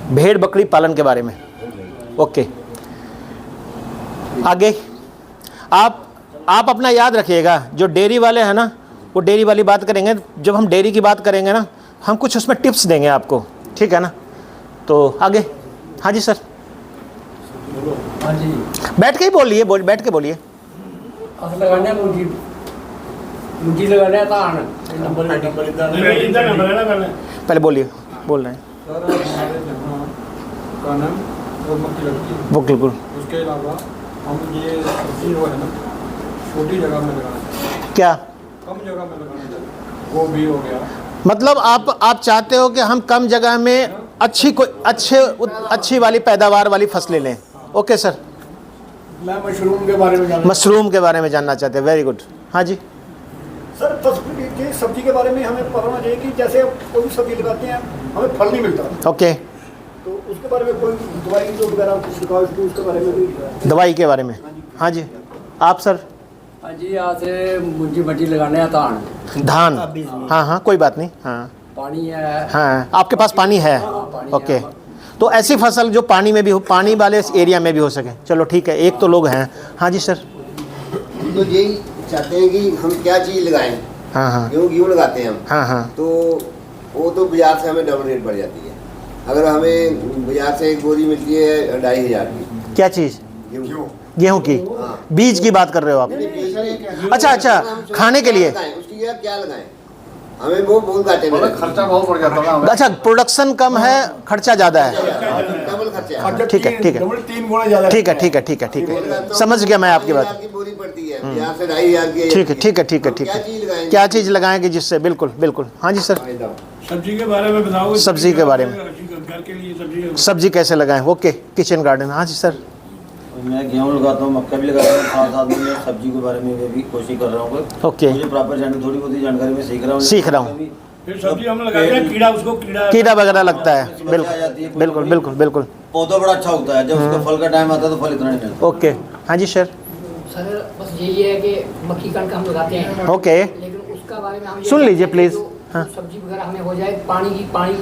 भेड़ बकरी पालन के बारे में। ओके, आगे आप अपना याद रखिएगा, जो डेयरी वाले हैं ना वो डेयरी वाली बात करेंगे। जब हम डेयरी की बात करेंगे ना, हम कुछ उसमें टिप्स देंगे आपको, ठीक है ना। तो आगे, हाँ जी सर। बैठ के ही बोलिए, बैठ के बोलिए। पहले बोलिए, बोल रहे हैं। बिल्कुल। उसके अलावा हम ये सब्जी जो है ना छोटी जगह में लगाना, क्या कम जगह में लगाना, गोभी हो गया। मतलब आप चाहते हो कि हम कम जगह में अच्छी वाली पैदावार वाली फसलें लें। Okay sir. मैं मशरूम के बारे में जानना चाहते हैं। Very good. हाँ जी सर, सब्जी के बारे में हमें पता होना चाहिए कि जैसे कोई भी सब्जी लगाते हैं हमें फल नहीं मिलता। ओके, तो उसके बारे में कोई दवाई जो वगैरह कुछ सिखाओ, उसके बारे में भी। दवाई के बारे में, हाँ जी। आप सर? हाँ जी, यहाँ से मुंजी मट्टी लगाने हैं धान। हाँ, कोई बात नहीं। हाँ, पानी है। हाँ, आपके पास पानी है। ओके, तो ऐसी फसल जो पानी में भी हो, पानी वाले एरिया में भी हो सके। चलो ठीक है, एक तो लोग हैं। हाँ जी सर। तो यही चाहते हैं कि हम क्या चीज़ लगाएं। हाँ, गेहूँ लगाते हैं हम। हाँ, तो वो तो बाजार से हमें डबल रेट बढ़ जाती है। अगर हमें बाजार से एक बोरी मिलती है 2500 की। क्या चीज़? गेहूँ की। बीज की बात कर रहे हो आप? अच्छा, खाने के लिए। उसकी क्या लगाएं? हमें वो बहुत घाटे में खर्चा बहुत बढ़ जाता है। अच्छा, प्रोडक्शन कम है, खर्चा ज़्यादा है। डबल खर्चा। ठीक है, 3 गुना ज़्यादा। ठीक है। समझ गया मैं आपकी बात। बोरी पड़ती है बाजार से 2500 की। ठीक है। क्या चीज़ लगाएंगे जिससे? बिल्कुल। हाँ जी सर। सब्जी के बारे में बताओ। सब्जी के बारे में, घर के लिए सब्जी कैसे लगाएं? Okay, kitchen garden. हाँ जी सर। मैं गेहूँ लगाता हूँ, मक्का भी लगाता हूँ, साथ में मैं सब्जी के बारे में भी कोशिश कर रहा हूँ। ओके, मुझे प्रॉपर थोड़ी बहुत जानकारी में सीख रहा हूँ। फिर सब्जी हम लगाते हैं, कीड़ा वगैरह लगता है। बिल्कुल। पौधा बड़ा अच्छा होता है, जब उसका फल का टाइम आता है तो फल इतना नहीं मिलता। ओके, हाँ जी सर। बस यही है कि मक्की कणक हम लगाते हैं। ओके, लेकिन उसका बारे में हम सुन लीजिए प्लीज। हाँ, सब्जी वगैरह हमें हो जाए, पानी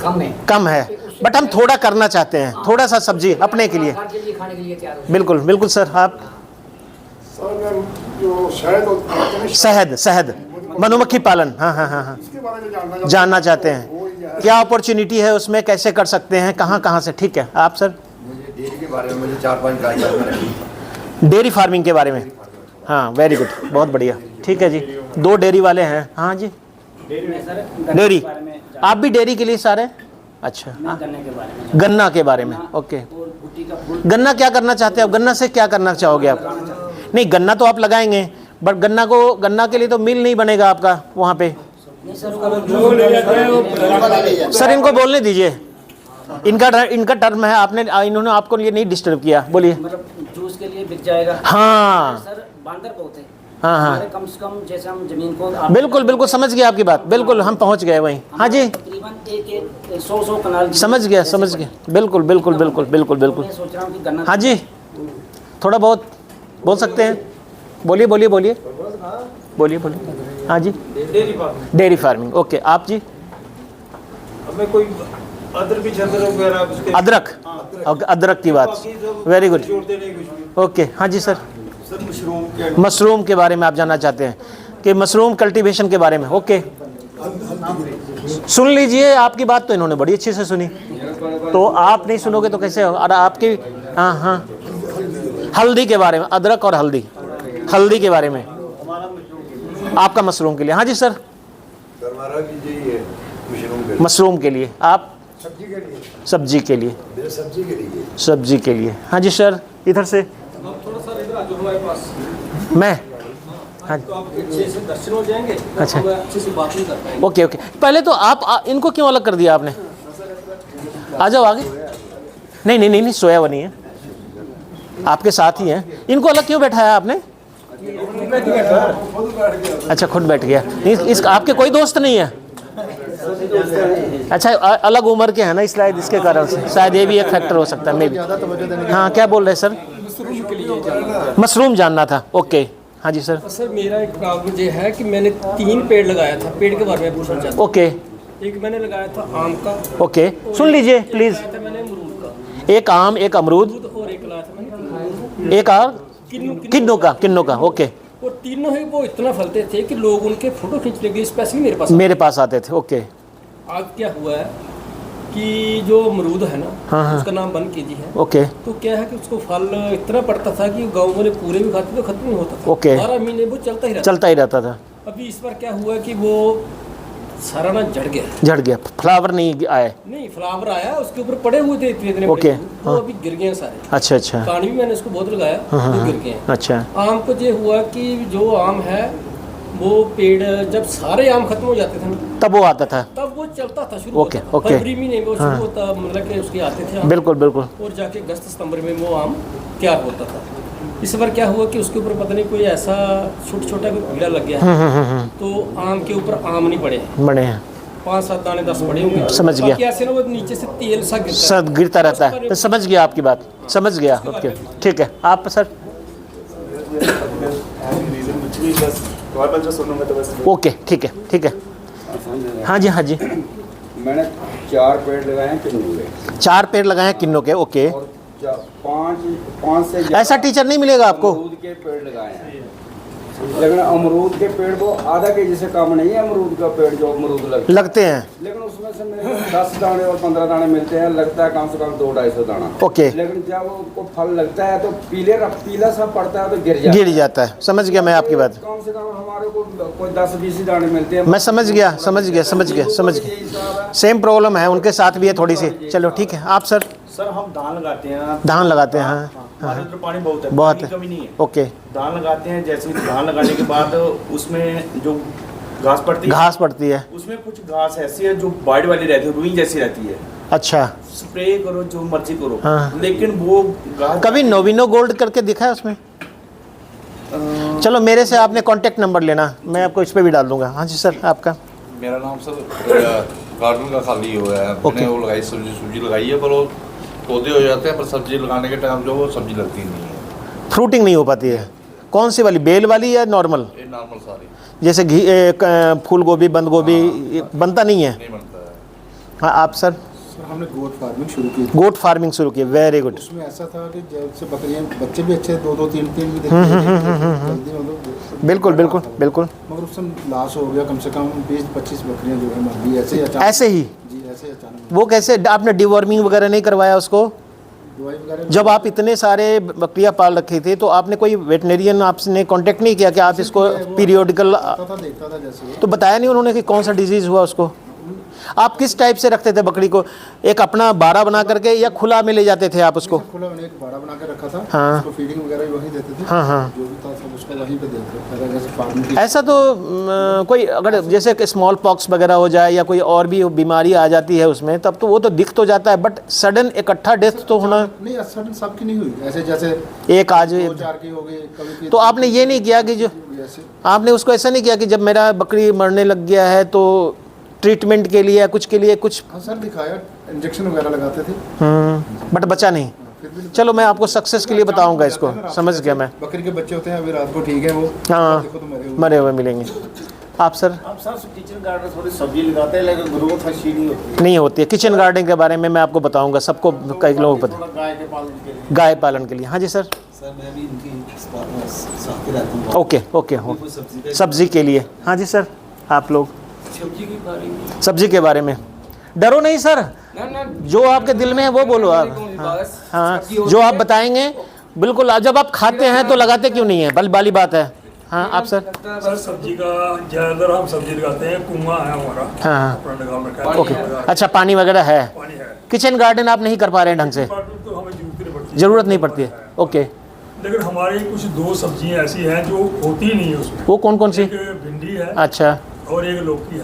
कम है, बट हम थोड़ा करना चाहते हैं, थोड़ा सा सब्जी अपने के लिए। खाने के लिए तैयार हो। बिल्कुल सर। आप? जो शहद मधुमक्खी पालन। हाँ, जानना चाहते हैं क्या अपॉर्चुनिटी है उसमें, कैसे कर सकते हैं, कहाँ से? ठीक है। आप सर? मुझे डेयरी के बारे में, मुझे 4-5 गाय। डेयरी फार्मिंग के बारे में। हाँ, वेरी गुड, बहुत बढ़िया। ठीक है जी, 2 डेयरी वाले हैं। हाँ जी, डेयरी। आप भी डेयरी के लिए सारे? अच्छा, गन्ना के बारे में। ओके, गन्ना क्या करना चाहते हैं आप? गन्ना से क्या करना चाहोगे आप? नहीं, गन्ना तो आप लगाएंगे, बट गन्ना के लिए तो मिल नहीं बनेगा आपका वहाँ पे। सर, इनको बोलने दीजिए, इनका टर्म है। इन्होंने आपको ये नहीं डिस्टर्ब किया। बोलिए। जूस के लिए बिक जाएगा। हाँ सर, बांदर बहुत है। हाँ, कम से कम जैसे हम जमीन को बिल्कुल समझ गया आपकी बात। बिल्कुल, हम पहुंच गए वहीं। हाँ जी, तकरीबन 100 कनाल। समझ गया। बिल्कुल। सोच रहा हूँ कि गन्ना। हाँ जी, थोड़ा बहुत बोल सकते हैं। बोलिए। हाँ जी, डेयरी फार्मिंग। ओके, आप जी? हमें कोई अदरक की बात। Very good. ओके, हाँ जी सर। मशरूम के बारे में आप जानना चाहते हैं कि मशरूम कल्टीवेशन के बारे में। ओके, सुन लीजिए, आपकी बात तो इन्होंने बड़ी अच्छी से सुनी, तो आप नहीं सुनोगे तो कैसे हो? और आपकी हाँ, हल्दी के बारे में, अदरक और हल्दी के बारे में आपका मशरूम के लिए। हाँ जी सर। मशरूम के लिए। आप? सब्जी के लिए। हाँ जी सर, इधर से। मैं? हाँ, दर्शन हो जाएंगे। अच्छा, अच्छे से बात नहीं कर पाएंगे। ओके। पहले तो आप इनको क्यों अलग कर दिया आपने? आ जाओ आगे। नहीं, सोया हुआ नहीं है, आपके साथ ही है। इनको अलग क्यों बैठाया आपने? अच्छा, खुद बैठ गया। इस आपके कोई दोस्त नहीं है? अच्छा, अलग उम्र के हैं ना, इसलिए इसके कारण से शायद ये भी एक फैक्टर हो सकता है। May be. हाँ, क्या बोल रहे सर? मशरूम जानना था। ओके, हाँ जी सर। सर, मेरा एक प्रॉब्लम ये है कि मैंने 3 पेड़ लगाया था। पेड़ के बारे में पूछना चाहता हूँ। ओके, एक मैंने लगाया था आम का। ओके, सुन लीजिए प्लीज। मैंने अमरूद एक आम, एक अमरूद, और एक लाया था मैंने एक और किन्नों का ओके। और तीनों ही वो इतना फलते थे कि लोग उनके फोटो खींचने के लिए स्पेशली मेरे पास आते थे ओके। आज क्या हुआ है कि जो अमरूद है ना, हाँ। उसका नाम बन केजी है ओके तो क्या है कि उसको फल इतना पड़ता था कि गाँव वाले पूरे भी खाते तो खत्म नहीं होता था। ओके। 12 महीने वो चलता ही रहता था। अभी इस बार क्या हुआ कि वो सारा ना झड़ गया, फ्लावर नहीं आए। नहीं फ्लावर आया, उसके ऊपर पड़े हुए थे इतने ओके, बड़े, वो अभी गिर गए हैं सारे। अच्छा पानी भी मैंने उसको बहुत लगाया, वो गिर गए हैं। अच्छा आम को ये हुआ कि जो आम है वो पेड़ जब सारे आम खत्म हो जाते थे ना, तब वो आता था। तब वो चलता था, शुरू ओके, होता था। ओके। फरवरी महीने में वो शुरू होता, मतलब कि उसके आते थे आम, बिल्कुल और जाके अगस्त सितंबर में वो आम तैयार होता था। इस बार क्या हुआ कि उसके ऊपर पता नहीं कोई ऐसा छोटा कोई कीड़ा लग गया है, तो आम के ऊपर आम नहीं पड़े, बड़े हैं 5-7 दाने 10 पड़े होंगे। समझ गया। बाकी ऐसे ना वो नीचे से तेल सा गिरता है। सब गिरता रहता है। तो समझ गया आपकी बात, समझ गया ओके ठीक है। आप सर ओके ठीक है। हाँ जी मैंने 4 पेड़ लगाए हैं किन्नू के। 4 पेड़ लगाए हैं किन्नों के ओके। और 5 से ऐसा टीचर नहीं मिलेगा आपको। अमरूद के पेड़ लगाए हैं, लेकिन अमरूद के पेड़ वो आधा केजी से कम नहीं है। अमरूद का पेड़ जो अमरूद लगते हैं लेकिन उसमें से मेरे को 10 दाने और 15 दाने मिलते हैं, लगता है कम से कम 200-250 दाना। ओके। लेकिन जब उसको फल लगता है तो पीला सा पड़ता है तो गिर जाता है। समझ गया मैं आपकी बात। कम से कम हमारे को कोई 10-20 ही दाने मिलते हैं। मैं समझ गया। सेम प्रॉब्लम है उनके साथ भी है थोड़ी सी। चलो ठीक है। आप सर हम धान लगाते हैं। धान लगाते हैं हाँ। हमारे उधर पानी बहुत है, बहुत पानी की कमी नहीं है। ओके। धान लगाते हैं, जैसे ही धान लगाने के बाद उसमें जो घास पड़ती है उसमें कुछ घास ऐसी है जो वाइट वाली रहती है, रुई जैसी रहती है। अच्छा स्प्रे करो जो मर्जी करो, हाँ। लेकिन वो घास कभी नोविनो गोल्ड करके दिखा है उसमें? चलो मेरे से आपने कांटेक्ट नंबर लेना, मैं आपको इस पे भी डाल दूंगा। हाँ जी सर आपका? मेरा नाम सर गार्डन का खाली हुआ है। मैंने वो लगाई सब्जी लगाई है, पर वो पौधे हो जाते हैं, पर सब्जी लगाने के टाइम जो वो सब्जी लगती नहीं है, फ्रूटिंग नहीं हो पाती है। कौन सी वाली, बेल वाली या नॉर्मल? ये नॉर्मल सारी। जैसे घी फूल गोभी बंद गोभी बनता नहीं है। नहीं बनता है। हाँ आप सर? सर हमने गोट फार्मिंग शुरू की। गोट फार्मिंग शुरू की, वेरी गुड। उसमें ऐसा था कि जब से बकरियां, बच्चे भी अच्छे 2-2 3-3 भी देखते हैं। बिल्कुल मगर उससे लॉस हो गया, कम से कम 20-25 बकरियां जो है मर गई ऐसे ही अचानक। ऐसे ही जी ऐसे ही अचानक। वो कैसे? आपने डिवॉर्मिंग वगैरह नहीं करवाया उसको? दवाई वगैरह जब आप इतने सारे बकरियां पाल रखी थी तो आपने कोई वेटनेरियन आपने कांटेक्ट नहीं किया कि आप इसको पीरियोडिकल? देखता था जैसे। तो बताया नहीं उन्होंने कि कौन सा डिजीज़ हुआ उसको? आप किस टाइप से रखते थे बकरी को? एक अपना बाड़ा बना करके या खुला में ले जाते थे आप उसको? खुला मैंने एक बाड़ा बना के रखा था। हाँ। उसको फीडिंग वगैरह भी वहीं देते थे। हाँ। जो भी था सब उसका वहीं पे देते थे। जैसे फार्मिंग की ऐसा तो कोई अगर जैसे स्मॉल पॉक्स वगैरह हो जाए या कोई और भी बीमारी आ जाती है उसमें, तब तो वो तो दिख तो जाता है, बट सडन इकट्ठा डेथ तो होना नहीं, सडन सबकी नहीं हुई। ऐसे जैसे एक आज 2-4 की हो गई कभी। तो आपने ये नहीं किया कि जो आपने उसको ऐसा नहीं किया कि जब मेरा बकरी मरने लग गया है तो ट्रीटमेंट के लिए या कुछ के लिए कुछ? हाँ सर दिखाया, इंजेक्शन वगैरह लगाते थे। बट बचा नहीं। चलो मैं आपको सक्सेस के लिए बताऊंगा इसको। समझ गया मैं। बकरी के बच्चे होते हैं अभी रात को ठीक है वो। हाँ देखो तो मरे हुए मिलेंगे। आप सर? आप सर किचन गार्डन थोड़ी सब्जी लगाते हैं लेकिन ग्रोथ अच्छी नहीं होती है। किचन गार्डन के बारे में मैं आपको बताऊंगा, सबको कई लोगों को पता। गाय पालन के लिए। हाँ जी सर? सर मैं भी इनकी साथ ही रहता हूँ। ओके सब्जी के लिए। हाँ जी सर आप लोग? सब्जी के बारे में डरो नहीं सर, जो आपके दिल में है वो बोलो आप। हाँ जो आप बताएंगे बिल्कुल। जब आप खाते हैं तो लगाते क्यों नहीं है, वाली बात है। हाँ आप सर? सर सब्जी का ज़्यादातर हम सब्जी लगाते हैं, कुआं है हमारा। हाँ ओके। अच्छा पानी वगैरह है? किचन गार्डन आप नहीं कर पा रहे हैं ढंग से? तो हमें ज़रूरत नहीं पड़ती है। ओके। लेकिन हमारी कुछ 2 सब्जियां ऐसी हैं जो होती ही नहीं है उसमें। वो कौन कौन सी? भिंडी है। अच्छा। और एक लौकी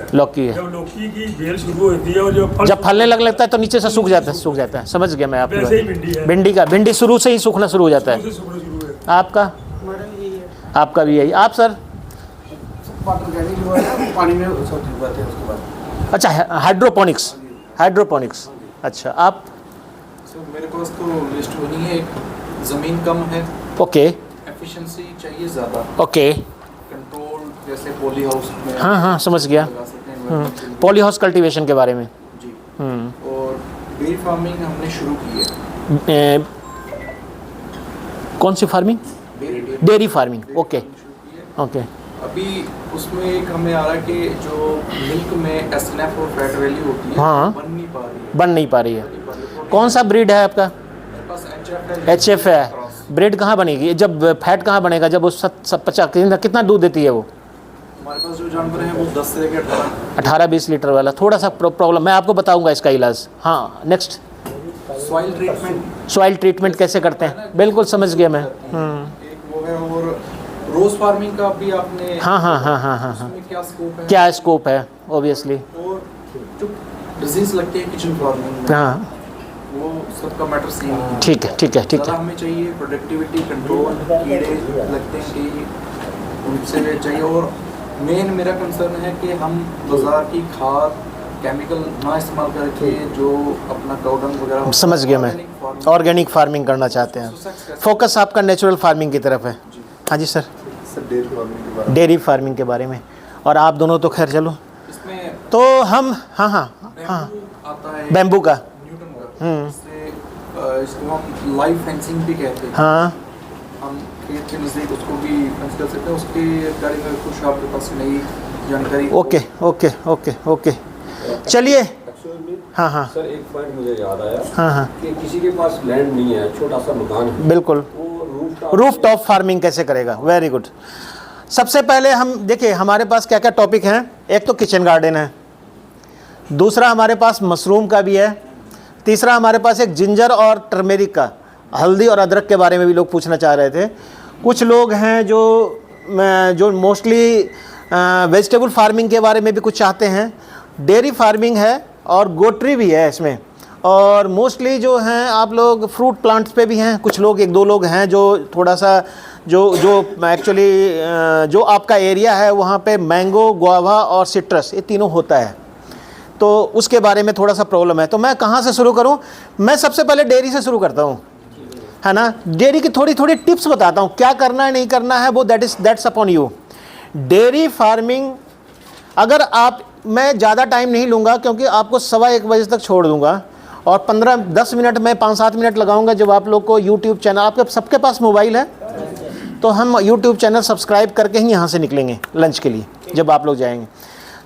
है। जब लौकी की बेल शुरू होती है और जब फलने लगता है तो नीचे से सूख जाता है। समझ गया मैं आपकी बात। भिंडी शुरू से ही सूखना शुरू हो जाता है। आपका भी यही? आप सर? पानी में उसके बाद। अच्छा हाइड्रोपोनिक्स। अच्छा आप? सर मेरे पास तो लिस्ट बनी है, ज़मीन कम है। ओके। एफिशिएंसी चाहिए ज़्यादा। ओके। कंट्रोल जैसे पॉली हाउस में। हाँ समझ गया। पॉली हाउस कल्टीवेशन के बारे में जी। और डेयरी फार्मिंग हमने शुरू की है। कौन सी farming? Dairy farming. Okay okay. अभी उसमें एक हमें आ रहा है कि जो मिल्क में एसएनएफ और फैट वैल्यू होती है, हाँ। बन नहीं पा रही है। बन नहीं पा रही है। कौन सा ब्रीड है आपका? मेरे पास HF है। ब्रीड कहाँ बनेगी जब फैट कहाँ बनेगा जब वो 50 कितना दूध देती है वो? हमारे पास जो जानवर है वो 10 से लेकर 18-20 लीटर वाला। थोड़ा सा प्रॉब्लम, मैं आपको बताऊंगा इसका इलाज। हाँ next. Soil treatment. Soil treatment कैसे करते हैं? बिल्कुल समझ गया मैं। एक वो है, और रोज फार्मिंग का भी आपने, हाँ। उसमें क्या स्कोप है? क्या स्कोप है ऑब्वियसली। और जो डिजीज लगते हैं किचन फार्मिंग में, हाँ वो सबका मैटर सेम है। ठीक है। ज़्यादा हमें चाहिए प्रोडक्टिविटी कंट्रोल, कीड़े लगते हैं कि उनसे चाहिए। और मेन मेरा कंसर्न है कि हम बाजार की खाद केमिकल ना इस्तेमाल करके जो अपना काउडंग वगैरह, समझ गया मैं, ऑर्गेनिक फार्मिंग करना चाहते हैं। फोकस आपका नेचुरल फार्मिंग की तरफ है। हाँ जी सर। डेयरी फार्मिंग के बारे में। और आप दोनों तो खैर चलो इसमें तो हम हाँ आता है बैम्बू का, इससे इसको हम लाइव फेंसिंग भी कहते हैं। हाँ हम खेत के नज़दीक उसको भी फेंस कर सकते हैं। उसके बारे में कुछ आपके पास नई जानकारी? ओके चलिए। हाँ सर एक पॉइंट मुझे याद आया। हाँ कि किसी के पास लैंड नहीं है, छोटा सा मकान है, बिल्कुल, रूफ टॉप फार्मिंग कैसे करेगा? Very good. सबसे पहले हम देखिए हमारे पास क्या क्या टॉपिक हैं। एक तो किचन गार्डन है, दूसरा हमारे पास मशरूम का भी है, तीसरा हमारे पास एक जिंजर और टर्मेरिक का, हल्दी और अदरक के बारे में भी लोग पूछना चाह रहे थे। कुछ लोग हैं जो मोस्टली वेजिटेबल फार्मिंग के बारे में भी कुछ चाहते हैं। डेयरी फार्मिंग है और गोट्री भी है इसमें। और मोस्टली जो हैं आप लोग फ्रूट प्लांट्स पे भी हैं। कुछ लोग, एक दो लोग हैं जो थोड़ा सा जो एक्चुअली जो आपका एरिया है वहाँ पे मैंगो, गुआवा और सिट्रस ये तीनों होता है, तो उसके बारे में थोड़ा सा प्रॉब्लम है। तो मैं कहाँ से शुरू करूँ? मैं सबसे पहले डेयरी से शुरू करता हूँ, है ना। डेयरी की थोड़ी थोड़ी टिप्स बताता हूँ, क्या करना है नहीं करना है वो that's upon you. Dairy farming अगर आप, मैं ज़्यादा टाइम नहीं लूँगा क्योंकि आपको 1:15 बजे तक छोड़ दूँगा और 15-10 मिनट में 5-7 मिनट लगाऊंगा जब आप लोग को यूट्यूब चैनल, आपके सबके पास मोबाइल है तो हम यूट्यूब चैनल सब्सक्राइब करके ही यहाँ से निकलेंगे लंच के लिए जब आप लोग जाएंगे।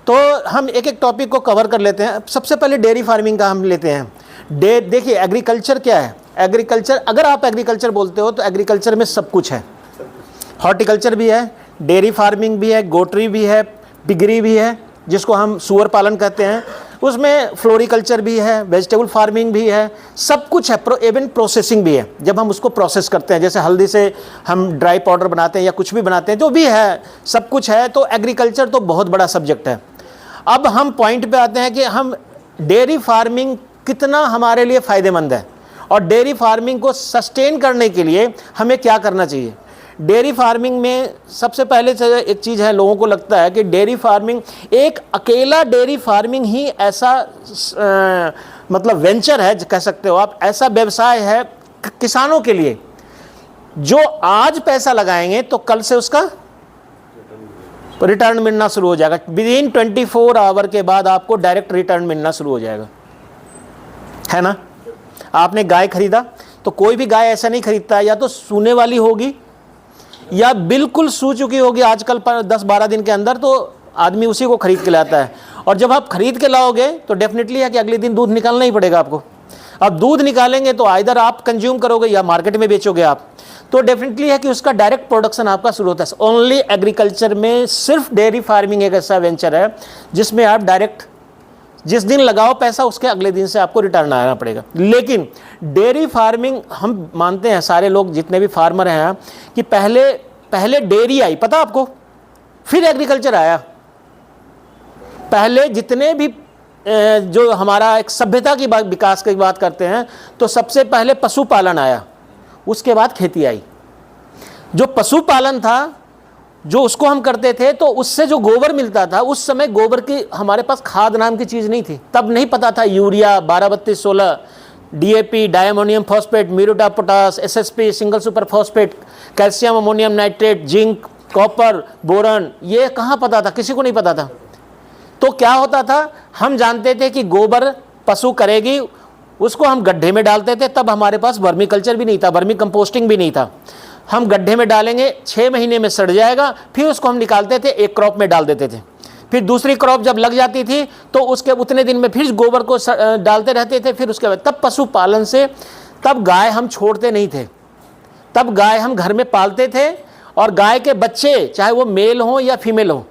तो हम एक एक टॉपिक को कवर कर लेते हैं। सबसे पहले डेयरी फार्मिंग का हम लेते हैं। देखिए एग्रीकल्चर क्या है? एग्रीकल्चर, अगर आप एग्रीकल्चर बोलते हो तो एग्रीकल्चर में सब कुछ है। हॉर्टिकल्चर भी है, डेयरी फार्मिंग भी है, गोट्री भी है, पिगरी भी है जिसको हम सूअर पालन कहते हैं, उसमें फ्लोरिकल्चर भी है, वेजिटेबल फार्मिंग भी है, सब कुछ है। इवन प्रोसेसिंग भी है, जब हम उसको प्रोसेस करते हैं, जैसे हल्दी से हम ड्राई पाउडर बनाते हैं या कुछ भी बनाते हैं, जो भी है सब कुछ है। तो एग्रीकल्चर तो बहुत बड़ा सब्जेक्ट है। अब हम पॉइंट पे आते हैं कि हम डेयरी फार्मिंग कितना हमारे लिए फ़ायदेमंद है और डेयरी फार्मिंग को सस्टेन करने के लिए हमें क्या करना चाहिए। डेयरी फार्मिंग में सबसे पहले से एक चीज़ है, लोगों को लगता है कि डेयरी फार्मिंग, एक अकेला डेयरी फार्मिंग ही ऐसा मतलब वेंचर है कह सकते हो आप, ऐसा व्यवसाय है किसानों के लिए जो आज पैसा लगाएंगे तो कल से उसका रिटर्न मिलना शुरू हो जाएगा। विदिन 24 आवर के बाद आपको डायरेक्ट रिटर्न मिलना शुरू हो जाएगा, है ना। आपने गाय खरीदा तो कोई भी गाय ऐसा नहीं खरीदता है, या तो सूने वाली होगी या बिल्कुल सू चुकी होगी आजकल 10-12 दिन के अंदर, तो आदमी उसी को खरीद के लाता है। और जब आप खरीद के लाओगे तो डेफिनेटली है कि अगले दिन दूध निकालना ही पड़ेगा आपको। अब दूध निकालेंगे तो आइदर आप कंज्यूम करोगे या मार्केट में बेचोगे आप, तो डेफिनेटली है कि उसका डायरेक्ट प्रोडक्शन आपका शुरू होता है। ओनली एग्रीकल्चर में सिर्फ डेयरी फार्मिंग एक ऐसा वेंचर है जिसमें आप डायरेक्ट जिस दिन लगाओ पैसा उसके अगले दिन से आपको रिटर्न आना पड़ेगा। लेकिन डेयरी फार्मिंग हम मानते हैं सारे लोग जितने भी फार्मर हैं कि पहले डेयरी आई, पता आपको, फिर एग्रीकल्चर आया। पहले जितने भी जो हमारा एक सभ्यता की विकास की बात करते हैं तो सबसे पहले पशुपालन आया, उसके बाद खेती आई। जो पशुपालन था जो उसको हम करते थे तो उससे जो गोबर मिलता था, उस समय गोबर की हमारे पास खाद नाम की चीज़ नहीं थी, तब नहीं पता था urea 12-32-16, DAP diammonium phosphate, muriate of potash, SSP single super phosphate, calcium ammonium nitrate, zinc, copper, boron, ये कहाँ पता था, किसी को नहीं पता था। तो क्या होता था, हम जानते थे कि गोबर पशु करेगी, उसको हम गड्ढे में डालते थे। तब हमारे पास वर्मी कल्चर भी नहीं था, वर्मी कंपोस्टिंग भी नहीं था। हम गड्ढे में डालेंगे, 6 महीने में सड़ जाएगा, फिर उसको हम निकालते थे, एक क्रॉप में डाल देते थे। फिर दूसरी क्रॉप जब लग जाती थी तो उसके उतने दिन में फिर गोबर को डालते रहते थे। फिर उसके बाद तब पशुपालन से, तब गाय हम छोड़ते नहीं थे, तब गाय हम घर में पालते थे। और गाय के बच्चे चाहे वो मेल हो या फीमेल हो,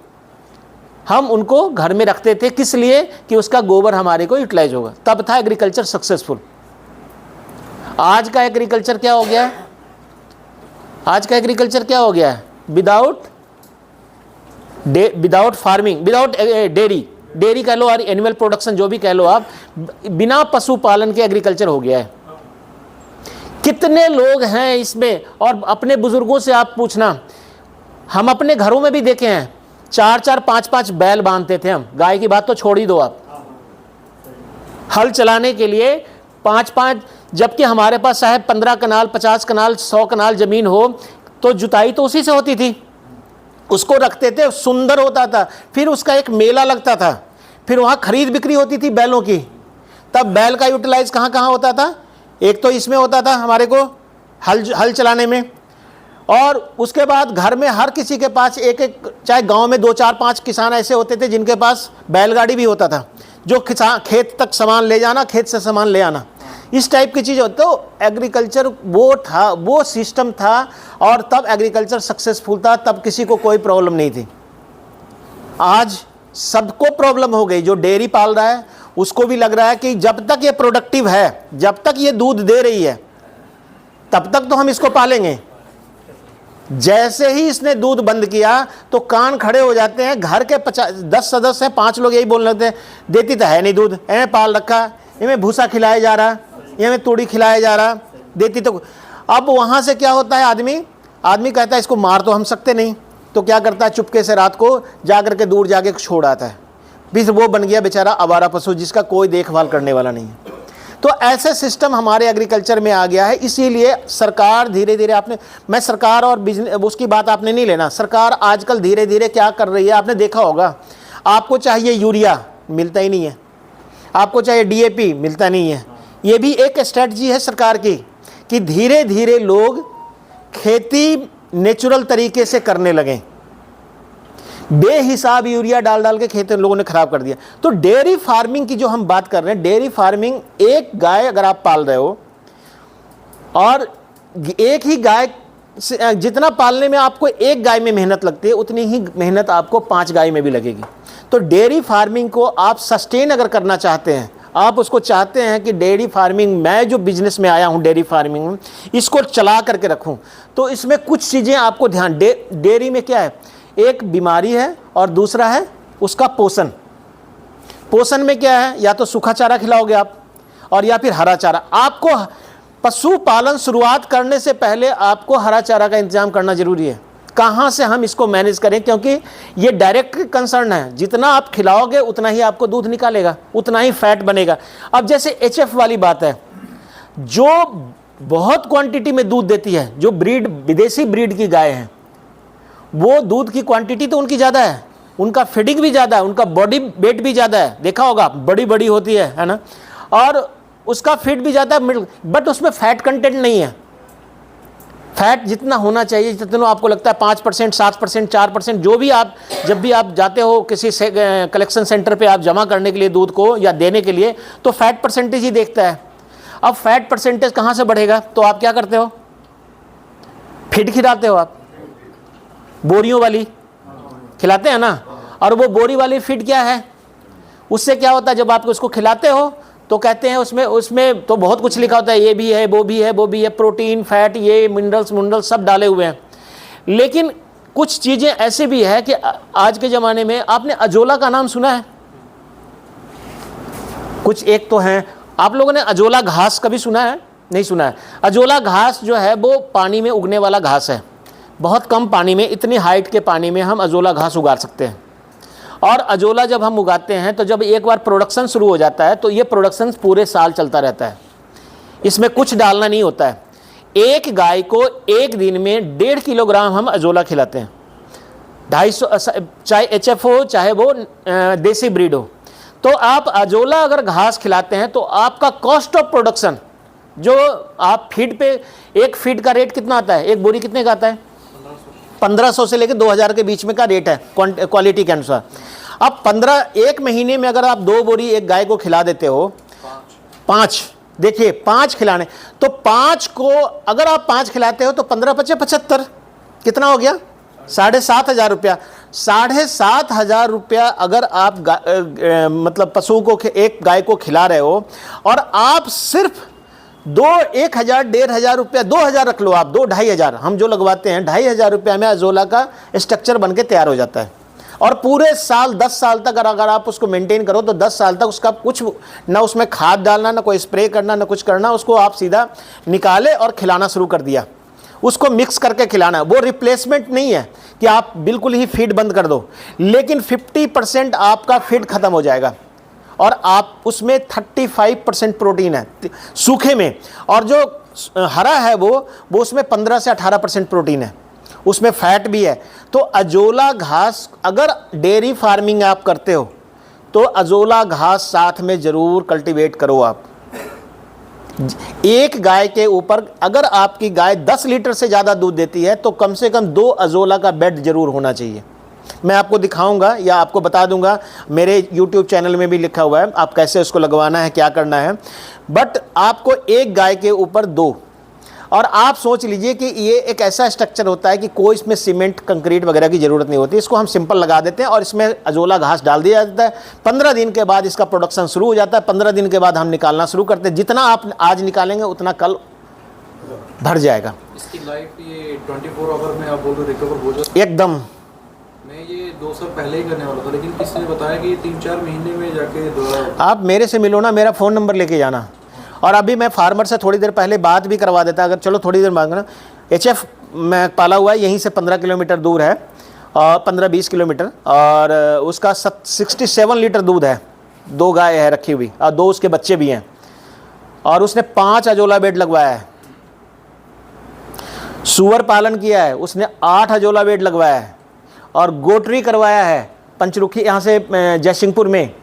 हम उनको घर में रखते थे। किस लिए? कि उसका गोबर हमारे को यूटिलाइज होगा। तब था एग्रीकल्चर सक्सेसफुल। आज का एग्रीकल्चर क्या हो गया है? आज का एग्रीकल्चर क्या हो गया है? विदाउट फार्मिंग, विदाउट डेयरी कह लो और एनिमल प्रोडक्शन जो भी कह लो आप, बिना पशुपालन के एग्रीकल्चर हो गया है। कितने लोग हैं इसमें? और अपने बुजुर्गों से आप पूछना, हम अपने घरों में भी देखे हैं, 4-4, 5-5 बैल बांधते थे हम। गाय की बात तो छोड़ ही दो आप, हल चलाने के लिए 5-5, जबकि हमारे पास चाहे 15 कनाल, 50 कनाल, 100 कनाल ज़मीन हो तो जुताई तो उसी से होती थी। उसको रखते थे, सुंदर होता था। फिर उसका एक मेला लगता था, फिर वहाँ खरीद बिक्री होती थी बैलों की। तब बैल का यूटिलाइज कहाँ कहाँ होता था? एक तो इसमें होता था हमारे को हल चलाने में, और उसके बाद घर में हर किसी के पास एक एक, चाहे गांव में 2-4-5 किसान ऐसे होते थे जिनके पास बैलगाड़ी भी होता था, जो खेत तक सामान ले जाना, खेत से सामान ले आना, इस टाइप की चीज़ होती। तो एग्रीकल्चर वो था, वो सिस्टम था, और तब एग्रीकल्चर सक्सेसफुल था, तब किसी को कोई प्रॉब्लम नहीं थी। आज सबको प्रॉब्लम हो गई। जो डेयरी पाल रहा है उसको भी लग रहा है कि जब तक ये प्रोडक्टिव है, जब तक ये दूध दे रही है, तब तक तो हम इसको पालेंगे। जैसे ही इसने दूध बंद किया तो कान खड़े हो जाते हैं। घर के 10 सदस्य हैं, 5 लोग यही बोलने लगते हैं, देती तो है नहीं दूध, इन्हें पाल रखा, इन्हें भूसा खिलाया जा रहा, इन्हें तूड़ी खिलाया जा रहा, देती तो। अब वहाँ से क्या होता है, आदमी कहता है इसको मार तो हम सकते नहीं, तो क्या करता है, चुपके से रात को जाकर के दूर जाके छोड़ आता है। फिर वो बन गया बेचारा आवारा पशु, जिसका कोई देखभाल करने वाला नहीं है। तो ऐसे सिस्टम हमारे एग्रीकल्चर में आ गया है। इसीलिए सरकार धीरे धीरे, मैं सरकार और बिजनेस उसकी बात आपने नहीं लेना। सरकार आजकल धीरे धीरे क्या कर रही है, आपने देखा होगा, आपको चाहिए यूरिया, मिलता ही नहीं है, आपको चाहिए DAP, मिलता नहीं है। ये भी एक स्ट्रेटजी है सरकार की कि धीरे धीरे लोग खेती नेचुरल तरीके से करने लगें। बेहिसाब यूरिया डाल डाल के खेत लोगों ने खराब कर दिया। तो डेयरी फार्मिंग की जो हम बात कर रहे हैं, डेयरी फार्मिंग, एक गाय अगर आप पाल रहे हो और एक ही गाय जितना पालने में आपको एक गाय में मेहनत लगती है, उतनी ही मेहनत आपको 5 गाय में भी लगेगी। तो डेयरी फार्मिंग को आप सस्टेन अगर करना चाहते हैं, आप उसको चाहते हैं कि डेयरी फार्मिंग, मैं जो बिजनेस में आया हूं डेयरी फार्मिंग में, इसको चला करके रखूं, तो इसमें कुछ चीज़ें आपको ध्यान, डेयरी में क्या है, एक बीमारी है और दूसरा है उसका पोषण। पोषण में क्या है, या तो सूखा चारा खिलाओगे आप, और या फिर हरा चारा। आपको पशुपालन शुरुआत करने से पहले आपको हरा चारा का इंतजाम करना जरूरी है। कहाँ से हम इसको मैनेज करें, क्योंकि ये डायरेक्ट कंसर्न है। जितना आप खिलाओगे उतना ही आपको दूध निकालेगा, उतना ही फैट बनेगा। अब जैसे HF वाली बात है, जो बहुत क्वांटिटी में दूध देती है, जो ब्रीड, विदेशी ब्रीड की गाय हैं, वो दूध की क्वांटिटी तो उनकी ज़्यादा है, उनका फीडिंग भी ज़्यादा है, उनका बॉडी वेट भी ज़्यादा है, देखा होगा, बड़ी बड़ी होती है ना, और उसका फीड भी ज़्यादा है, बट उसमें फैट कंटेंट नहीं है। फैट जितना होना चाहिए, जितना आपको लगता है 5%, 7%, 4%, जो भी आप, जब भी आप जाते हो किसी से कलेक्शन सेंटर पे आप जमा करने के लिए दूध को या देने के लिए, तो फैट परसेंटेज ही देखता है। अब फैट परसेंटेज कहाँ से बढ़ेगा, तो आप क्या करते हो, फीड खिलाते हो, आप बोरियों वाली खिलाते हैं ना। और वो बोरी वाली फीड क्या है, उससे क्या होता है, जब आप उसको खिलाते हो तो कहते हैं उसमें तो बहुत कुछ लिखा होता है, ये भी है, वो भी है, वो भी है, प्रोटीन, फैट, ये मिनरल्स सब डाले हुए हैं। लेकिन कुछ चीज़ें ऐसे भी है कि आज के ज़माने में, आपने अजोला का नाम सुना है? कुछ एक तो हैं, आप लोगों ने अजोला घास कभी सुना है? नहीं सुना है। अजोला घास जो है वो पानी में उगने वाला घास है। बहुत कम पानी में, इतनी हाइट के पानी में हम अजोला घास उगा सकते हैं। और अजोला जब हम उगाते हैं तो जब एक बार प्रोडक्शन शुरू हो जाता है तो ये प्रोडक्शन पूरे साल चलता रहता है, इसमें कुछ डालना नहीं होता है। एक गाय को एक दिन में 1.5 किलोग्राम हम अजोला खिलाते हैं, 250, चाहे HF हो चाहे वो देसी ब्रीड हो। तो आप अजोला अगर घास खिलाते हैं तो आपका कॉस्ट ऑफ प्रोडक्शन, जो आप फीड पे, एक फीड का रेट कितना आता है, एक बोरी कितने का आता है? 1500 से लेकर 2000 के बीच में का रेट है क्वालिटी के अनुसार। अब 1 महीने में अगर आप 2 बोरी एक गाय को खिला देते हो, 5, देखिए 5 खिलाने, तो 5 को अगर आप 5 खिलाते हो तो 15 × 75 कितना हो गया? 7,500 रुपया। 7,500 रुपया अगर आप मतलब पशु को, एक गाय को खिला रहे हो, और आप सिर्फ 1,000, 1,500 रुपया, 2,000 रख लो आप, 2-2,500 हम जो लगवाते हैं, 2,500 रुपया में अजोला का स्ट्रक्चर बन के तैयार हो जाता है। और पूरे साल 10 साल तक अगर आप उसको मेंटेन करो तो 10 साल तक उसका कुछ ना उसमें खाद डालना, ना कोई स्प्रे करना, ना कुछ करना, उसको आप सीधा निकाले और खिलाना शुरू कर दिया। उसको मिक्स करके खिलाना, वो रिप्लेसमेंट नहीं है कि आप बिल्कुल ही फीड बंद कर दो, लेकिन 50% आपका फीड खत्म हो जाएगा और आप उसमें 35% प्रोटीन है सूखे में, और जो हरा है वो उसमें 15 से 18% प्रोटीन है, उसमें फैट भी है। तो अजोला घास अगर डेयरी फार्मिंग आप करते हो तो अजोला घास साथ में ज़रूर कल्टीवेट करो आप। एक गाय के ऊपर अगर आपकी गाय 10 लीटर से ज़्यादा दूध देती है तो कम से कम 2 अजोला का बेड ज़रूर होना चाहिए। मैं आपको दिखाऊंगा या आपको बता दूंगा, मेरे YouTube चैनल में भी लिखा हुआ है आप कैसे उसको लगवाना है, क्या करना है। बट आपको एक गाय के ऊपर 2, और आप सोच लीजिए कि ये एक ऐसा स्ट्रक्चर होता है कि कोई इसमें सीमेंट कंक्रीट वगैरह की ज़रूरत नहीं होती, इसको हम सिंपल लगा देते हैं और इसमें अजोला घास डाल दिया जाता है। 15 दिन के बाद इसका प्रोडक्शन शुरू हो जाता है। 15 दिन के बाद हम निकालना शुरू करते हैं। जितना आप आज निकालेंगे उतना कल भर जाएगा। इसकी लाइफ ये 24 आवर में आप बोल रहे रिकवर हो जाता है एकदम। मैं ये 2 साल पहले ही करने वाला था, लेकिन किसी ने बताया कि 3-4 महीने में जाके दोबारा। आप मेरे से मिलो ना, मेरा फ़ोन नंबर लेके जाना, और अभी मैं फार्मर से थोड़ी देर पहले बात भी करवा देता। अगर चलो थोड़ी देर मांगना, HF मैं पाला हुआ है, यहीं से 15 किलोमीटर दूर है, और 15-20 किलोमीटर, और उसका 67 लीटर दूध है। 2 गाय है रखी हुई और 2 उसके बच्चे भी हैं, और उसने 5 अजोला बेड लगवाया है। सुअर पालन किया है उसने, 8 अजोला बेड लगवाया है, और गोटरी करवाया है पंचरुखी, यहाँ से जयसिंहपुर में,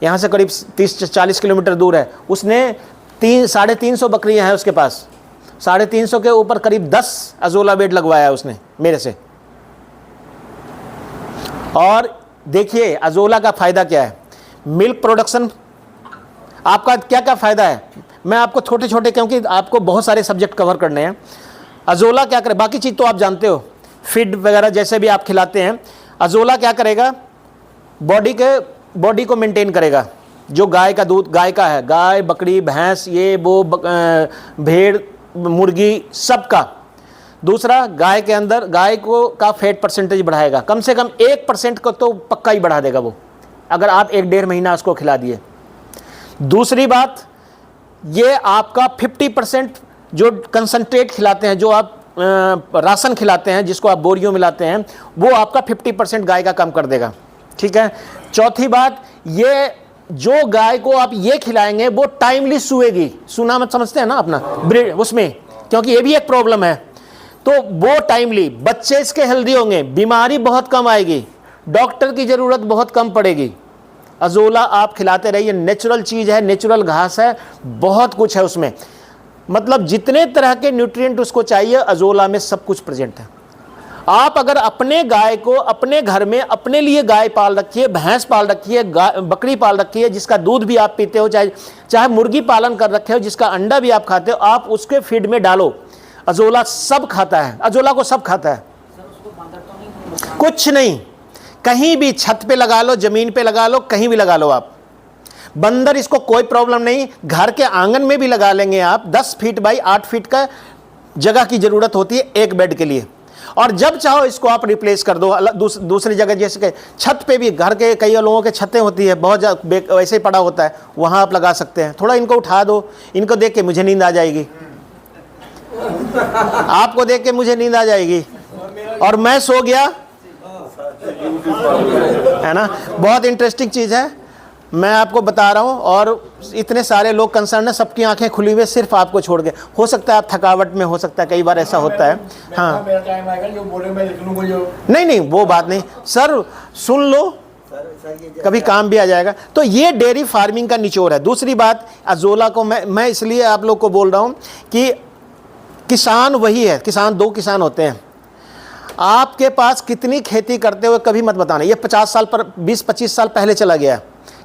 यहाँ से करीब 30-40 किलोमीटर दूर है। उसने 350 बकरियां हैं उसके पास, 350 के ऊपर करीब 10 अजोला बेड लगवाया है उसने मेरे से। और देखिए अजोला का फ़ायदा क्या है, मिल्क प्रोडक्शन आपका क्या क्या फ़ायदा है, मैं आपको छोटे छोटे, क्योंकि आपको बहुत सारे सब्जेक्ट कवर करने हैं। अजोला क्या करे, बाकी चीज़ तो आप जानते हो, फीड वगैरह जैसे भी आप खिलाते हैं। अजोला क्या करेगा, बॉडी को मेंटेन करेगा। जो गाय का दूध, गाय का है, गाय बकरी भैंस ये वो भेड़ मुर्गी सबका। दूसरा, गाय के अंदर गाय को का फैट परसेंटेज बढ़ाएगा, कम से कम 1% को तो पक्का ही बढ़ा देगा वो, अगर आप 1-1.5 महीना उसको खिला दिए। दूसरी बात, ये आपका 50% जो कंसंट्रेट खिलाते हैं, जो आप राशन खिलाते हैं जिसको आप बोरियों मिलाते हैं, वो आपका 50% गाय का कम कर देगा। ठीक है। चौथी बात, ये जो गाय को आप ये खिलाएंगे वो टाइमली सूएगी, सूना मत समझते हैं ना अपना ब्रीड उसमें, क्योंकि ये भी एक प्रॉब्लम है। तो वो टाइमली, बच्चे इसके हेल्दी होंगे, बीमारी बहुत कम आएगी, डॉक्टर की ज़रूरत बहुत कम पड़ेगी। अजोला आप खिलाते रहिए, नेचुरल चीज़ है, नेचुरल घास है, बहुत कुछ है उसमें, मतलब जितने तरह के न्यूट्रिएंट उसको चाहिए अजोला में सब कुछ प्रेजेंट है। आप अगर अपने गाय को अपने घर में अपने लिए गाय पाल रखी है, भैंस पाल रखी है, बकरी पाल रखी है, जिसका दूध भी आप पीते हो, चाहे मुर्गी पालन कर रखे हो, जिसका अंडा भी आप खाते हो, आप उसके फीड में डालो। अजोला सब खाता है, अजोला को सब खाता है, कुछ नहीं। कहीं भी छत पे लगा लो, ज़मीन पे लगा लो, कहीं भी लगा लो आप, बंदर इसको कोई प्रॉब्लम नहीं। घर के आंगन में भी लगा लेंगे आप, 10 फीट बाई 8 फीट का जगह की ज़रूरत होती है एक बेड के लिए, और जब चाहो इसको आप रिप्लेस कर दो दूसरी जगह। जैसे कि छत पे भी, घर के कई लोगों के छतें होती है, बहुत ज़्यादा वैसे ही पड़ा होता है, वहाँ आप लगा सकते हैं। थोड़ा इनको उठा दो, इनको देख के मुझे नींद आ जाएगी, आपको देख के मुझे नींद आ जाएगी, और मैं सो गया, है ना। बहुत इंटरेस्टिंग चीज़ है, मैं आपको बता रहा हूँ। और इतने सारे लोग कंसर्न है, सबकी आंखें खुली हुई, सिर्फ आपको छोड़ के। हो सकता है आप थकावट में, हो सकता है कई बार ऐसा होता है। हाँ, मेरा टाइम आएगा जो बोले मैं लिख लूँगा जो। नहीं वो बात नहीं सर, सुन लो, कभी काम भी आ जाएगा। तो ये डेयरी फार्मिंग का निचोड़ है। दूसरी बात, अजोला को मैं इसलिए आप लोग को बोल रहा हूँ कि किसान वही है, किसान 2 किसान होते हैं। आपके पास कितनी खेती करते हुए कभी मत बताना। ये 50 साल पर 20-25 साल पहले चला गया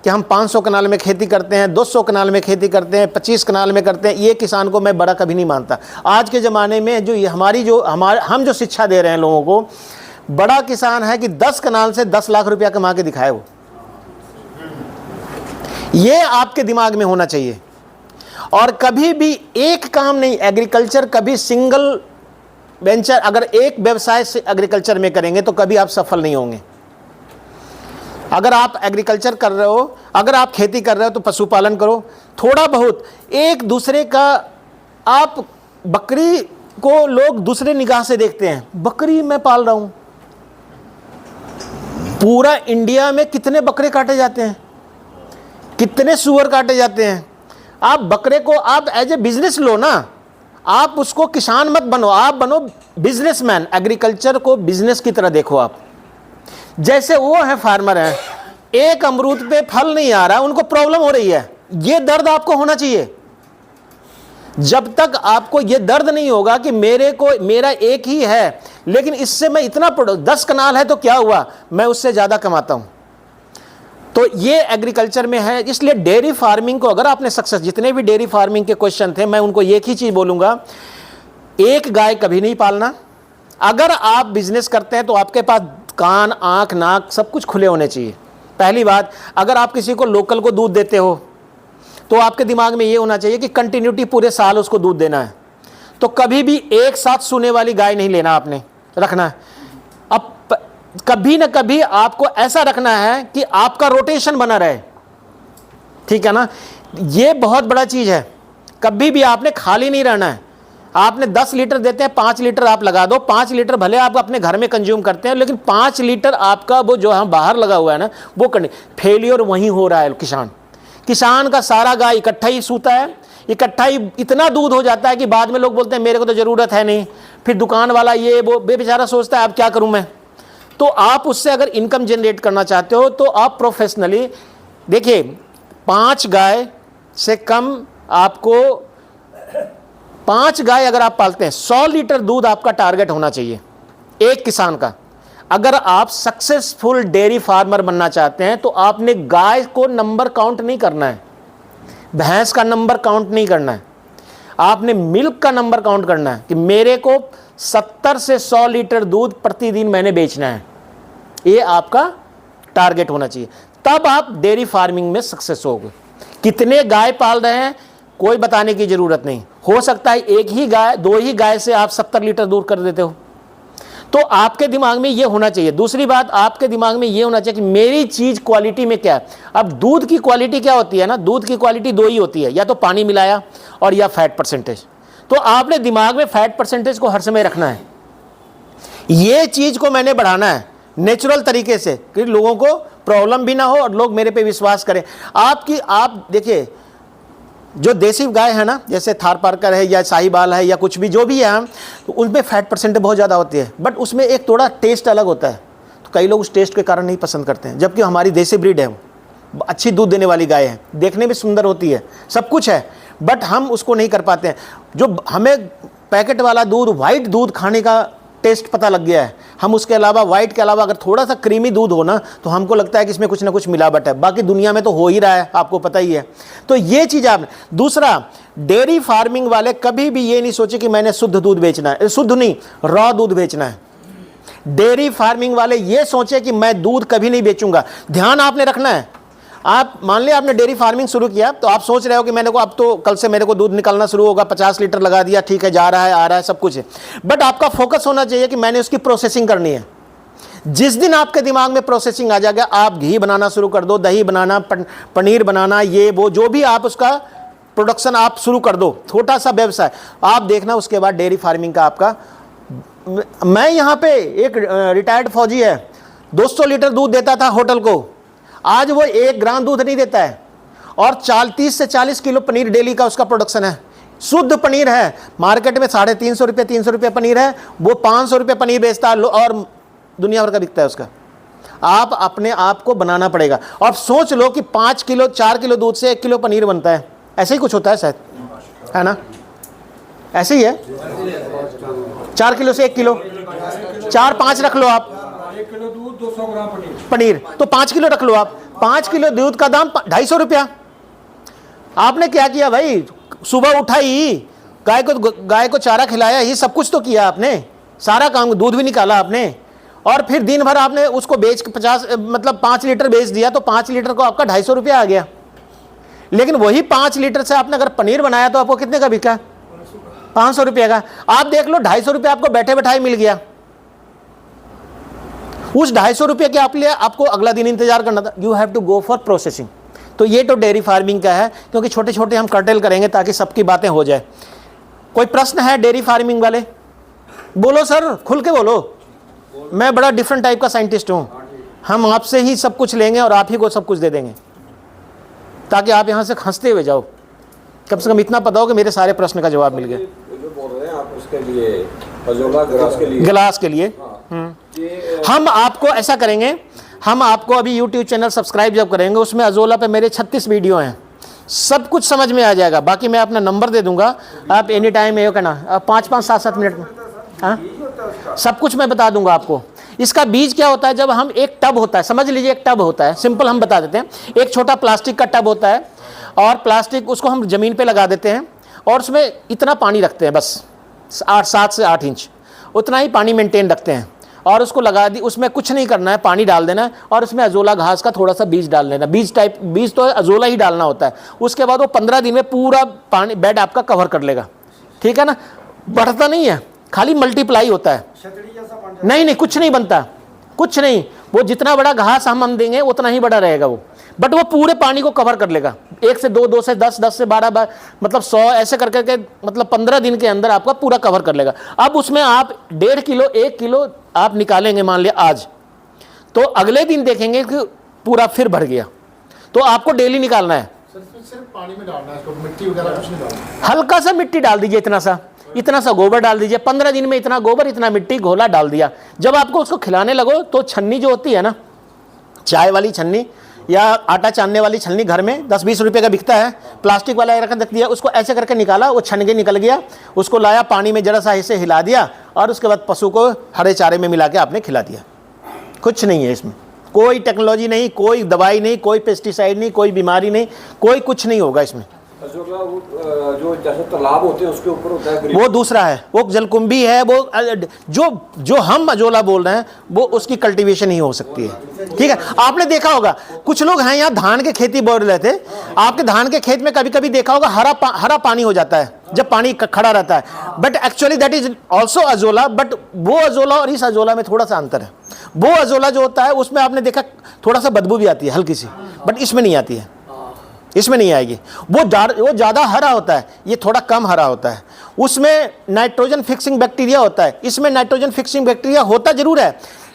कि हम 500 कनाल में खेती करते हैं, 200 कनाल में खेती करते हैं, 25 कनाल में करते हैं। ये किसान को मैं बड़ा कभी नहीं मानता। आज के ज़माने में जो हम जो शिक्षा दे रहे हैं लोगों को, बड़ा किसान है कि 10 कनाल से 10 लाख रुपया कमा के दिखाए वो। ये आपके दिमाग में होना चाहिए। और कभी भी एक काम नहीं, एग्रीकल्चर कभी सिंगल वेंचर, अगर एक व्यवसाय से एग्रीकल्चर में करेंगे तो कभी आप सफल नहीं होंगे। अगर आप एग्रीकल्चर कर रहे हो, अगर आप खेती कर रहे हो तो पशुपालन करो थोड़ा बहुत। एक दूसरे का, आप बकरी को लोग दूसरे निगाह से देखते हैं, बकरी मैं पाल रहा हूं। पूरा इंडिया में कितने बकरे काटे जाते हैं, कितने सूअर काटे जाते हैं। आप बकरे को आप एज ए बिजनेस लो ना, आप उसको किसान मत बनो, आप बनो बिजनेसमैन। एग्रीकल्चर को बिजनेस की तरह देखो आप। जैसे वो है फार्मर हैं, एक अमरूद पे फल नहीं आ रहा, उनको प्रॉब्लम हो रही है, ये दर्द आपको होना चाहिए। जब तक आपको ये दर्द नहीं होगा कि मेरा एक ही है लेकिन इससे मैं इतना 10 कनाल है तो क्या हुआ, मैं उससे ज़्यादा कमाता हूँ, तो ये एग्रीकल्चर में है। इसलिए डेयरी फार्मिंग को अगर आपने सक्सेस, जितने भी डेयरी फार्मिंग के क्वेश्चन थे, मैं उनको एक ही चीज़ बोलूँगा, एक गाय कभी नहीं पालना। अगर आप बिजनेस करते हैं तो आपके पास कान, आँख, नाक सब कुछ खुले होने चाहिए। पहली बात, अगर आप किसी को लोकल को दूध देते हो तो आपके दिमाग में ये होना चाहिए कि कंटिन्यूटी पूरे साल उसको दूध देना है। तो कभी भी एक साथ सूने वाली गाय नहीं लेना, आपने रखना है। अब कभी ना कभी आपको ऐसा रखना है कि आपका रोटेशन बना रहे, ठीक है ना। ये बहुत बड़ा चीज़ है। कभी भी आपने खाली नहीं रहना है। आपने 10 लीटर देते हैं, 5 लीटर आप लगा दो। 5 लीटर भले आप अपने घर में कंज्यूम करते हैं, लेकिन 5 लीटर आपका वो जो हम बाहर लगा हुआ है ना, वो करने फेलियर वहीं हो रहा है। किसान का सारा गाय इकट्ठा ही सूता है, इकट्ठा ही इतना दूध हो जाता है कि बाद में लोग बोलते हैं मेरे को तो ज़रूरत है नहीं। फिर दुकान वाला ये वो बेचारा सोचता है अब क्या करूं मैं। तो आप उससे अगर इनकम जनरेट करना चाहते हो तो आप प्रोफेशनली देखिए, 5 गाय से कम आपको, 5 गाय अगर आप पालते हैं, 100 लीटर दूध आपका टारगेट होना चाहिए एक किसान का। अगर आप सक्सेसफुल डेयरी फार्मर बनना चाहते हैं तो आपने गाय को नंबर काउंट नहीं करना है, भैंस का नंबर काउंट नहीं करना है, आपने मिल्क का नंबर काउंट करना है कि मेरे को 70 से 100 लीटर दूध प्रतिदिन मैंने बेचना है। ये आपका टारगेट होना चाहिए, तब आप डेयरी फार्मिंग में सक्सेस होगे। कितने गाय पाल रहे हैं कोई बताने की ज़रूरत नहीं। हो सकता है एक ही गाय, 2 ही गाय से आप 70 लीटर दूध कर देते हो। तो आपके दिमाग में ये होना चाहिए। दूसरी बात, आपके दिमाग में ये होना चाहिए कि मेरी चीज़ क्वालिटी में क्या है। अब दूध की क्वालिटी क्या होती है ना, दूध की क्वालिटी 2 ही होती है, या तो पानी मिलाया और या फैट परसेंटेज। तो आपने दिमाग में फैट परसेंटेज को हर समय रखना है। ये चीज़ को मैंने बढ़ाना है नेचुरल तरीके से कि लोगों को प्रॉब्लम भी ना हो और लोग मेरे पे विश्वास करें। आप देखिए, जो देसी गाय है ना, जैसे थारपारकर है या साहिवाल है या कुछ भी जो भी है, तो उनमें फैट परसेंटेज बहुत ज़्यादा होती है, बट उसमें एक थोड़ा टेस्ट अलग होता है। तो कई लोग उस टेस्ट के कारण नहीं पसंद करते हैं, जबकि हमारी देसी ब्रीड है, वो अच्छी दूध देने वाली गाय है, देखने में सुंदर होती है, सब कुछ है, बट हम उसको नहीं कर पाते हैं। जो हमें पैकेट वाला दूध, वाइट दूध खाने का टेस्ट पता लग गया है, हम उसके अलावा, वाइट के अलावा अगर थोड़ा सा क्रीमी दूध हो ना, तो हमको लगता है कि इसमें कुछ ना कुछ मिलावट है। बाकी दुनिया में तो हो ही रहा है, आपको पता ही है। तो ये चीज़ आपने, दूसरा, डेयरी फार्मिंग वाले कभी भी ये नहीं सोचे कि मैंने शुद्ध दूध बेचना है, शुद्ध नहीं, रॉ दूध बेचना है। डेयरी फार्मिंग वाले ये सोचे कि मैं दूध कभी नहीं बेचूंगा। ध्यान आपने रखना है। आप मान लिया आपने डेयरी फार्मिंग शुरू किया, तो आप सोच रहे हो कि मैंने को अब तो कल से मेरे को दूध निकलना शुरू होगा, 50 लीटर लगा दिया, ठीक है, जा रहा है, आ रहा है, सब कुछ है, बट आपका फोकस होना चाहिए कि मैंने उसकी प्रोसेसिंग करनी है। जिस दिन आपके दिमाग में प्रोसेसिंग आ जाएगा, आप घी बनाना शुरू कर दो, दही बनाना, पनीर बनाना, ये वो जो भी आप उसका प्रोडक्शन आप शुरू कर दो, छोटा सा व्यवसाय, आप देखना उसके बाद डेयरी फार्मिंग का आपका। मैं यहाँ पे एक रिटायर्ड फौजी है, 200 लीटर दूध देता था होटल को, आज वो 1 ग्राम दूध नहीं देता है, और 30 से 40 किलो पनीर डेली का उसका प्रोडक्शन है। शुद्ध पनीर है, मार्केट में 350 रुपये 300 रुपये पनीर है, वो 500 रुपये पनीर बेचता है और दुनिया भर का बिकता है उसका। आप अपने आप को बनाना पड़ेगा। और सोच लो कि 5 किलो 4 किलो दूध से 1 किलो पनीर बनता है, ऐसे ही कुछ होता है शायद, है ना? ऐसे ही है, 4 किलो से 1 किलो, 4-5 रख लो आप, 1 किलो दूध 200 ग्राम पनीर, तो 5 किलो रख लो आप। 5 किलो दूध का दाम 250 रुपया। आपने क्या किया भाई, सुबह उठाई, गाय को चारा खिलाया, ये सब कुछ तो किया आपने, सारा काम, दूध भी निकाला आपने, और फिर दिन भर आपने उसको बेच 5 लीटर बेच दिया, तो 5 लीटर को आपका 250 रुपया आ गया। लेकिन वही 5 लीटर से आपने अगर पनीर बनाया तो आपको कितने का बिका? 500 रुपये का। आप देख लो 250 रुपये आपको बैठे बैठाए मिल गया। उस 250 रुपये के आप लिए आपको अगला दिन इंतजार करना था। You have to go for processing. तो ये तो डेयरी फार्मिंग का है, क्योंकि छोटे छोटे हम कर्टेल करेंगे ताकि सबकी बातें हो जाए। कोई प्रश्न है डेयरी फार्मिंग वाले? बोलो सर, खुल के बोलो। मैं बड़ा डिफरेंट टाइप का साइंटिस्ट हूँ। हम आपसे ही सब कुछ लेंगे और आप ही को सब कुछ दे देंगे, ताकि आप यहाँ से हंसते हुए जाओ। कम से कम इतना पता हो कि मेरे सारे प्रश्न का जवाब मिल गया। जो बोल रहे हैं आप उसके लिए, अजोला गिलास के लिए हम आपको ऐसा करेंगे, हम आपको अभी YouTube चैनल सब्सक्राइब जब करेंगे, उसमें अजोला पे मेरे 36 वीडियो हैं, सब कुछ समझ में आ जाएगा। बाकी मैं अपना नंबर दे दूंगा, आप एनी टाइम ये कहना 5-5, 7-7 मिनट में, हाँ, सब कुछ मैं बता दूंगा आपको। इसका बीज क्या होता है? जब हम एक टब होता है, समझ लीजिए एक टब होता है, सिंपल हम बता देते हैं। एक छोटा प्लास्टिक का टब होता है, और प्लास्टिक उसको हम ज़मीन पे लगा देते हैं, और उसमें इतना पानी रखते हैं, बस 7 से 8 इंच उतना ही पानी मेंटेन रखते हैं, और उसको लगा दी। उसमें कुछ नहीं करना है, पानी डाल देना है, और उसमें अजोला घास का थोड़ा सा बीज डाल देना। बीज तो अजोला ही डालना होता है। उसके बाद वो 15 दिन में पूरा पानी बेड आपका कवर कर लेगा, ठीक है ना? बढ़ता नहीं है, खाली मल्टीप्लाई होता है। नहीं, कुछ नहीं बनता, कुछ नहीं। वो जितना बड़ा घास हम देंगे उतना ही बड़ा रहेगा वो, बट वो पूरे पानी को कवर कर लेगा। 1 से 2, 2 से 10, 10 से 12, 100 ऐसे कर करके 15 दिन के अंदर आपका पूरा कवर कर लेगा। अब उसमें आप 1.5 किलो 1 किलो आप निकालेंगे, मान लिया आज, तो अगले दिन देखेंगे कि पूरा फिर भर गया। तो आपको डेली निकालना है। सिर्फ पानी में डालना है, मिट्टी वगैरह कुछ नहीं डालना। हल्का सा मिट्टी डाल दीजिए, इतना सा गोबर डाल दीजिए। 15 दिन में इतना गोबर, इतना मिट्टी घोला डाल दिया। जब आपको उसको खिलाने लगो तो छन्नी जो होती है ना, चाय वाली छन्नी या आटा छानने वाली छन्नी, घर में 10-20 रुपये का बिकता है, प्लास्टिक वाला रख दिया, उसको ऐसे करके निकाला, वो छन के निकल गया। उसको लाया, पानी में जरा सा ऐसे हिला दिया, और उसके बाद पशु को हरे चारे में मिला के आपने खिला दिया। कुछ नहीं है इसमें, कोई टेक्नोलॉजी नहीं, कोई दवाई नहीं, कोई पेस्टिसाइड नहीं, कोई बीमारी नहीं, कोई कुछ नहीं होगा इसमें। जो जैसे तालाब होते हैं उसके ऊपर होता है, वो दूसरा है, वो जलकुंभी है। वो जो हम अजोला बोल रहे हैं वो उसकी कल्टीवेशन ही हो सकती है, ठीक है? आपने देखा होगा कुछ लोग हैं यहाँ धान के खेती बोल रहे थे, आपके धान के खेत में कभी कभी देखा होगा हरा पानी हो जाता है जब पानी खड़ा रहता है, but actually that is also azolla. But वो अजोला और इस अजोला में थोड़ा सा अंतर है। वो अजोला जो होता है उसमें आपने देखा थोड़ा सा बदबू भी आती है हल्की सी, बट इसमें नहीं आती है, इसमें नहीं आएगी। वो ज़्यादा हरा होता है, ये थोड़ा कम हरा होता है। उसमें नाइट्रोजन फिक्सिंग बैक्टीरिया होता है, इसमें नाइट्रोजन फिक्सिंग बैक्टीरिया होता जरूर है,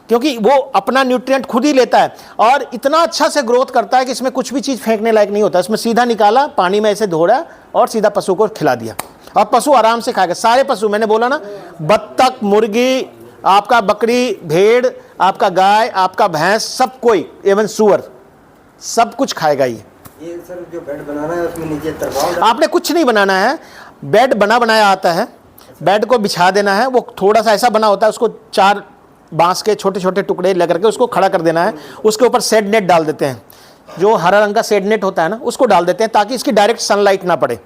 क्योंकि वो अपना न्यूट्रिएंट खुद ही लेता है, और इतना अच्छा से ग्रोथ करता है कि इसमें कुछ भी चीज़ फेंकने लायक नहीं होता। इसमें सीधा निकाला, पानी में ऐसे धोड़ा और सीधा पशु को खिला दिया, और पशु आराम से खाएगा। सारे पशु, मैंने बोला ना, बत्तख, मुर्गी, आपका बकरी, भेड़, आपका गाय, आपका भैंस, सब कोई, इवन सुअर, सब कुछ खाएगा ये। सर जो बेड बनाना है उसमें नीचे तरपाल आपने कुछ नहीं बनाना है, बेड बना बनाया आता है, बेड को बिछा देना है। वो थोड़ा सा ऐसा बना होता है, उसको 4 बांस के छोटे छोटे टुकड़े लगा के उसको खड़ा कर देना है। उसके ऊपर शेड नेट डाल देते हैं, जो हरा रंग का शेड नेट होता है ना, उसको डाल देते हैं ताकि इसकी डायरेक्ट सनलाइट ना पड़े।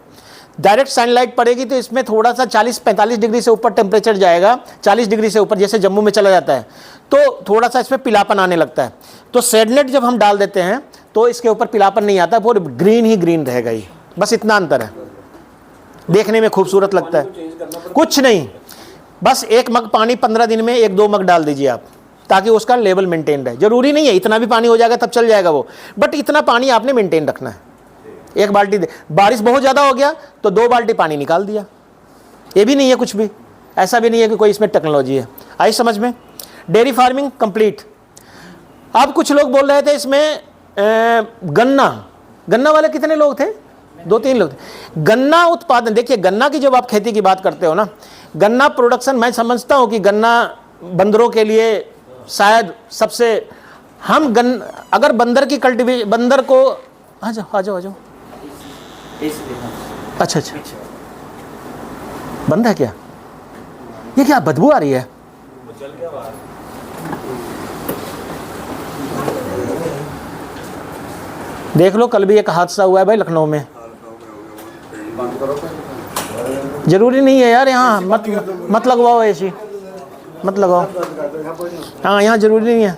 डायरेक्ट सनलाइट पड़ेगी तो इसमें थोड़ा सा 40-45 डिग्री से ऊपर टेम्परेचर जाएगा, 40 डिग्री से ऊपर, जैसे जम्मू में चला जाता है, तो थोड़ा सा इसमें पिलापन आने लगता है। तो शेड नेट जब हम डाल देते हैं तो इसके ऊपर पिलापन नहीं आता, वो ग्रीन ही ग्रीन रहेगा। ये बस इतना अंतर है, देखने में खूबसूरत लगता है, कुछ नहीं। बस 1 मग पानी 15 दिन में 1-2 मग डाल दीजिए आप, ताकि उसका लेवल मेंटेन रहे। जरूरी नहीं है इतना भी पानी हो जाएगा तब चल जाएगा वो, बट इतना पानी आपने मेंटेन रखना है। 1 बाल्टी, बारिश बहुत ज़्यादा हो गया तो 2 बाल्टी पानी निकाल दिया। ये भी नहीं है कुछ भी, ऐसा भी नहीं है कि कोई इसमें टेक्नोलॉजी है। आई समझ में? Dairy farming complete. अब कुछ लोग बोल रहे थे इसमें गन्ना वाले कितने लोग थे? 2-3 लोग थे। गन्ना उत्पादन, देखिए गन्ना की जब आप खेती की बात करते हो ना, गन्ना प्रोडक्शन, मैं समझता हूँ कि गन्ना बंदरों के लिए शायद सबसे हम अगर बंदर की बंदर को आ जाओ आ जाओ आ जाओ। अच्छा अच्छा, बंद है क्या? ये क्या बदबू आ रही है? देख लो, कल भी एक हादसा हुआ है भाई लखनऊ में। जरूरी नहीं है यार, यहाँ मत लगवाओ ऐसी, मत लगाओ। हाँ यहाँ जरूरी नहीं है,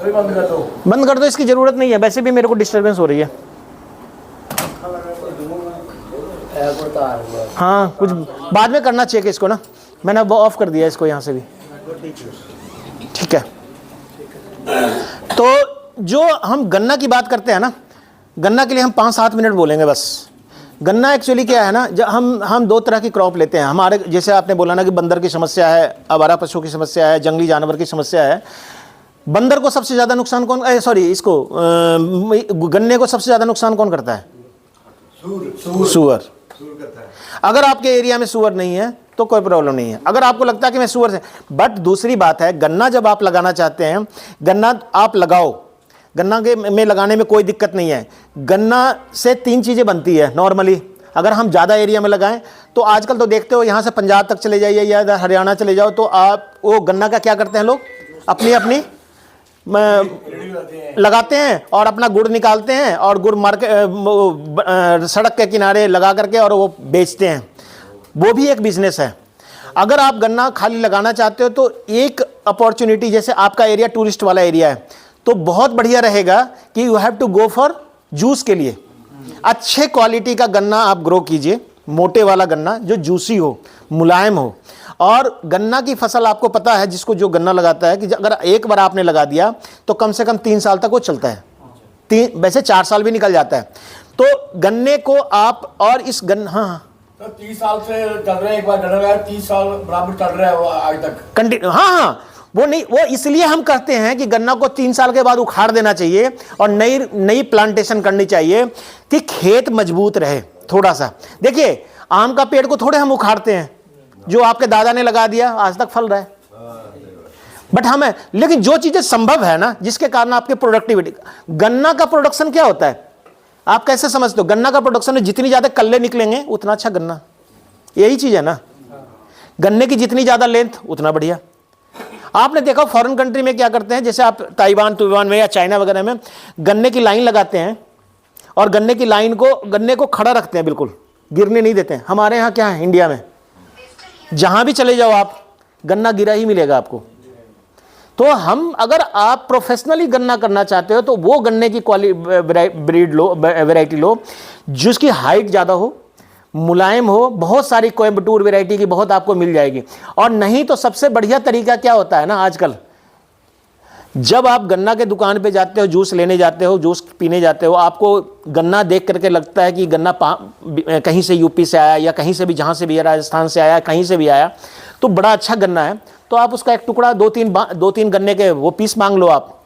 बंद कर दो, इसकी ज़रूरत नहीं है। वैसे भी मेरे को डिस्टरबेंस हो रही है। हाँ कुछ बाद में करना चेक इसको ना, मैंने अब ऑफ कर दिया इसको यहाँ से भी। ठीक है, तो जो हम गन्ना की बात करते हैं ना, गन्ना के लिए हम 5-7 मिनट बोलेंगे बस। गन्ना एक्चुअली क्या है ना, जब हम 2 तरह की क्रॉप लेते हैं हमारे, जैसे आपने बोला ना कि बंदर की समस्या है, आवारा पशुओं की समस्या है, जंगली जानवर की समस्या है। बंदर को सबसे ज़्यादा नुकसान कौन, इसको गन्ने को सबसे ज़्यादा नुकसान कौन करता है? सूअर। अगर आपके एरिया में सूअर नहीं है तो कोई प्रॉब्लम नहीं है। अगर आपको लगता है कि मैं सूअर से, बट दूसरी बात है, गन्ना जब आप लगाना चाहते हैं, गन्ना आप लगाओ, गन्ना के में लगाने में कोई दिक्कत नहीं है। गन्ना से 3 चीज़ें बनती है नॉर्मली। अगर हम ज़्यादा एरिया में लगाएं तो आजकल तो देखते हो, यहाँ से पंजाब तक चले जाइए या हरियाणा चले जाओ, तो आप वो गन्ना का क्या करते हैं लोग, अपनी अपनी लगाते हैं और अपना गुड़ निकालते हैं और गुड़ मार्केट सड़क के किनारे लगा करके और वो बेचते हैं। वो भी एक बिजनेस है। अगर आप गन्ना खाली लगाना चाहते हो तो एक अपॉर्चुनिटी, जैसे आपका एरिया टूरिस्ट वाला एरिया है, तो बहुत बढ़िया रहेगा कि you have to go for juice के लिए। अच्छे क्वालिटी का गन्ना आप ग्रो कीजिए, मोटे वाला गन्ना जो जूसी हो, मुलायम हो। और गन्ना की फसल आपको पता है, जिसको जो गन्ना लगाता है, कि अगर एक बार आपने लगा दिया तो कम से कम 3 साल तक वो चलता है। वैसे 4 साल भी निकल जाता है। तो गन्ने को आप, और इस गन्ना, हाँ तो 30 साल से चल रहे हैं, एक बार गन्ना लगाया 30 साल बराबर चल रहा है वो आज तक कंटिन्यू। हाँ वो नहीं, वो इसलिए हम कहते हैं कि गन्ना को 3 साल के बाद उखाड़ देना चाहिए और नई प्लांटेशन करनी चाहिए कि खेत मजबूत रहे थोड़ा सा। देखिए आम का पेड़ को थोड़े हम उखाड़ते हैं, जो आपके दादा ने लगा दिया आज तक फल रहा है, बट हमें, लेकिन जो चीजें संभव है ना, जिसके कारण आपके प्रोडक्टिविटी, गन्ना का प्रोडक्शन क्या होता है आप कैसे समझते हो? गन्ना का प्रोडक्शन में जितनी ज्यादा कल्ले निकलेंगे उतना अच्छा गन्ना, यही चीज है ना। गन्ने की जितनी ज्यादा लेंथ उतना बढ़िया। आपने देखा फॉरेन कंट्री में क्या करते हैं, जैसे आप ताइवान में या चाइना वगैरह में गन्ने की लाइन लगाते हैं और गन्ने को खड़ा रखते हैं, बिल्कुल गिरने नहीं देते हैं। हमारे यहाँ क्या है, इंडिया में जहां भी चले जाओ आप, गन्ना गिरा ही मिलेगा आपको। तो हम, अगर आप प्रोफेशनली गन्ना करना चाहते हो तो वो गन्ने की वैरायटी लो जिसकी हाइट ज़्यादा हो, मुलायम हो। बहुत सारी कोयम्बटूर वैरायटी की बहुत आपको मिल जाएगी। और नहीं तो सबसे बढ़िया तरीका क्या होता है ना आजकल, जब आप गन्ना के दुकान पे जाते हो, जूस लेने जाते हो, जूस पीने जाते हो, आपको गन्ना देख करके लगता है कि गन्ना कहीं से यूपी से आया या कहीं से भी, जहाँ से भी, राजस्थान से आया, कहीं से भी आया, तो बड़ा अच्छा गन्ना है। तो आप उसका एक टुकड़ा, 2-3 गन्ने के वो पीस मांग लो, आप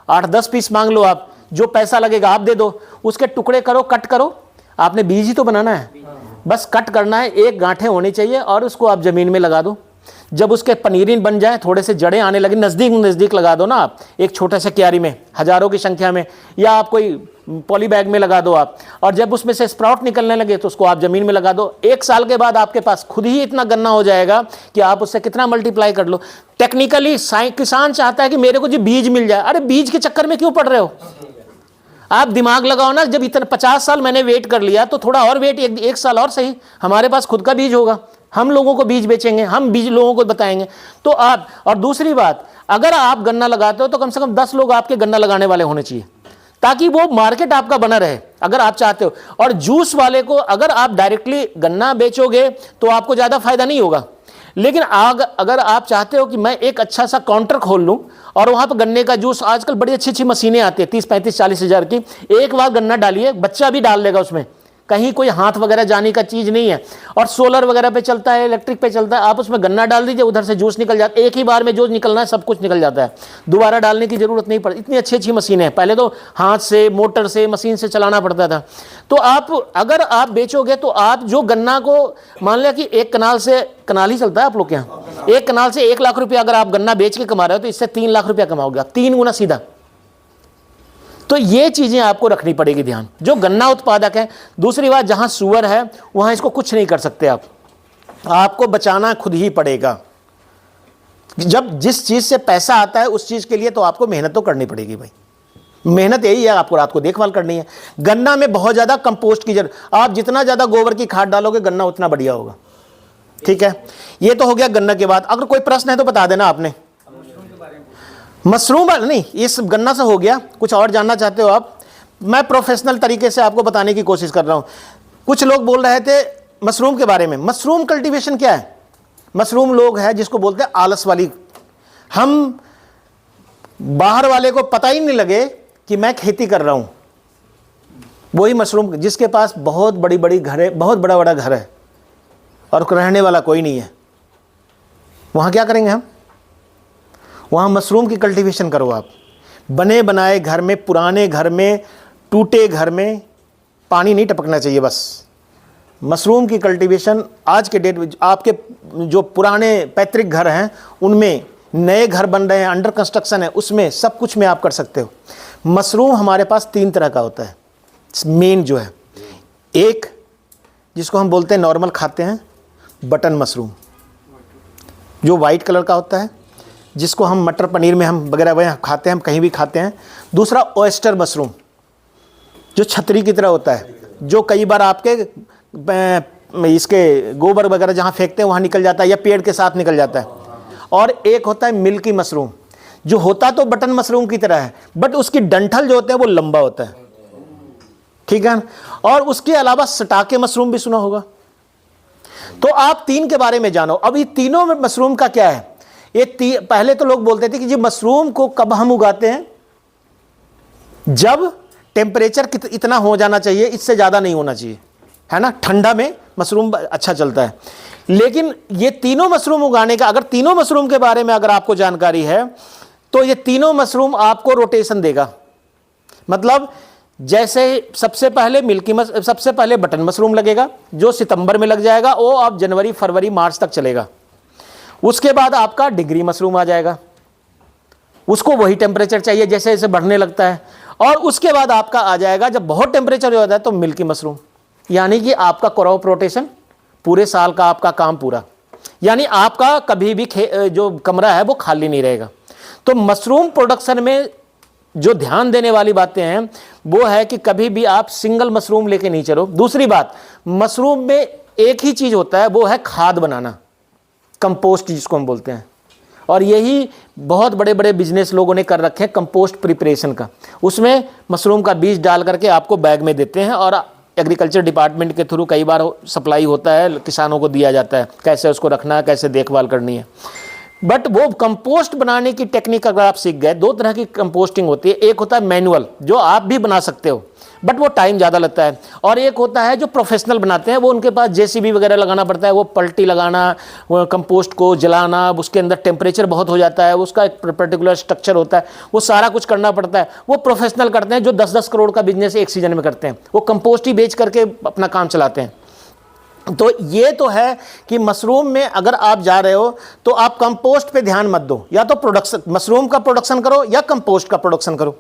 8-10 पीस मांग लो, आप जो पैसा लगेगा आप दे दो। उसके टुकड़े करो, कट करो, आपने बीज ही तो बनाना है, बस कट करना है, 1 गांठें होनी चाहिए और उसको आप ज़मीन में लगा दो। जब उसके पनीरीन बन जाए, थोड़े से जड़ें आने लगे, नज़दीक लगा दो ना आप, एक छोटे से क्यारी में हज़ारों की संख्या में, या आप कोई पॉली बैग में लगा दो आप। और जब उसमें से स्प्राउट निकलने लगे तो उसको आप ज़मीन में लगा दो। 1 साल के बाद आपके पास खुद ही इतना गन्ना हो जाएगा कि आप उससे कितना मल्टीप्लाई कर लो। टेक्निकली किसान चाहता है कि मेरे को जो बीज मिल जाए। अरे बीज के चक्कर में क्यों पड़ रहे हो? आप दिमाग लगाओ ना। जब इतना 50 साल मैंने वेट कर लिया तो थोड़ा और वेट, 1 साल और सही, हमारे पास खुद का बीज होगा, हम लोगों को बीज बेचेंगे, हम बीज लोगों को बताएंगे। तो आप, और दूसरी बात, अगर आप गन्ना लगाते हो तो कम से कम 10 लोग आपके गन्ना लगाने वाले होने चाहिए, ताकि वो मार्केट आपका बना रहे, अगर आप चाहते हो। और जूस वाले को अगर आप डायरेक्टली गन्ना बेचोगे तो आपको ज़्यादा फायदा नहीं होगा। लेकिन अगर आप चाहते हो कि मैं एक अच्छा सा काउंटर खोल लूँ और वहाँ पर गन्ने का जूस, आजकल बड़ी अच्छी अच्छी मशीनें आती है 30-35-40 हज़ार की, एक बार गन्ना डालिए, बच्चा भी डाल लेगा उसमें, कहीं कोई हाथ वगैरह जाने का चीज़ नहीं है, और सोलर वगैरह पे चलता है, इलेक्ट्रिक पे चलता है। आप उसमें गन्ना डाल दीजिए, उधर से जूस निकल जाता है, एक ही बार में जो निकलना है सब कुछ निकल जाता है, दोबारा डालने की ज़रूरत नहीं पड़ती। इतनी अच्छी अच्छी मशीनें हैं, पहले तो हाथ से, मोटर से, मशीन से चलाना पड़ता था। तो आप अगर आप बेचोगे तो आप जो गन्ना को, मान लिया कि एक कनाल से, कनाल ही चलता है आप लोग के यहाँ, एक कनाल से 1 लाख रुपया अगर आप गन्ना बेच के कमा रहे हो तो इससे 3 लाख रुपया कमाओगे आप, 3 गुना सीधा। तो ये चीज़ें आपको रखनी पड़ेगी ध्यान, जो गन्ना उत्पादक है। दूसरी बात, जहाँ सुअर है वहाँ इसको कुछ नहीं कर सकते आप, आपको बचाना खुद ही पड़ेगा। जब जिस चीज़ से पैसा आता है उस चीज़ के लिए तो आपको मेहनत तो करनी पड़ेगी भाई। मेहनत यही है, आपको रात को देखभाल करनी है। गन्ना में बहुत ज़्यादा कंपोस्ट की जरूरत, आप जितना ज़्यादा गोबर की खाद डालोगे गन्ना उतना बढ़िया होगा। ठीक है, ये तो हो गया गन्ना के बाद। अगर कोई प्रश्न है तो बता देना आपने। मशरूम नहीं, इस गन्ना से हो गया, कुछ और जानना चाहते हो आप? मैं प्रोफेशनल तरीके से आपको बताने की कोशिश कर रहा हूँ। कुछ लोग बोल रहे थे मशरूम के बारे में। मशरूम कल्टीवेशन क्या है? मशरूम लोग हैं जिसको बोलते हैं आलस वाली। हम बाहर वाले को पता ही नहीं लगे कि मैं खेती कर रहा हूँ, वही मशरूम, जिसके पास बहुत बड़ी बड़ी घर है, बहुत बड़ा बड़ा घर है और रहने वाला कोई नहीं है, वहाँ क्या करेंगे हम? वहाँ मशरूम की कल्टीवेशन करो आप। बने बनाए घर में, पुराने घर में, टूटे घर में पानी नहीं टपकना चाहिए बस। मशरूम की कल्टीवेशन आज के डेट में, आपके जो पुराने पैतृक घर हैं उनमें, नए घर बन रहे हैं, अंडर कंस्ट्रक्शन है, उसमें सब कुछ में आप कर सकते हो। मशरूम हमारे पास 3 तरह का होता है मेन जो है। एक जिसको हम बोलते हैं नॉर्मल खाते हैं, बटन मशरूम जो वाइट कलर का होता है, जिसको हम मटर पनीर में हम वगैरह वगैरह खाते हैं, हम कहीं भी खाते हैं। दूसरा ऑयस्टर मशरूम जो छतरी की तरह होता है, जो कई बार आपके इसके गोबर वगैरह जहाँ फेंकते हैं वहाँ निकल जाता है या पेड़ के साथ निकल जाता है। और एक होता है मिल्की मशरूम, जो होता तो बटन मशरूम की तरह है बट उसकी डंठल जो होते हैं वो लंबा होता है। ठीक है, और उसके अलावा सटाके मशरूम भी सुना होगा। तो आप 3 के बारे में जानो। अब ये तीनों में मशरूम का क्या है? ये पहले तो लोग बोलते थे कि जी मशरूम को कब हम उगाते हैं, जब टेम्परेचर इतना हो जाना चाहिए, इससे ज़्यादा नहीं होना चाहिए, है ना। ठंडा में मशरूम अच्छा चलता है। लेकिन ये तीनों मशरूम उगाने का, अगर तीनों मशरूम के बारे में अगर आपको जानकारी है तो ये तीनों मशरूम आपको रोटेशन देगा। मतलब जैसे सबसे पहले बटन मशरूम लगेगा जो सितंबर में लग जाएगा, वो आप जनवरी फरवरी मार्च तक चलेगा। उसके बाद आपका डिग्री मशरूम आ जाएगा, उसको वही टेम्परेचर चाहिए जैसे जैसे बढ़ने लगता है। और उसके बाद आपका आ जाएगा, जब बहुत टेम्परेचर हो जाता है तो मिल्की मशरूम, यानी कि आपका क्रॉप रोटेशन पूरे साल का आपका काम पूरा, यानी आपका कभी भी जो कमरा है वो खाली नहीं रहेगा। तो मशरूम प्रोडक्शन में जो ध्यान देने वाली बातें हैं वो है कि कभी भी आप सिंगल मशरूम लेके नहीं चलो। दूसरी बात, मशरूम में एक ही चीज़ होता है, वो है खाद बनाना, कंपोस्ट जिसको हम बोलते हैं। और यही बहुत बड़े बड़े बिजनेस लोगों ने कर रखे हैं, कंपोस्ट प्रिपरेशन का। उसमें मशरूम का बीज डाल करके आपको बैग में देते हैं और एग्रीकल्चर डिपार्टमेंट के थ्रू कई बार सप्लाई होता है, किसानों को दिया जाता है कैसे उसको रखना है, कैसे देखभाल करनी है। बट वो कंपोस्ट बनाने की टेक्निक अगर आप सीख गए, 2 तरह की कंपोस्टिंग होती है। एक होता है मैनुअल, जो आप भी बना सकते हो बट वो टाइम ज़्यादा लगता है, और एक होता है जो प्रोफेशनल बनाते हैं, वो उनके पास जेसीबी वगैरह लगाना पड़ता है, वो पलटी लगाना, वो कंपोस्ट को जलाना, उसके अंदर टेम्परेचर बहुत हो जाता है, उसका एक पर्टिकुलर स्ट्रक्चर होता है, वो सारा कुछ करना पड़ता है। वो प्रोफेशनल करते हैं जो 10-10 करोड़ का बिजनेस एक सीजन में करते हैं, वो कंपोस्ट ही बेच करके अपना काम चलाते हैं। तो ये तो है कि मशरूम में अगर आप जा रहे हो तो आप कंपोस्ट पे ध्यान मत दो, या तो प्रोडक्शन मशरूम का प्रोडक्शन करो या कंपोस्ट का प्रोडक्शन करो।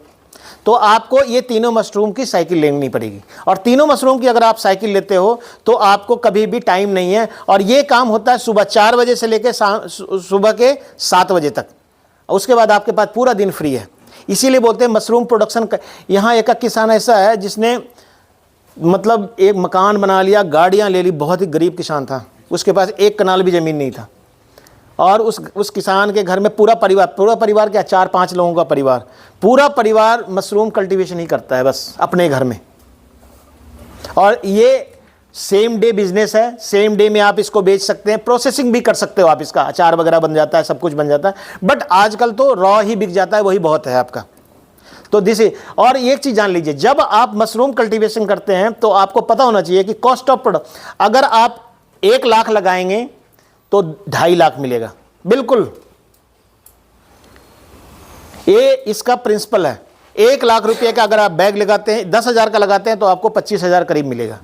तो आपको ये तीनों मशरूम की साइकिल लेनी पड़ेगी, और तीनों मशरूम की अगर आप साइकिल लेते हो तो आपको कभी भी टाइम नहीं है। और ये काम होता है सुबह 4 बजे से लेकर सुबह के 7 बजे तक, उसके बाद आपके पास पूरा दिन फ्री है। इसीलिए बोलते हैं मशरूम प्रोडक्शन। यहाँ एक किसान ऐसा है जिसने मतलब एक मकान बना लिया, गाड़ियाँ ले ली, बहुत ही गरीब किसान था, उसके पास 1 कनाल भी ज़मीन नहीं था, और उस किसान के घर में पूरा परिवार क्या 4-5 लोगों का परिवार, पूरा परिवार मशरूम कल्टीवेशन ही करता है बस अपने घर में। और ये सेम डे बिजनेस है, सेम डे में आप इसको बेच सकते हैं, प्रोसेसिंग भी कर सकते हो आप, इसका अचार वगैरह बन जाता है, सब कुछ बन जाता है। बट आजकल तो रॉ ही बिक जाता है, वही बहुत है आपका। तो और एक चीज़ जान लीजिए, जब आप मशरूम कल्टीवेशन करते हैं तो आपको पता होना चाहिए कि कॉस्ट ऑफ प्रोडक्ट, अगर आप 1 लाख लगाएंगे तो 2.5 लाख मिलेगा, बिल्कुल ये इसका प्रिंसिपल है। 1 लाख रुपए का अगर आप बैग लगाते हैं, 10,000 का लगाते हैं तो आपको 25,000 करीब मिलेगा,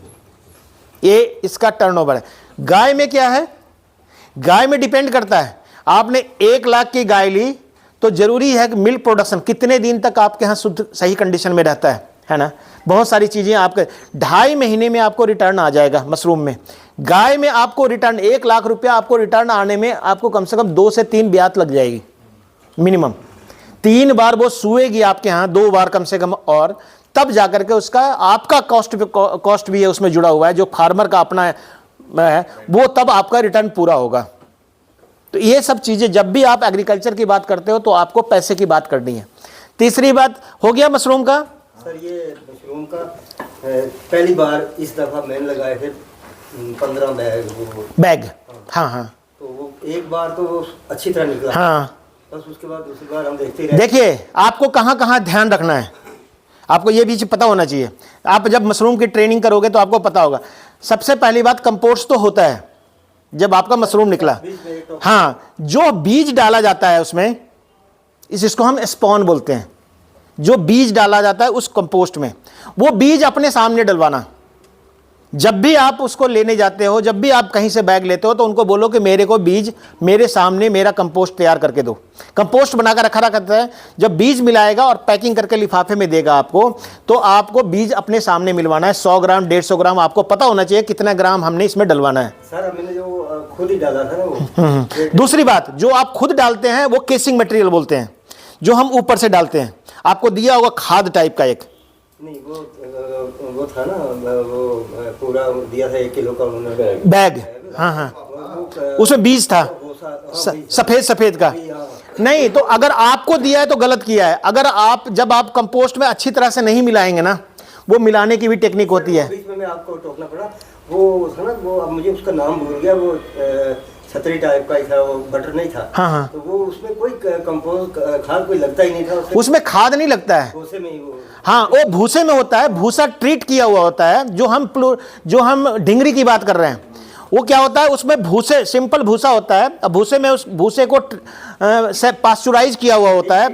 ये इसका टर्नओवर है। गाय में क्या है, गाय में डिपेंड करता है, आपने 1 लाख की गाय ली तो जरूरी है कि मिल्क प्रोडक्शन कितने दिन तक आपके यहाँ शुद्ध सही कंडीशन में रहता है ना, बहुत सारी चीज़ें आपके 2.5 महीने में आपको रिटर्न आ जाएगा मशरूम में। गाय में आपको रिटर्न 1 लाख रुपया आपको रिटर्न आने में आपको कम से कम 2 से 3 ब्यात लग जाएगी मिनिमम, 3 बार वो सुएगी आपके यहाँ, 2 बार कम से कम, और तब जाकर के उसका आपका कॉस्ट भी है उसमें जुड़ा हुआ है, जो फार्मर का अपना है वो, तब आपका रिटर्न पूरा होगा। तो ये सब चीज़ें जब भी आप एग्रीकल्चर की बात करते हो तो आपको पैसे की बात करनी है। तीसरी बात हो गया मशरूम का। सर ये मशरूम का पहली बार इस दफ़ा मैंने लगाए थे 15 बैग। हाँ हाँ, तो वो एक बार तो वो अच्छी तरह निकला, हाँ, बस उसके बाद दूसरी बार हम देखते रहे। देखिए आपको कहाँ कहाँ ध्यान रखना है, आपको ये भी पता होना चाहिए। आप जब मशरूम की ट्रेनिंग करोगे तो आपको पता होगा। सबसे पहली बात, कंपोस्ट तो होता है जब आपका मशरूम निकला, हाँ, जो बीज डाला जाता है उसमें, इसको हम स्पॉन बोलते हैं, जो बीज डाला जाता है उस कंपोस्ट में, वो बीज अपने सामने डलवाना। जब भी आप उसको लेने जाते हो, जब भी आप कहीं से बैग लेते हो तो उनको बोलो कि मेरे को बीज मेरे सामने मेरा कंपोस्ट तैयार करके दो। कंपोस्ट बनाकर रखा रहता है, जब बीज मिलाएगा और पैकिंग करके लिफाफे में देगा आपको, तो आपको बीज अपने सामने मिलवाना है। 100 ग्राम 150 ग्राम आपको पता होना चाहिए कितना ग्राम हमने इसमें डलवाना है। सर मैंने जो खुद ही डाला था ना वो। दूसरी बात, जो आप खुद डालते हैं वो केसिंग मटेरियल बोलते हैं, जो हम ऊपर से डालते हैं। आपको दिया होगा खाद टाइप का एक, नहीं वो था ना, वो पूरा दिया था 1 किलो का उन्होंने बैग, हाँ हाँ, उसमें बीज था सफेद का। नहीं, तो अगर आपको दिया है तो गलत किया है। अगर आप जब आप कंपोस्ट में अच्छी तरह से नहीं मिलाएंगे ना, वो मिलाने की भी टेक्निक होती है। बीच में आपको टोकना पड़ा, वो था ना, वो अब मुझे उसका नाम भूल गया, वो छतरी टाइप का ही था, वो बटर नहीं था। हाँ हाँ, तो वो उसमें कोई कंपोस्ट खाद कोई लगता ही नहीं था, उसमें खाद नहीं लगता है, भूसे में ही वो, हाँ, वो भूसे में होता है, भूसा ट्रीट किया हुआ होता है। जो हम ढिंगरी की बात कर रहे हैं, वो क्या होता है, उसमें भूसे, सिंपल भूसा होता है, अब भूसे में उस भूसे को पास्चुराइज किया हुआ होता है,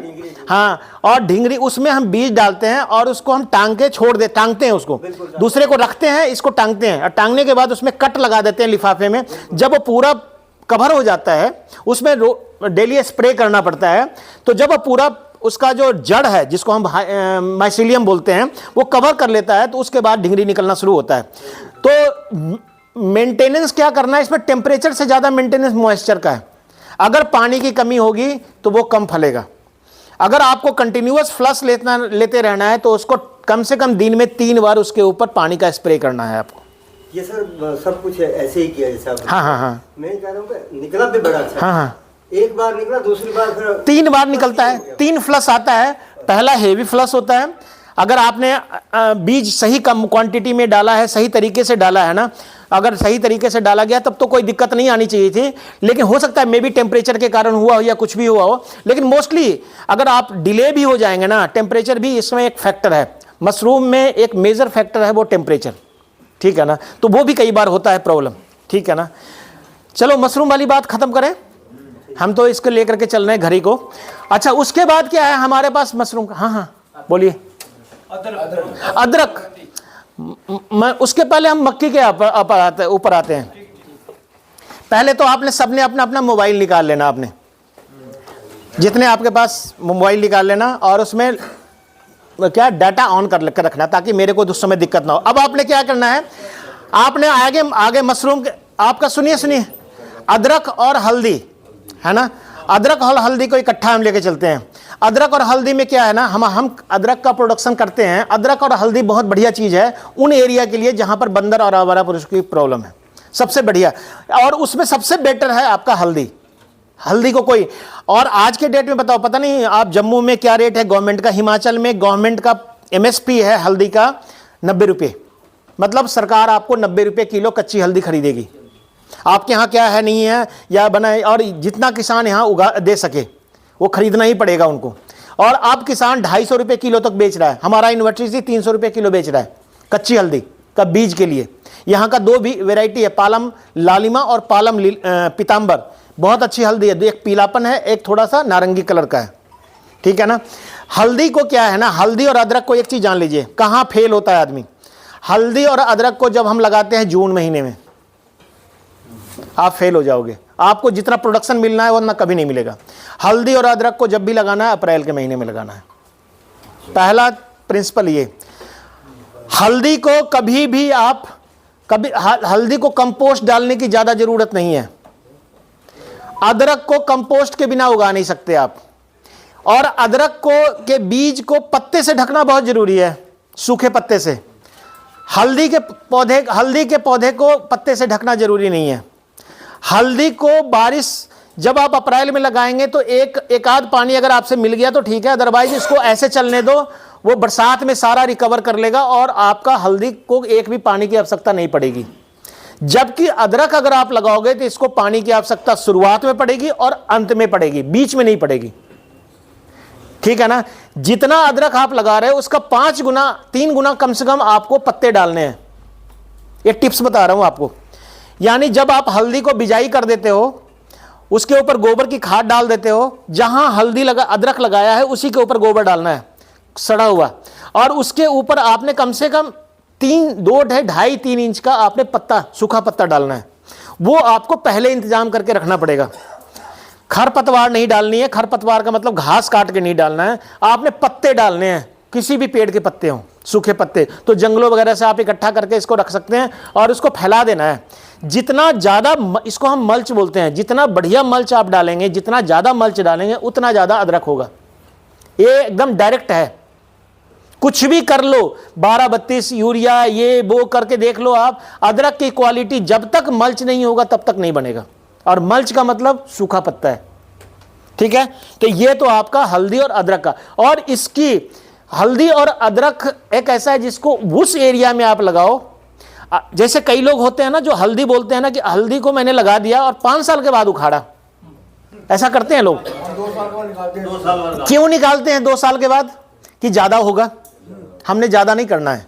हाँ, और ढिंगरी, उसमें हम बीज डालते हैं और उसको हम टांगते हैं उसको, दूसरे को रखते हैं, इसको टांगते हैं, और टांगने के बाद उसमें कट लगा देते हैं लिफाफे में। जब वो पूरा कवर हो जाता है, उसमें डेली स्प्रे करना पड़ता है। तो जब वो पूरा उसका जो जड़ है, जिसको हम माइसीलियम बोलते हैं, वो कवर कर लेता है, तो उसके बाद ढिंगरी निकलना शुरू होता है। तो मेंटेनेंस क्या करना है इसमें, टेम्परेचर से ज़्यादा मेंटेनेंस मॉइस्चर का है। अगर पानी की कमी होगी तो वो कम फलेगा। अगर आपको कंटिन्यूअस फ्लश लेते रहना है तो उसको कम से कम दिन में 3 बार उसके ऊपर पानी का स्प्रे करना है आपको। ये सर सब कुछ ऐसे ही किया जैसा। हाँ हाँ हाँ, मैं कह रहा हूँ निकला भी बड़ा अच्छा। हाँ हाँ, एक बार निकला, दूसरी बार फिर 3 बार निकलता है, 3 फ्लश आता है। पहला हेवी फ्लश होता है, अगर आपने बीज सही कम क्वांटिटी में डाला है, सही तरीके से डाला है ना, अगर सही तरीके से डाला गया तब तो कोई दिक्कत नहीं आनी चाहिए थी, लेकिन हो सकता है मे बी टेम्परेचर के कारण हुआ हो या कुछ भी हुआ हो। लेकिन मोस्टली अगर आप डिले भी हो जाएंगे ना, टेम्परेचर भी इसमें एक फैक्टर है, मशरूम में एक मेजर फैक्टर है वो टेम्परेचर, ठीक है ना, तो वो भी कई बार होता है प्रॉब्लम, ठीक है ना। चलो मशरूम वाली बात खत्म करें, हम तो इसको लेकर के चल रहे हैं घड़ी को। अच्छा, उसके बाद क्या है हमारे पास मशरूम का, हाँ हाँ बोलिए। अदरक, उसके पहले हम मक्की के ऊपर आते हैं। पहले तो आपने सबने अपना अपना मोबाइल निकाल लेना, आपने जितने आपके पास मोबाइल निकाल लेना और उसमें क्या डाटा ऑन कर रखना, ताकि मेरे को उस समय दिक्कत ना हो। अब आपने क्या करना है, आपने आगे मशरूम के, आपका सुनिए, अदरक और हल्दी है ना, अदरक और हल्दी को इकट्ठा हम लेके चलते हैं। अदरक और हल्दी में क्या है ना, हम अदरक का प्रोडक्शन करते हैं। अदरक और हल्दी बहुत बढ़िया चीज़ है उन एरिया के लिए जहाँ पर बंदर और आवारा पुरुष की प्रॉब्लम है, सबसे बढ़िया। और उसमें सबसे बेटर है आपका हल्दी को कोई, और आज के डेट में बताओ, पता नहीं आप जम्मू में क्या रेट है गवर्नमेंट का, हिमाचल में गवर्नमेंट का MSP है हल्दी का 90 रुपये, मतलब सरकार आपको 90 रुपये किलो कच्ची हल्दी खरीदेगी। आपके यहाँ क्या है नहीं है या बनाए, और जितना किसान यहाँ उगा दे सके वो खरीदना ही पड़ेगा उनको। और अब किसान 250 रुपये किलो तक बेच रहा है। हमारा यूनिवर्सिटी 300 रुपये किलो बेच रहा है कच्ची हल्दी का बीज के लिए। यहाँ का 2 भी वेराइटी है, पालम लालिमा और पालम पीताम्बर। बहुत अच्छी हल्दी है, एक पीलापन है, एक थोड़ा सा नारंगी कलर का है, ठीक है ना। हल्दी को क्या है ना, हल्दी और अदरक को एक चीज़ जान लीजिए, कहाँ फेल होता है आदमी। हल्दी और अदरक को जब हम लगाते हैं जून महीने में, आप फेल हो जाओगे। आपको जितना प्रोडक्शन मिलना है वो उतना कभी नहीं मिलेगा। हल्दी और अदरक को जब भी लगाना है अप्रैल के महीने में लगाना है। पहला प्रिंसिपल ये। हल्दी को कभी भी आप हल्दी को कंपोस्ट डालने की ज़्यादा ज़रूरत नहीं है। अदरक को कंपोस्ट के बिना उगा नहीं सकते आप। और अदरक को के बीज को पत्ते से ढकना बहुत ज़रूरी है, सूखे पत्ते से। हल्दी के पौधे को पत्ते से ढकना ज़रूरी नहीं है। हल्दी को बारिश जब आप अप्रैल में लगाएंगे तो एक आध पानी अगर आपसे मिल गया तो ठीक है, अदरवाइज इसको ऐसे चलने दो, वो बरसात में सारा रिकवर कर लेगा और आपका हल्दी को एक भी पानी की आवश्यकता नहीं पड़ेगी। जबकि अदरक अगर आप लगाओगे तो इसको पानी की आवश्यकता शुरुआत में पड़ेगी और अंत में पड़ेगी, बीच में नहीं पड़ेगी, ठीक है ना। जितना अदरक आप लगा रहे हो उसका 3 गुना कम से कम आपको पत्ते डालने हैं। ये टिप्स बता रहा हूं आपको। यानी जब आप हल्दी को बिजाई कर देते हो, उसके ऊपर गोबर की खाद डाल देते हो, जहां अदरक लगाया है उसी के ऊपर गोबर डालना है सड़ा हुआ, और उसके ऊपर आपने कम से कम 2.5-3 इंच का आपने सूखा पत्ता डालना है। वो आपको पहले इंतजाम करके रखना पड़ेगा। खरपतवार नहीं डालनी है, खरपतवार का मतलब घास काट के नहीं डालना है, आपने पत्ते डालने हैं, किसी भी पेड़ के पत्ते हों, सूखे पत्ते तो जंगलों वगैरह से आप इकट्ठा करके इसको रख सकते हैं और उसको फैला देना है। जितना ज़्यादा, इसको हम मल्च बोलते हैं, जितना बढ़िया मल्च आप डालेंगे, जितना ज़्यादा मल्च डालेंगे उतना ज़्यादा अदरक होगा। ये एकदम डायरेक्ट है, कुछ भी कर लो, 12-32 यूरिया ये वो करके देख लो आप, अदरक की क्वालिटी जब तक मल्च नहीं होगा तब तक नहीं बनेगा। और मल्च का मतलब सूखा पत्ता है, ठीक है। तो ये तो आपका हल्दी और अदरक का। और इसकी हल्दी और अदरक एक ऐसा है जिसको उस एरिया में आप लगाओ। जैसे कई लोग होते हैं ना जो हल्दी बोलते हैं ना कि हल्दी को मैंने लगा दिया और 5 साल के बाद उखाड़ा, ऐसा करते हैं लोग। 2 साल बाद क्यों निकालते हैं 2 साल के बाद? कि ज्यादा होगा। हमने ज्यादा नहीं करना है।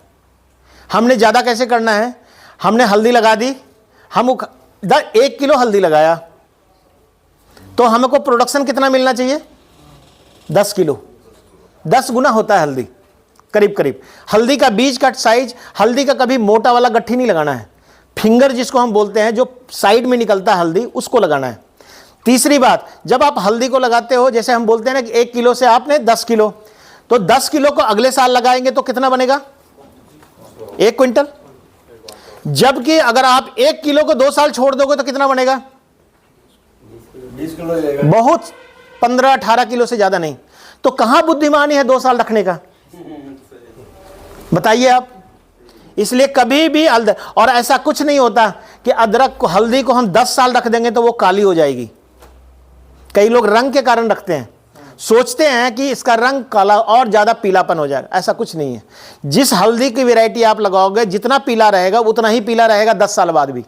हमने ज्यादा कैसे करना है, हमने हल्दी लगा दी, हम 1 किलो हल्दी लगाया तो हमको प्रोडक्शन कितना मिलना चाहिए? 10 किलो। 10 गुना होता है हल्दी करीब करीब। हल्दी का बीज का साइज, हल्दी का कभी मोटा वाला गट्ठी नहीं लगाना है, फिंगर जिसको हम बोलते हैं जो साइड में निकलता है हल्दी, उसको लगाना है। तीसरी बात, जब आप हल्दी को लगाते हो, जैसे हम बोलते हैं ना कि 1 किलो से आपने 10 किलो, तो 10 किलो को अगले साल लगाएंगे तो कितना बनेगा? 1 क्विंटल। जबकि अगर आप 1 किलो को 2 साल छोड़ दोगे तो कितना बनेगा? 20 किलो। बहुत, 15-18 किलो से ज्यादा नहीं। तो कहां बुद्धिमानी है 2 साल रखने का, बताइए आप। इसलिए कभी भी और ऐसा कुछ नहीं होता कि अदरक को, हल्दी को हम 10 साल रख देंगे तो वो काली हो जाएगी। कई लोग रंग के कारण रखते हैं, सोचते हैं कि इसका रंग काला और ज्यादा पीलापन हो जाएगा, ऐसा कुछ नहीं है। जिस हल्दी की वैरायटी आप लगाओगे जितना पीला रहेगा उतना ही पीला रहेगा 10 साल बाद भी।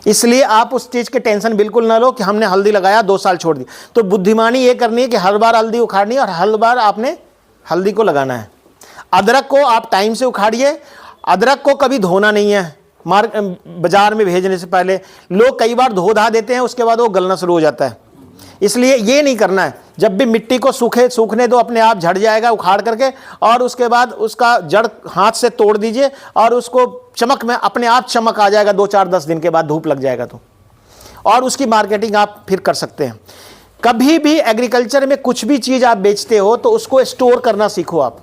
इसलिए आप उस चीज के टेंशन बिल्कुल ना लो कि हमने हल्दी लगाया 2 साल छोड़ दी। तो बुद्धिमानी ये करनी है कि हर बार हल्दी उखाड़नी है और हर बार आपने हल्दी को लगाना है। अदरक को आप टाइम से उखाड़िए। अदरक को कभी धोना नहीं है, बाजार में भेजने से पहले। लोग कई बार धो धा देते हैं, उसके बाद वो गलना शुरू हो जाता है। इसलिए ये नहीं करना है। जब भी मिट्टी को सूखने दो, अपने आप झड़ जाएगा उखाड़ करके, और उसके बाद उसका जड़ हाथ से तोड़ दीजिए और उसको चमक में अपने आप चमक आ जाएगा 2-4-10 दिन के बाद, धूप लग जाएगा तो। और उसकी मार्केटिंग आप फिर कर सकते हैं। कभी भी एग्रीकल्चर में कुछ भी चीज़ आप बेचते हो तो उसको स्टोर करना सीखो आप।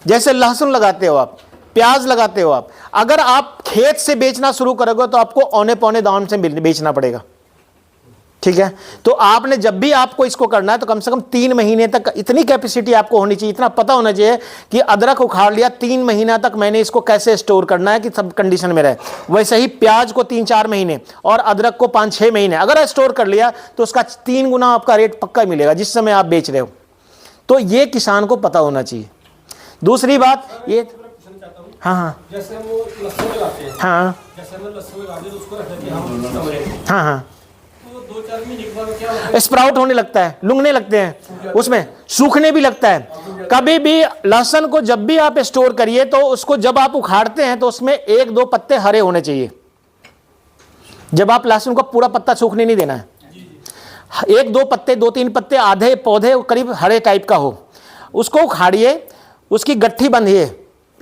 जैसे लहसुन लगाते हो आप, प्याज लगाते हो आप, अगर आप खेत से बेचना शुरू करोगे तो आपको औने पौने दाम से बेचना पड़ेगा, ठीक है। तो आपने जब भी आपको इसको करना है तो कम से कम 3 महीने तक इतनी कैपेसिटी आपको होनी चाहिए, इतना पता होना चाहिए कि अदरक उखाड़ लिया 3 महीना तक मैंने इसको कैसे स्टोर करना है कि सब कंडीशन में रहे। वैसे ही प्याज को 3-4 महीने और अदरक को 5-6 महीने अगर स्टोर कर लिया तो उसका 3 गुना आपका रेट पक्का मिलेगा जिस समय आप बेच रहे हो। तो ये किसान को पता होना चाहिए। दूसरी बात ये, हाँ, जैसे वो लहसुन लगाते हैं, हाँ, जैसे हम लहसुन लगाते हैं तो उसको रखते हैं हम कमरे में। हाँ, हाँ, तो 2-4 महीने के बाद क्या होता है? स्प्राउट होने लगता है, लुंगने लगते हैं, उसमें सूखने भी लगता है। कभी भी लहसुन को जब भी आप स्टोर करिए तो उसको जब आप उखाड़ते हैं तो उसमें 1-2 पत्ते हरे होने चाहिए। जब आप लहसुन को पूरा पत्ता सूखने नहीं देना है, 1-2 पत्ते, 2-3 पत्ते, आधे पौधे करीब हरे टाइप का हो, उसको उखाड़िए, उसकी गट्ठी बंधिए,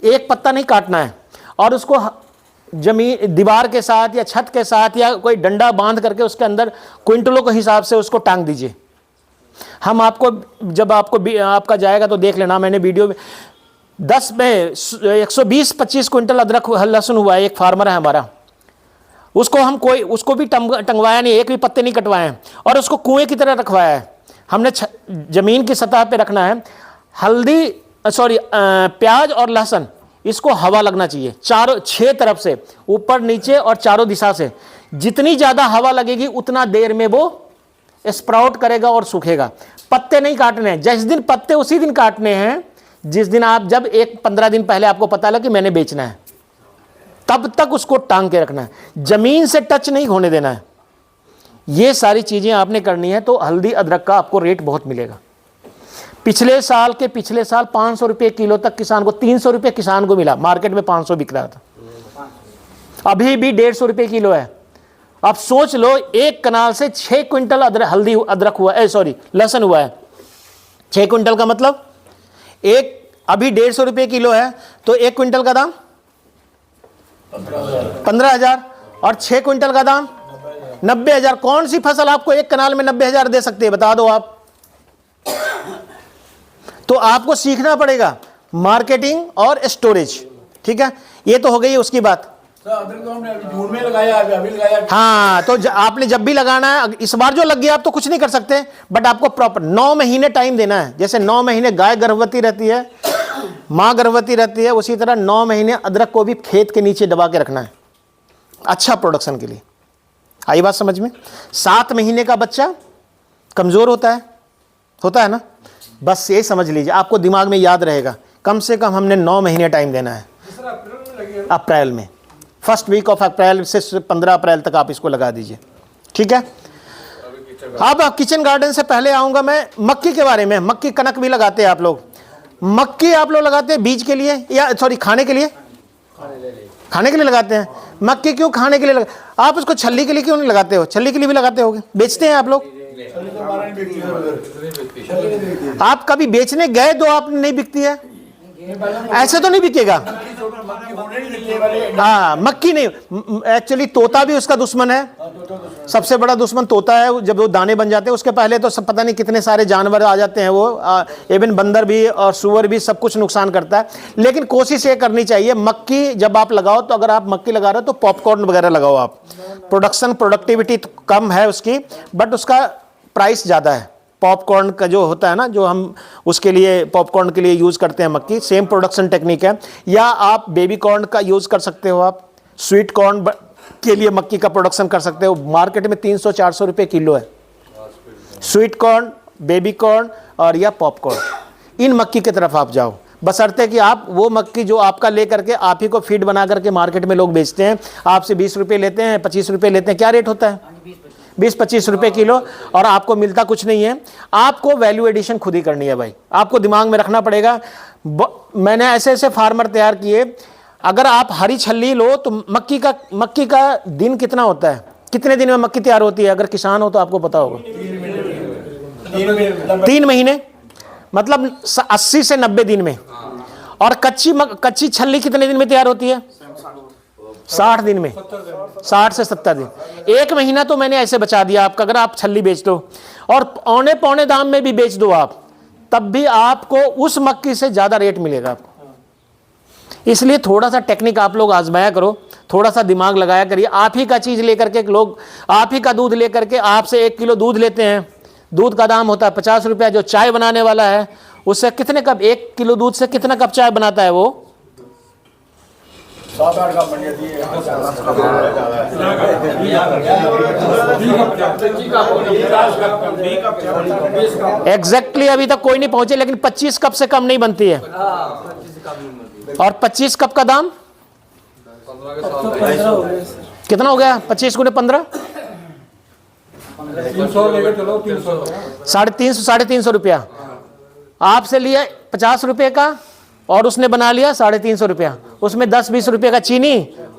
एक पत्ता नहीं काटना है, और उसको जमीन दीवार के साथ या छत के साथ या कोई डंडा बांध करके उसके अंदर क्विंटलों के हिसाब से उसको टांग दीजिए। हम आपको जब आपका जाएगा तो देख लेना, मैंने वीडियो में 10 में 120-25 क्विंटल अदरक लहसुन हुआ है। एक फार्मर है हमारा, उसको भी टंगवाया नहीं, एक भी पत्ते नहीं कटवाए हैं, और उसको कुएं की तरह रखवाया है। हमने जमीन की सतह पे रखना है। प्याज और लहसुन, इसको हवा लगना चाहिए 6 तरफ से, ऊपर नीचे और चारों दिशा से। जितनी ज्यादा हवा लगेगी उतना देर में वो स्प्राउट करेगा और सूखेगा। पत्ते नहीं काटने हैं, जिस दिन पत्ते उसी दिन काटने हैं जिस दिन आप, जब 15 दिन पहले आपको पता लगा कि मैंने बेचना है, तब तक उसको टांग के रखना है, जमीन से टच नहीं होने देना है। ये सारी चीजें आपने करनी है तो हल्दी अदरक का आपको रेट बहुत मिलेगा। पिछले साल 500 रुपए किलो तक किसान को, 300 रुपए किसान को मिला, मार्केट में 500 बिक रहा था, अभी भी 150 रुपए किलो है। अब सोच लो, एक कनाल से 6 क्विंटल अदरक हुआ, लहसुन हुआ है। 6 क्विंटल का मतलब अभी 150 रुपए किलो है, तो 1 क्विंटल का दाम 15,000, और 6 क्विंटल का दाम 90,000। कौन सी फसल आपको एक कनाल में 90,000 दे सकती है, बता दो आप। तो आपको सीखना पड़ेगा मार्केटिंग और स्टोरेज, ठीक है। ये तो हो गई उसकी बात। जून में लगाया, अभी लगाया। हाँ, तो आपने जब भी लगाना है, इस बार जो लग गया आप तो कुछ नहीं कर सकते, बट आपको प्रॉपर 9 महीने टाइम देना है। जैसे 9 महीने गाय गर्भवती रहती है, माँ गर्भवती रहती है, उसी तरह 9 महीने अदरक को भी खेत के नीचे दबा के रखना है, अच्छा प्रोडक्शन के लिए। आई बात समझ में? 7 महीने का बच्चा कमजोर होता है ना, बस ये समझ लीजिए, आपको दिमाग में याद रहेगा। कम से कम हमने 9 महीने टाइम देना है। अप्रैल में, फर्स्ट वीक ऑफ अप्रैल से 15 अप्रैल तक आप इसको लगा दीजिए, ठीक है। अब किचन गार्डन से पहले आऊंगा मैं मक्की के बारे में। मक्की कनक भी लगाते हैं आप लोग, मक्की आप लोग लगाते हैं बीज के लिए या खाने के लिए? खाने के लिए लगाते हैं। मक्की क्यों खाने के लिए आप उसको छल्ली के लिए क्यों नहीं लगाते हो? छल्ली के लिए भी लगाते होगे, बेचते हैं आप लोग। आप कभी बेचने गए तो आप नहीं बिकती है, ऐसे तो नहीं बिकेगा। हाँ, मक्की नहीं, एक्चुअली तोता भी उसका दुश्मन है, सबसे बड़ा दुश्मन तोता है। जब वो दाने बन जाते हैं उसके पहले तो सब पता नहीं कितने सारे जानवर आ जाते हैं, वो इवन बंदर भी और सुअर भी, सब कुछ नुकसान करता है। लेकिन कोशिश ये करनी चाहिए, मक्की जब आप लगाओ तो अगर आप मक्की लगा रहे हो तो पॉपकॉर्न वगैरह लगाओ आप। प्रोडक्टिविटी कम है उसकी, बट उसका प्राइस ज़्यादा है। पॉपकॉर्न का जो होता है ना, जो हम उसके लिए पॉपकॉर्न के लिए यूज़ करते हैं मक्की, सेम प्रोडक्शन टेक्निक है। या आप बेबी कॉर्न का यूज़ कर सकते हो, आप स्वीट कॉर्न के लिए मक्की का प्रोडक्शन कर सकते हो। मार्केट में 300-400 रुपये किलो है स्वीट कॉर्न, बेबी कॉर्न और या पॉपकॉर्न। इन मक्की की तरफ आप जाओ, बशर्ते कि आप वो मक्की जो आपका लेकर के आप ही को फीड बना करके मार्केट में लोग बेचते हैं, आपसे 20 रुपये लेते हैं, 25 रुपये लेते हैं। क्या रेट होता है? 20-25 रुपये किलो, और आपको मिलता कुछ नहीं है। आपको वैल्यू एडिशन खुद ही करनी है भाई, आपको दिमाग में रखना पड़ेगा। मैंने ऐसे फार्मर तैयार किए, अगर आप हरी छल्ली लो तो मक्की का दिन कितना होता है, कितने दिन में मक्की तैयार होती है? अगर किसान हो तो आपको पता होगा, 3 महीने, मतलब 80 से 90 दिन में। और कच्ची छल्ली कितने दिन में तैयार होती है? 60 दिन में, 60 से 70 दिन। 1 महीना तो मैंने ऐसे बचा दिया आपका। अगर आप छल्ली बेच दो और पौने दाम में भी बेच दो आप, तब भी आपको उस मक्की से ज़्यादा रेट मिलेगा आपको। इसलिए थोड़ा सा टेक्निक आप लोग आजमाया करो, थोड़ा सा दिमाग लगाया करिए। आप ही का चीज़ लेकर के लोग, आप ही का दूध लेकर के आपसे 1 किलो दूध लेते हैं, दूध का दाम होता है 50 रुपया। जो चाय बनाने वाला है उससे कितने कप, 1 किलो दूध से कितना कप चाय बनाता है वो? 7-8 कप बन जाती है। एग्जैक्टली अभी तक कोई नहीं पहुंचे, लेकिन 25 कप से कम नहीं बनती है। और 25 कप का दाम कितना हो गया? 25 गुने 15, 300 लेकर चलो, 300 350 रुपया आपसे लिया 50 रुपये का, और उसने बना लिया 350 रुपया, उसमें 10-20 रुपये का चीनी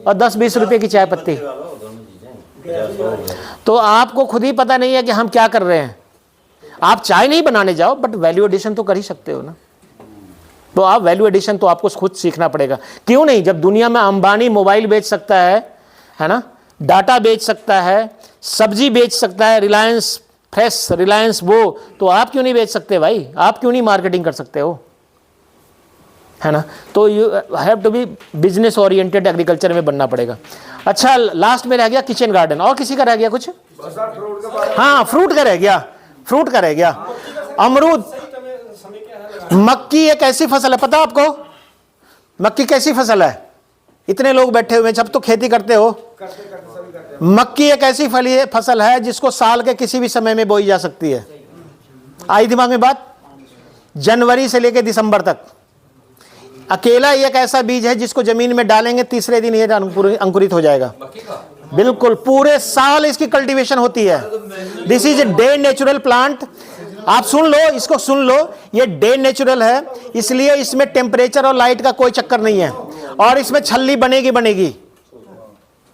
और 10-20 रुपये की चाय पत्ती। तो आपको खुद ही पता नहीं है कि हम क्या कर रहे हैं। आप चाय नहीं बनाने जाओ, बट वैल्यू एडिशन तो कर ही सकते हो ना। तो आप वैल्यू एडिशन तो आपको खुद सीखना पड़ेगा। क्यों नहीं, जब दुनिया में अंबानी मोबाइल बेच सकता है ना, डाटा बेच सकता है, सब्जी बेच सकता है, रिलायंस फ्रेश, रिलायंस वो, तो आप क्यों नहीं बेच सकते भाई? आप क्यों नहीं मार्केटिंग कर सकते हो, है ना? तो you have to be business oriented, agriculture में बनना पड़ेगा। अच्छा, लास्ट में रह गया किचन गार्डन। और किसी का रह गया कुछ? हाँ, फ्रूट का रह गया, फ्रूट का रह गया। अमरूद, मक्की एक ऐसी फसल है, पता आपको मक्की कैसी फसल है? इतने लोग बैठे हुए, जब तो खेती करते हो। मक्की एक ऐसी फसल है जिसको साल के किसी भी समय में बोई जा सकती है। आई दिमाग में बात? जनवरी से लेकर दिसंबर तक। अकेला एक ऐसा बीज है जिसको जमीन में डालेंगे, तीसरे दिन ये अंकुरित हो जाएगा। बिल्कुल, पूरे साल इसकी कल्टीवेशन होती है। This is a day natural plant. आप सुन लो, इसको सुन लो, ये डे नेचुरल है, इसलिए इसमें टेम्परेचर और लाइट का कोई चक्कर नहीं है, और इसमें छल्ली बनेगी।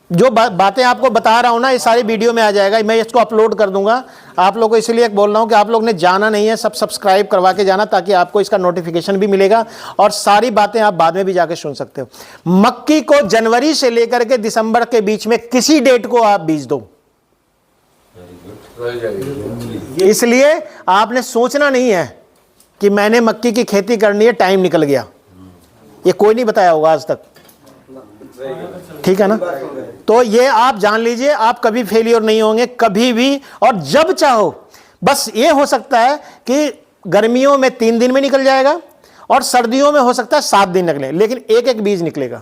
जो बातें आपको बता रहा हूं ना, ये सारी वीडियो में आ जाएगा, मैं इसको अपलोड कर दूंगा। आप लोगों को इसलिए बोल रहा हूं कि आप लोग ने जाना नहीं है, सब सब्सक्राइब करवा के जाना, ताकि आपको इसका नोटिफिकेशन भी मिलेगा और सारी बातें आप बाद में भी जाके सुन सकते हो। मक्की को जनवरी से लेकर के दिसंबर के बीच में किसी डेट को आप बीज दो, इसलिए आपने सोचना नहीं है कि मैंने मक्की की खेती करनी है, टाइम निकल गया। ये कोई नहीं बताया होगा आज तक, ठीक है ना? तो ये आप जान लीजिए, आप कभी फेलियर नहीं होंगे, कभी भी, और जब चाहो। बस ये हो सकता है कि गर्मियों में 3 दिन में निकल जाएगा, और सर्दियों में हो सकता है 7 दिन निकले, लेकिन एक एक बीज निकलेगा।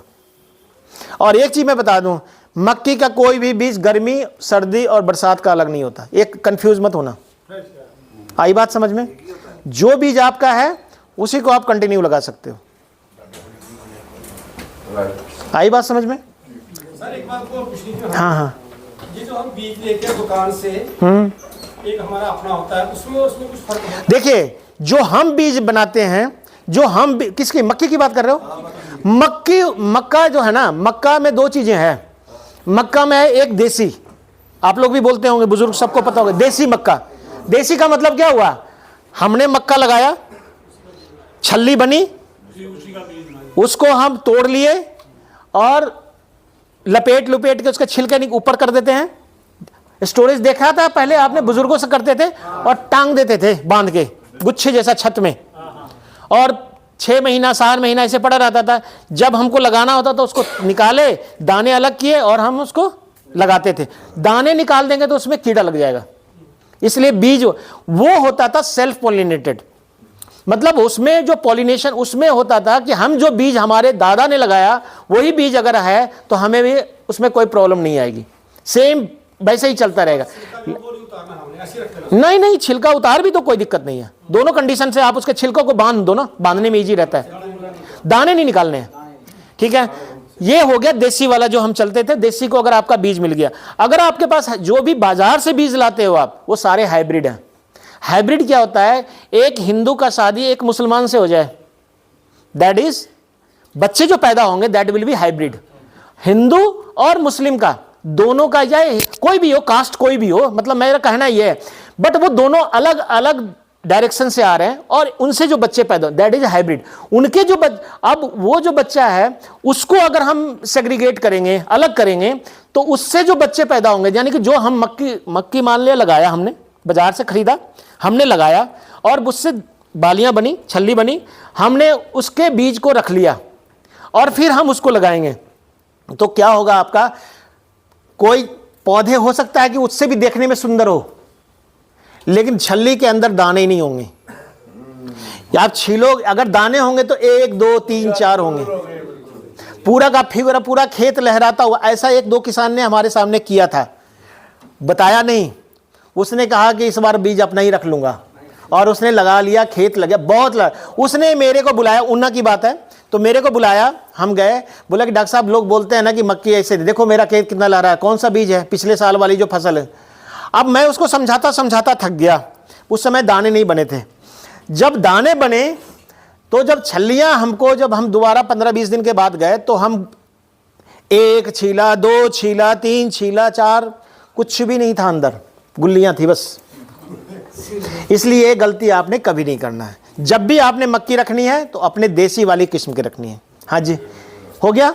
और एक चीज मैं बता दूं, मक्की का कोई भी बीज गर्मी, सर्दी और बरसात का अलग नहीं होता। एक कंफ्यूज मत होना। आई बात समझ में? जो बीज आपका है उसी को आप कंटिन्यू लगा सकते हो। आई बात समझ में? सर एक बात को पूछनी थी। हाँ, ये जो हम बीज लेके दुकान से, एक हमारा अपना होता है, उसमें कुछ फर्क है? देखिए, जो हम बीज बनाते हैं, जो हम किसकी, मक्की की बात कर रहे हो? मक्का जो है ना, मक्का में 2 चीजें हैं। मक्का में है एक देसी, आप लोग भी बोलते होंगे, बुजुर्ग सबको पता होगा, देसी मक्का। देसी का मतलब क्या हुआ? हमने मक्का लगाया, छल्ली बनी, उसको हम तोड़ लिए और लपेट के उसके छिलके ऊपर कर देते हैं। स्टोरेज देखा था पहले आपने, बुजुर्गों से करते थे, और टांग देते थे बांध के गुच्छे जैसा छत में, और 6 महीना 7 महीना ऐसे पड़ा रहता था। जब हमको लगाना होता तो उसको निकाले, दाने अलग किए और हम उसको लगाते थे। दाने निकाल देंगे तो उसमें कीड़ा लग जाएगा, इसलिए बीज वो होता था सेल्फ पॉलिनेटेड। मतलब उसमें जो पॉलिनेशन उसमें होता था कि हम जो बीज हमारे दादा ने लगाया वही बीज अगर है तो हमें भी उसमें कोई प्रॉब्लम नहीं आएगी, सेम वैसे ही चलता रहेगा। नहीं, छिलका उतार भी तो कोई दिक्कत नहीं है। दोनों कंडीशन से आप उसके छिलकों को बांध दो ना, बांधने में इजी रहता है, दाने नहीं निकालने हैं, ठीक है? ये हो गया देसी वाला जो हम चलते थे। देसी को अगर आपका बीज मिल गया, अगर आपके पास जो भी बाजार से बीज लाते हो आप, वो सारे हाइब्रिड हैं। हाइब्रिड क्या होता है? एक हिंदू का शादी एक मुसलमान से हो जाए, दैट इज, बच्चे जो पैदा होंगे that will be hybrid. Hindu और मुस्लिम का दोनों का, या कोई भी हो कास्ट, कोई भी हो, मतलब मेरा कहना यह है, बट वो दोनों अलग अलग डायरेक्शन से आ रहे हैं और उनसे जो बच्चे पैदा, दैट इज हाइब्रिड। उनके जो अब वो जो बच्चा है उसको अगर हम सेग्रीगेट करेंगे, अलग करेंगे, तो उससे जो बच्चे पैदा होंगे, यानी कि जो हम मक्की मान लिया लगाया, हमने बाजार से खरीदा, हमने लगाया और उससे बालियां बनी, छल्ली बनी, हमने उसके बीज को रख लिया और फिर हम उसको लगाएंगे, तो क्या होगा आपका? कोई पौधे हो सकता है कि उससे भी देखने में सुंदर हो, लेकिन छल्ली के अंदर दाने ही नहीं होंगे। आप छीलो, अगर दाने होंगे तो 1 2 3 4 होंगे, पूरा का फिगर, पूरा खेत लहराता हुआ। ऐसा 1-2 किसान ने हमारे सामने किया था, बताया नहीं, उसने कहा कि इस बार बीज अपना ही रख लूंगा, और उसने लगा लिया, खेत लगा, बहुत उसने मेरे को बुलाया, ऊना की बात है, तो मेरे को बुलाया, हम गए, बोला कि डॉक्टर साहब लोग बोलते हैं ना कि मक्की ऐसे, देखो मेरा खेत कितना ला रहा है, कौन सा बीज है, पिछले साल वाली जो फसल है। अब मैं उसको समझाता समझाता थक गया। उस समय दाने नहीं बने थे। जब दाने बने तो जब छल्लियाँ हमको, जब हम दोबारा 15-20 दिन के बाद गए तो हम 1 छीला, 2 छीला, 3 छीला, 4, कुछ भी नहीं था अंदर, गुल्लियाँ थी बस। इसलिए ये गलती आपने कभी नहीं करना है। जब भी आपने मक्की रखनी है तो अपने देसी वाली किस्म की रखनी है। हाँ जी, हो गया।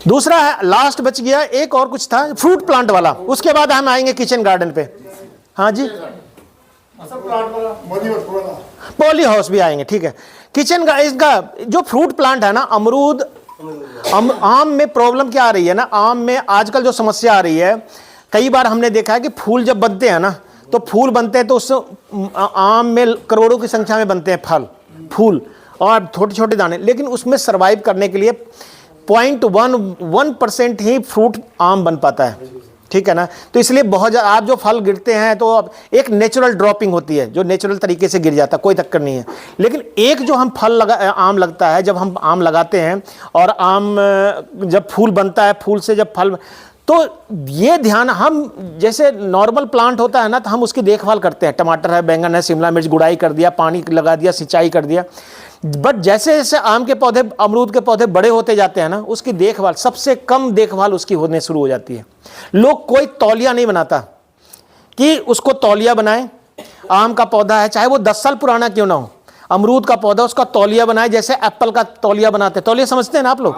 दूसरा है, लास्ट बच गया, एक और कुछ था फ्रूट प्लांट वाला, उसके बाद हम आएंगे किचन गार्डन पे। हाँ जी, पॉली हाउस भी आएंगे, ठीक है। किचन का इसका जो फ्रूट प्लांट है ना, अमरूद, आम में प्रॉब्लम क्या आ रही है ना, आम में आजकल जो समस्या आ रही है, कई बार हमने देखा है कि फूल जब बनते हैं ना, तो फूल बनते हैं तो उस आम में करोड़ों की संख्या में बनते हैं फूल और छोटे छोटे दाने, लेकिन उसमें सरवाइव करने के लिए 0.1% ही फ्रूट आम बन पाता है, ठीक है ना। तो इसलिए बहुत ज़्यादा आप जो फल गिरते हैं तो अब एक नेचुरल ड्रॉपिंग होती है, जो नेचुरल तरीके से गिर जाता है, कोई चक्कर नहीं है। लेकिन एक जो हम आम लगता है, जब हम आम लगाते हैं और आम जब फूल बनता है, फूल से जब फल, तो ये ध्यान, हम जैसे नॉर्मल प्लांट होता है ना, तो हम उसकी देखभाल करते हैं, टमाटर है, बैंगन है, शिमला मिर्च, गुड़ाई कर दिया, पानी लगा दिया, सिंचाई कर दिया। बट जैसे जैसे आम के पौधे, अमरूद के पौधे बड़े होते जाते हैं ना, उसकी देखभाल, सबसे कम देखभाल उसकी होने शुरू हो जाती है। लोग कोई तौलिया नहीं बनाता कि उसको तौलिया बनाए। आम का पौधा है, चाहे वो 10 साल पुराना क्यों ना हो, अमरूद का पौधा, उसका तौलिया बनाए, जैसे एप्पल का तौलिया बनाते हैं। तौलिया समझते हैं ना आप लोग।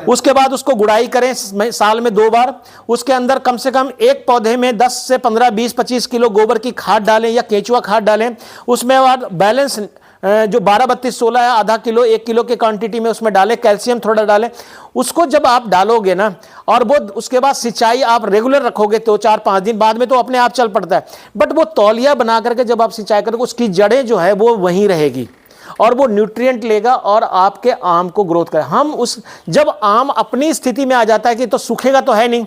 उसके बाद उसको गुड़ाई करें साल में 2 बार। उसके अंदर कम से कम एक पौधे में 10 से 15, 20, 25 किलो गोबर की खाद डालें या केंचुआ खाद डालें। उसमें बाद बैलेंस जो 12, 32, 16 है, आधा किलो, 1 किलो के क्वांटिटी में उसमें डालें, कैल्शियम थोड़ा डालें। उसको जब आप डालोगे ना, और वो उसके बाद सिंचाई आप रेगुलर रखोगे तो 4-5 दिन बाद में तो अपने आप चल पड़ता है। बट वो तौलिया बना करके जब आप सिंचाई करोगे, उसकी जड़ें जो है वो वहीं रहेगी और वो न्यूट्रिएंट लेगा और आपके आम को ग्रोथ करेगा। हम उस जब आम अपनी स्थिति में आ जाता है कि तो सूखेगा तो है नहीं,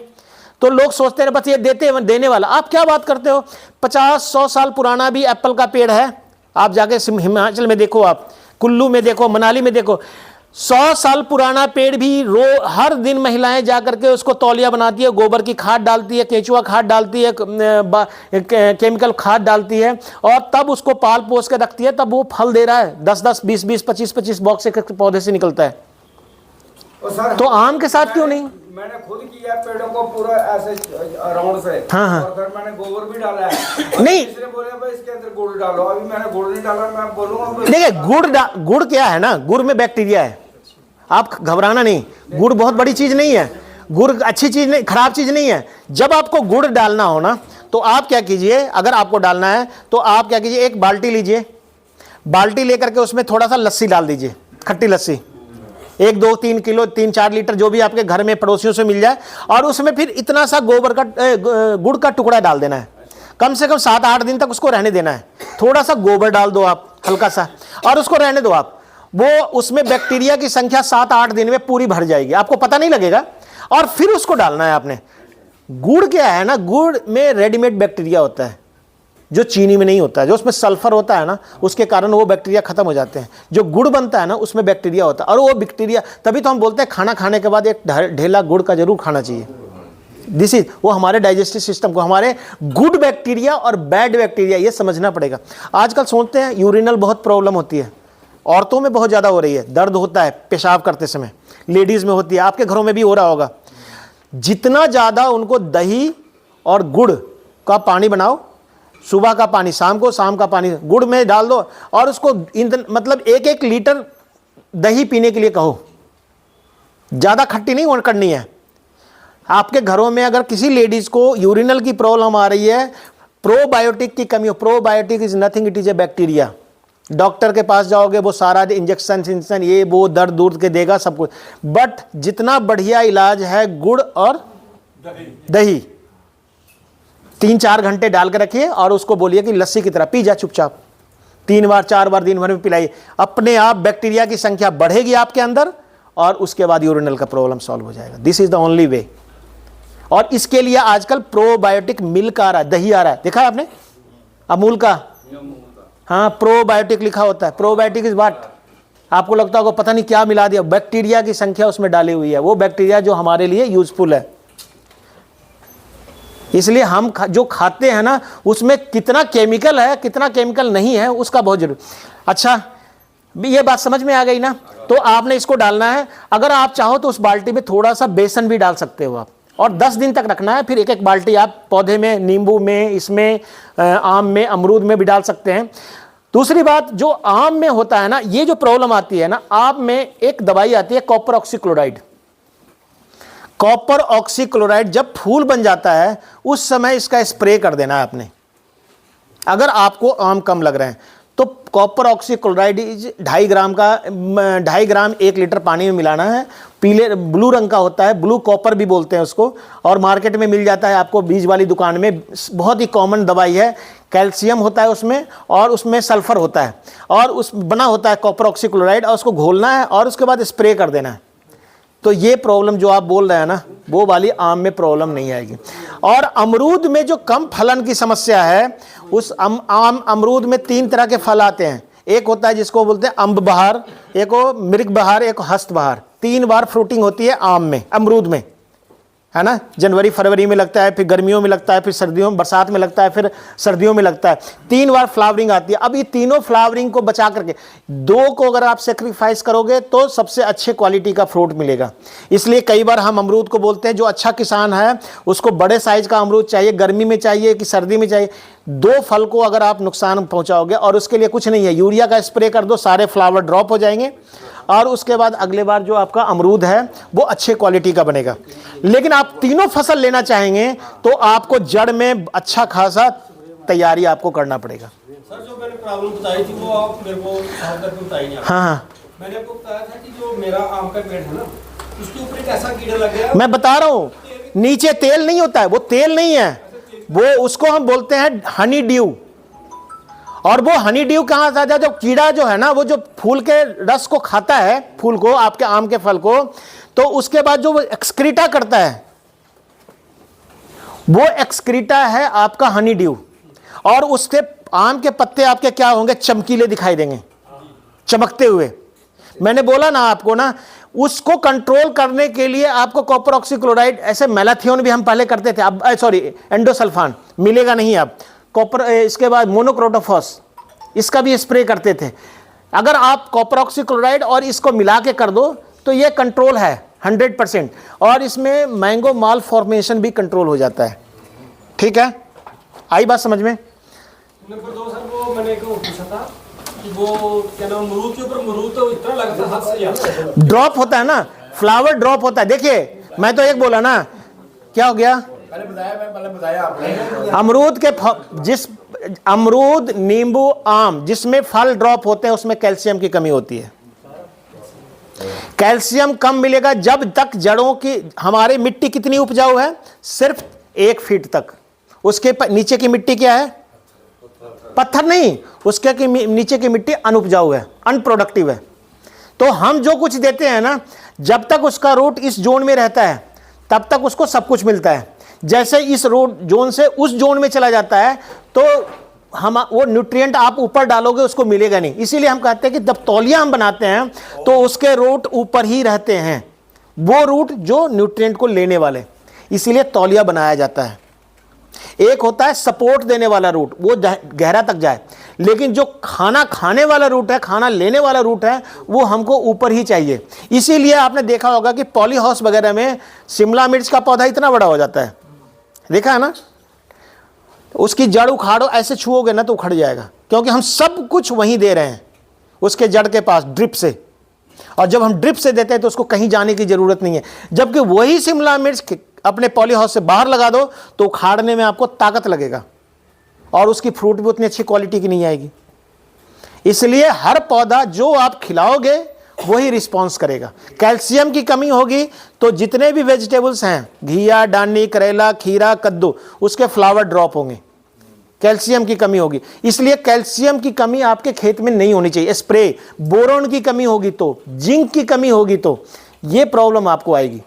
तो लोग सोचते हैं बस ये देने वाला। आप क्या बात करते हो, 50-100 साल पुराना भी एप्पल का पेड़ है। आप जाके हिमाचल में देखो, आप कुल्लू में देखो, मनाली में देखो, 100 साल पुराना पेड़ भी हर दिन महिलाएं जाकर के उसको तौलिया बनाती है, गोबर की खाद डालती है, केंचुआ खाद डालती है, केमिकल खाद डालती है, और तब उसको पाल पोस के रखती है। तब वो फल दे रहा है, 10-10, 20-20, 25-25 बॉक्स एक पौधे से निकलता है। तो आम के साथ क्यों नहीं? मैंने खुद किया पेड़ों को पूरा ऐसे राउंड से। हाँ। और फिर मैंने गोबर भी डाला है। नहीं, इसने बोला भाई इसके अंदर गुड़ डालो। अभी मैंने गुड़ नहीं डाला, मैं बोलूँगा। देखिए, गुड़ क्या है ना, गुड़ में बैक्टीरिया है, आप घबराना नहीं। गुड़ बहुत बड़ी चीज नहीं है, गुड़ अच्छी चीज नहीं, खराब चीज नहीं है। जब आपको गुड़ डालना हो ना, तो आप क्या कीजिए, अगर आपको डालना है तो आप क्या कीजिए, एक बाल्टी लीजिए, बाल्टी लेकर के उसमें थोड़ा सा लस्सी डाल दीजिए, खट्टी लस्सी, 1, 2, 3 किलो, 3-4 लीटर जो भी आपके घर में पड़ोसियों से मिल जाए, और उसमें फिर इतना सा गोबर का गुड़ का टुकड़ा डाल देना है। कम से कम 7-8 दिन तक उसको रहने देना है। थोड़ा सा गोबर डाल दो आप, हल्का सा, और उसको रहने दो आप। वो उसमें बैक्टीरिया की संख्या 7-8 दिन में पूरी भर जाएगी, आपको पता नहीं लगेगा। और फिर उसको डालना है आपने। गुड़ क्या है ना, गुड़ में रेडीमेड बैक्टीरिया होता है जो चीनी में नहीं होता है। जो उसमें सल्फर होता है ना, उसके कारण वो बैक्टीरिया खत्म हो जाते हैं। जो गुड़ बनता है ना, उसमें बैक्टीरिया होता है, और वो बैक्टीरिया, तभी तो हम बोलते हैं खाना खाने के बाद एक ढेला गुड़ का जरूर खाना चाहिए। दिस इज, वो हमारे डाइजेस्टिव सिस्टम को, हमारे गुड बैक्टीरिया और बैड बैक्टीरिया, ये समझना पड़ेगा। आजकल सोचते हैं यूरिनल बहुत प्रॉब्लम होती है, औरतों में बहुत ज़्यादा हो रही है, दर्द होता है पेशाब करते समय, लेडीज़ में होती है, आपके घरों में भी हो रहा होगा। जितना ज़्यादा उनको दही और गुड़ का पानी बनाओ, सुबह का पानी शाम को, शाम का पानी गुड़ में डाल दो, और उसको मतलब 1-1 लीटर दही पीने के लिए कहो। ज़्यादा खट्टी नहीं करनी है। आपके घरों में अगर किसी लेडीज़ को यूरिनल की प्रॉब्लम आ रही है, प्रोबायोटिक की कमी हो, probiotic is nothing, it is a bacteria. Doctor के पास जाओगे, वो सारा इंजेक्शन ये वो दर्द दूर के देगा सब कुछ, बट जितना बढ़िया इलाज है गुड़ और दही। 3-4 घंटे डाल के रखिए और उसको बोलिए कि लस्सी की तरह पी जा चुपचाप, 3 बार 4 बार दिन भर में पिलाइए। अपने आप बैक्टीरिया की संख्या बढ़ेगी आपके अंदर, और उसके बाद यूरिनल का प्रॉब्लम सॉल्व हो जाएगा। This is the only way. और इसके लिए आजकल प्रोबायोटिक मिल्क आ रहा है, दही आ रहा है, देखा है आपने, अमूल का। हाँ, प्रोबायोटिक लिखा होता है। प्रोबायोटिक इज व्हाट, आपको लगता होगा पता नहीं क्या मिला दिया, बैक्टीरिया की संख्या उसमें डाली हुई है, वो बैक्टीरिया जो हमारे लिए यूजफुल है। इसलिए हम जो खाते हैं ना उसमें कितना केमिकल है कितना केमिकल नहीं है उसका बहुत जरूरी। अच्छा ये बात समझ में आ गई ना। तो आपने इसको डालना है, अगर आप चाहो तो उस बाल्टी में थोड़ा सा बेसन भी डाल सकते हो आप, और 10 दिन तक रखना है। फिर एक एक बाल्टी आप पौधे में, नींबू में, इसमें आम में, अमरूद में भी डाल सकते हैं। दूसरी बात, जो आम में होता है ना, ये जो प्रॉब्लम आती है ना, आम में एक दवाई आती है कॉपर ऑक्सीक्लोराइड। कॉपर ऑक्सीक्लोराइड जब फूल बन जाता है उस समय इसका स्प्रे कर देना है आपने, अगर आपको आम कम लग रहे हैं तो। कॉपर ऑक्सीक्लोराइड 2.5 ग्राम का 2.5 ग्राम 1 लीटर पानी में मिलाना है। पीले ब्लू रंग का होता है, ब्लू कॉपर भी बोलते हैं उसको, और मार्केट में मिल जाता है आपको बीज वाली दुकान में। बहुत ही कॉमन दवाई है, कैल्शियम होता है उसमें और उसमें सल्फर होता है, और उस बना होता है कॉपर ऑक्सीक्लोराइड, और उसको घोलना है और उसके बाद स्प्रे कर देना है। तो ये प्रॉब्लम जो आप बोल रहे हैं ना, वो वाली आम में प्रॉब्लम नहीं आएगी। और अमरूद में जो कम फलन की समस्या है, उस अमरूद में 3 तरह के फल आते हैं। एक होता है जिसको बोलते हैं अम्ब बहार, एक हो मृग बहार, एक हस्त बहार। 3 बार फ्रूटिंग होती है आम में, अमरूद में, है ना। जनवरी फरवरी में लगता है, फिर गर्मियों में लगता है, फिर सर्दियों में, बरसात में लगता है, फिर सर्दियों में लगता है। 3 बार फ्लावरिंग आती है। अब ये तीनों फ्लावरिंग को बचा करके 2 को अगर आप सेक्रीफाइस करोगे तो सबसे अच्छे क्वालिटी का फ्रूट मिलेगा। इसलिए कई बार हम अमरूद को बोलते हैं, जो अच्छा किसान है उसको बड़े साइज का अमरूद चाहिए, गर्मी में चाहिए कि सर्दी में चाहिए। 2 फल को अगर आप नुकसान पहुंचाओगे, और उसके लिए कुछ नहीं है, यूरिया का स्प्रे कर दो, सारे फ्लावर ड्रॉप हो जाएंगे, और उसके बाद अगले बार जो आपका अमरूद है वो अच्छे क्वालिटी का बनेगा। लेकिन आप तीनों फसल लेना चाहेंगे तो आपको जड़ में अच्छा खासा तैयारी आपको करना पड़ेगा। सर जो मैंने प्रॉब्लम बताई थी वो आप मेरे को साफ करके बताई नहीं। हाँ, मैंने आपको बताया था कि जो मेरा आम का पेड़ है ना, उसके ऊपर एक ऐसा कीड़ा लग गया। मैं बता रहा हूँ, नीचे तेल नहीं होता है, वो तेल नहीं है, वो उसको हम बोलते हैं हनी ड्यू। और वो हनी ड्यू कहाँ से आता है? जो कीड़ा जो है ना, वो जो फूल के रस को खाता है, फूल को, आपके आम के फल को, तो उसके बाद जो वो एक्सक्रीटा करता है, वो एक्सक्रीटा है आपका हनी ड्यू। और उसके आम के पत्ते आपके क्या होंगे? चमकीले दिखाई देंगे, चमकते हुए। मैंने बोला ना आपको ना, उसको कंट्रोल करने के लिए आपको कॉपर ऑक्सीक्लोराइड, ऐसे मेलाथियोन भी हम पहले करते थे, अब सॉरी एंडोसल्फान मिलेगा नहीं अब, कॉपर, इसके बाद मोनोक्रोटोफॉस, इसका भी स्प्रे करते थे। अगर आप कॉपर ऑक्सीक्लोराइड और इसको मिला के कर दो तो ये कंट्रोल है 100%, और इसमें मैंगो माल फॉर्मेशन भी कंट्रोल हो जाता है। ठीक है, आई बात समझ में? नंबर 2 सर, वो मैंने को पूछा था कि वो क्या नाम, अमरूद के ऊपर अमरूद तो इतना लगता है, हाथ से ज्यादा ड्रॉप होता है ना, फ्लावर ड्रॉप होता है। देखिए मैं तो एक बोला ना, क्या हो गया? पहले बताया आपने। अमरूद के जिस अमरूद, नींबू, आम जिसमें फल ड्रॉप होते हैं उसमें कैल्शियम की कमी होती है। कैल्शियम कम मिलेगा जब तक जड़ों की, हमारी मिट्टी कितनी उपजाऊ है? सिर्फ 1 फीट तक। उसके नीचे की मिट्टी क्या है? पत्थर नहीं, उसके नीचे की मिट्टी अनुपजाऊ है, अनप्रोडक्टिव है। तो हम जो कुछ देते हैं ना, जब तक उसका रूट इस जोन में रहता है तब तक उसको सब कुछ मिलता है। जैसे इस रूट जोन से उस जोन में चला जाता है तो हम वो न्यूट्रिएंट आप ऊपर डालोगे उसको मिलेगा नहीं। इसीलिए हम कहते हैं कि जब तौलिया हम बनाते हैं तो उसके रूट ऊपर ही रहते हैं, वो रूट जो न्यूट्रिएंट को लेने वाले, इसीलिए तौलिया बनाया जाता है। एक होता है सपोर्ट देने वाला रूट, वो गहरा तक जाए, लेकिन जो खाना खाने वाला रूट है, खाना लेने वाला रूट है, वो हमको ऊपर ही चाहिए। इसीलिए आपने देखा होगा कि पॉली हाउस वगैरह में शिमला मिर्च का पौधा इतना बड़ा हो जाता है, देखा है ना? उसकी जड़ उखाड़ो, ऐसे छुओगे ना तो उखड़ जाएगा, क्योंकि हम सब कुछ वहीं दे रहे हैं उसके जड़ के पास, ड्रिप से। और जब हम ड्रिप से देते हैं तो उसको कहीं जाने की जरूरत नहीं है। जबकि वही शिमला मिर्च अपने पॉली हाउस से बाहर लगा दो तो उखाड़ने में आपको ताकत लगेगा, और उसकी फ्रूट भी उतनी अच्छी क्वालिटी की नहीं आएगी। इसलिए हर पौधा जो आप खिलाओगे वही रिस्पॉन्स करेगा। कैल्शियम की कमी होगी तो जितने भी वेजिटेबल्स हैं, घिया, डानी, करेला, खीरा, कद्दू, उसके फ्लावर ड्रॉप होंगे। कैल्शियम की कमी होगी, इसलिए कैल्शियम की कमी आपके खेत में नहीं होनी चाहिए। स्प्रे, बोरोन की कमी होगी तो, जिंक की कमी होगी तो ये प्रॉब्लम आपको आएगी।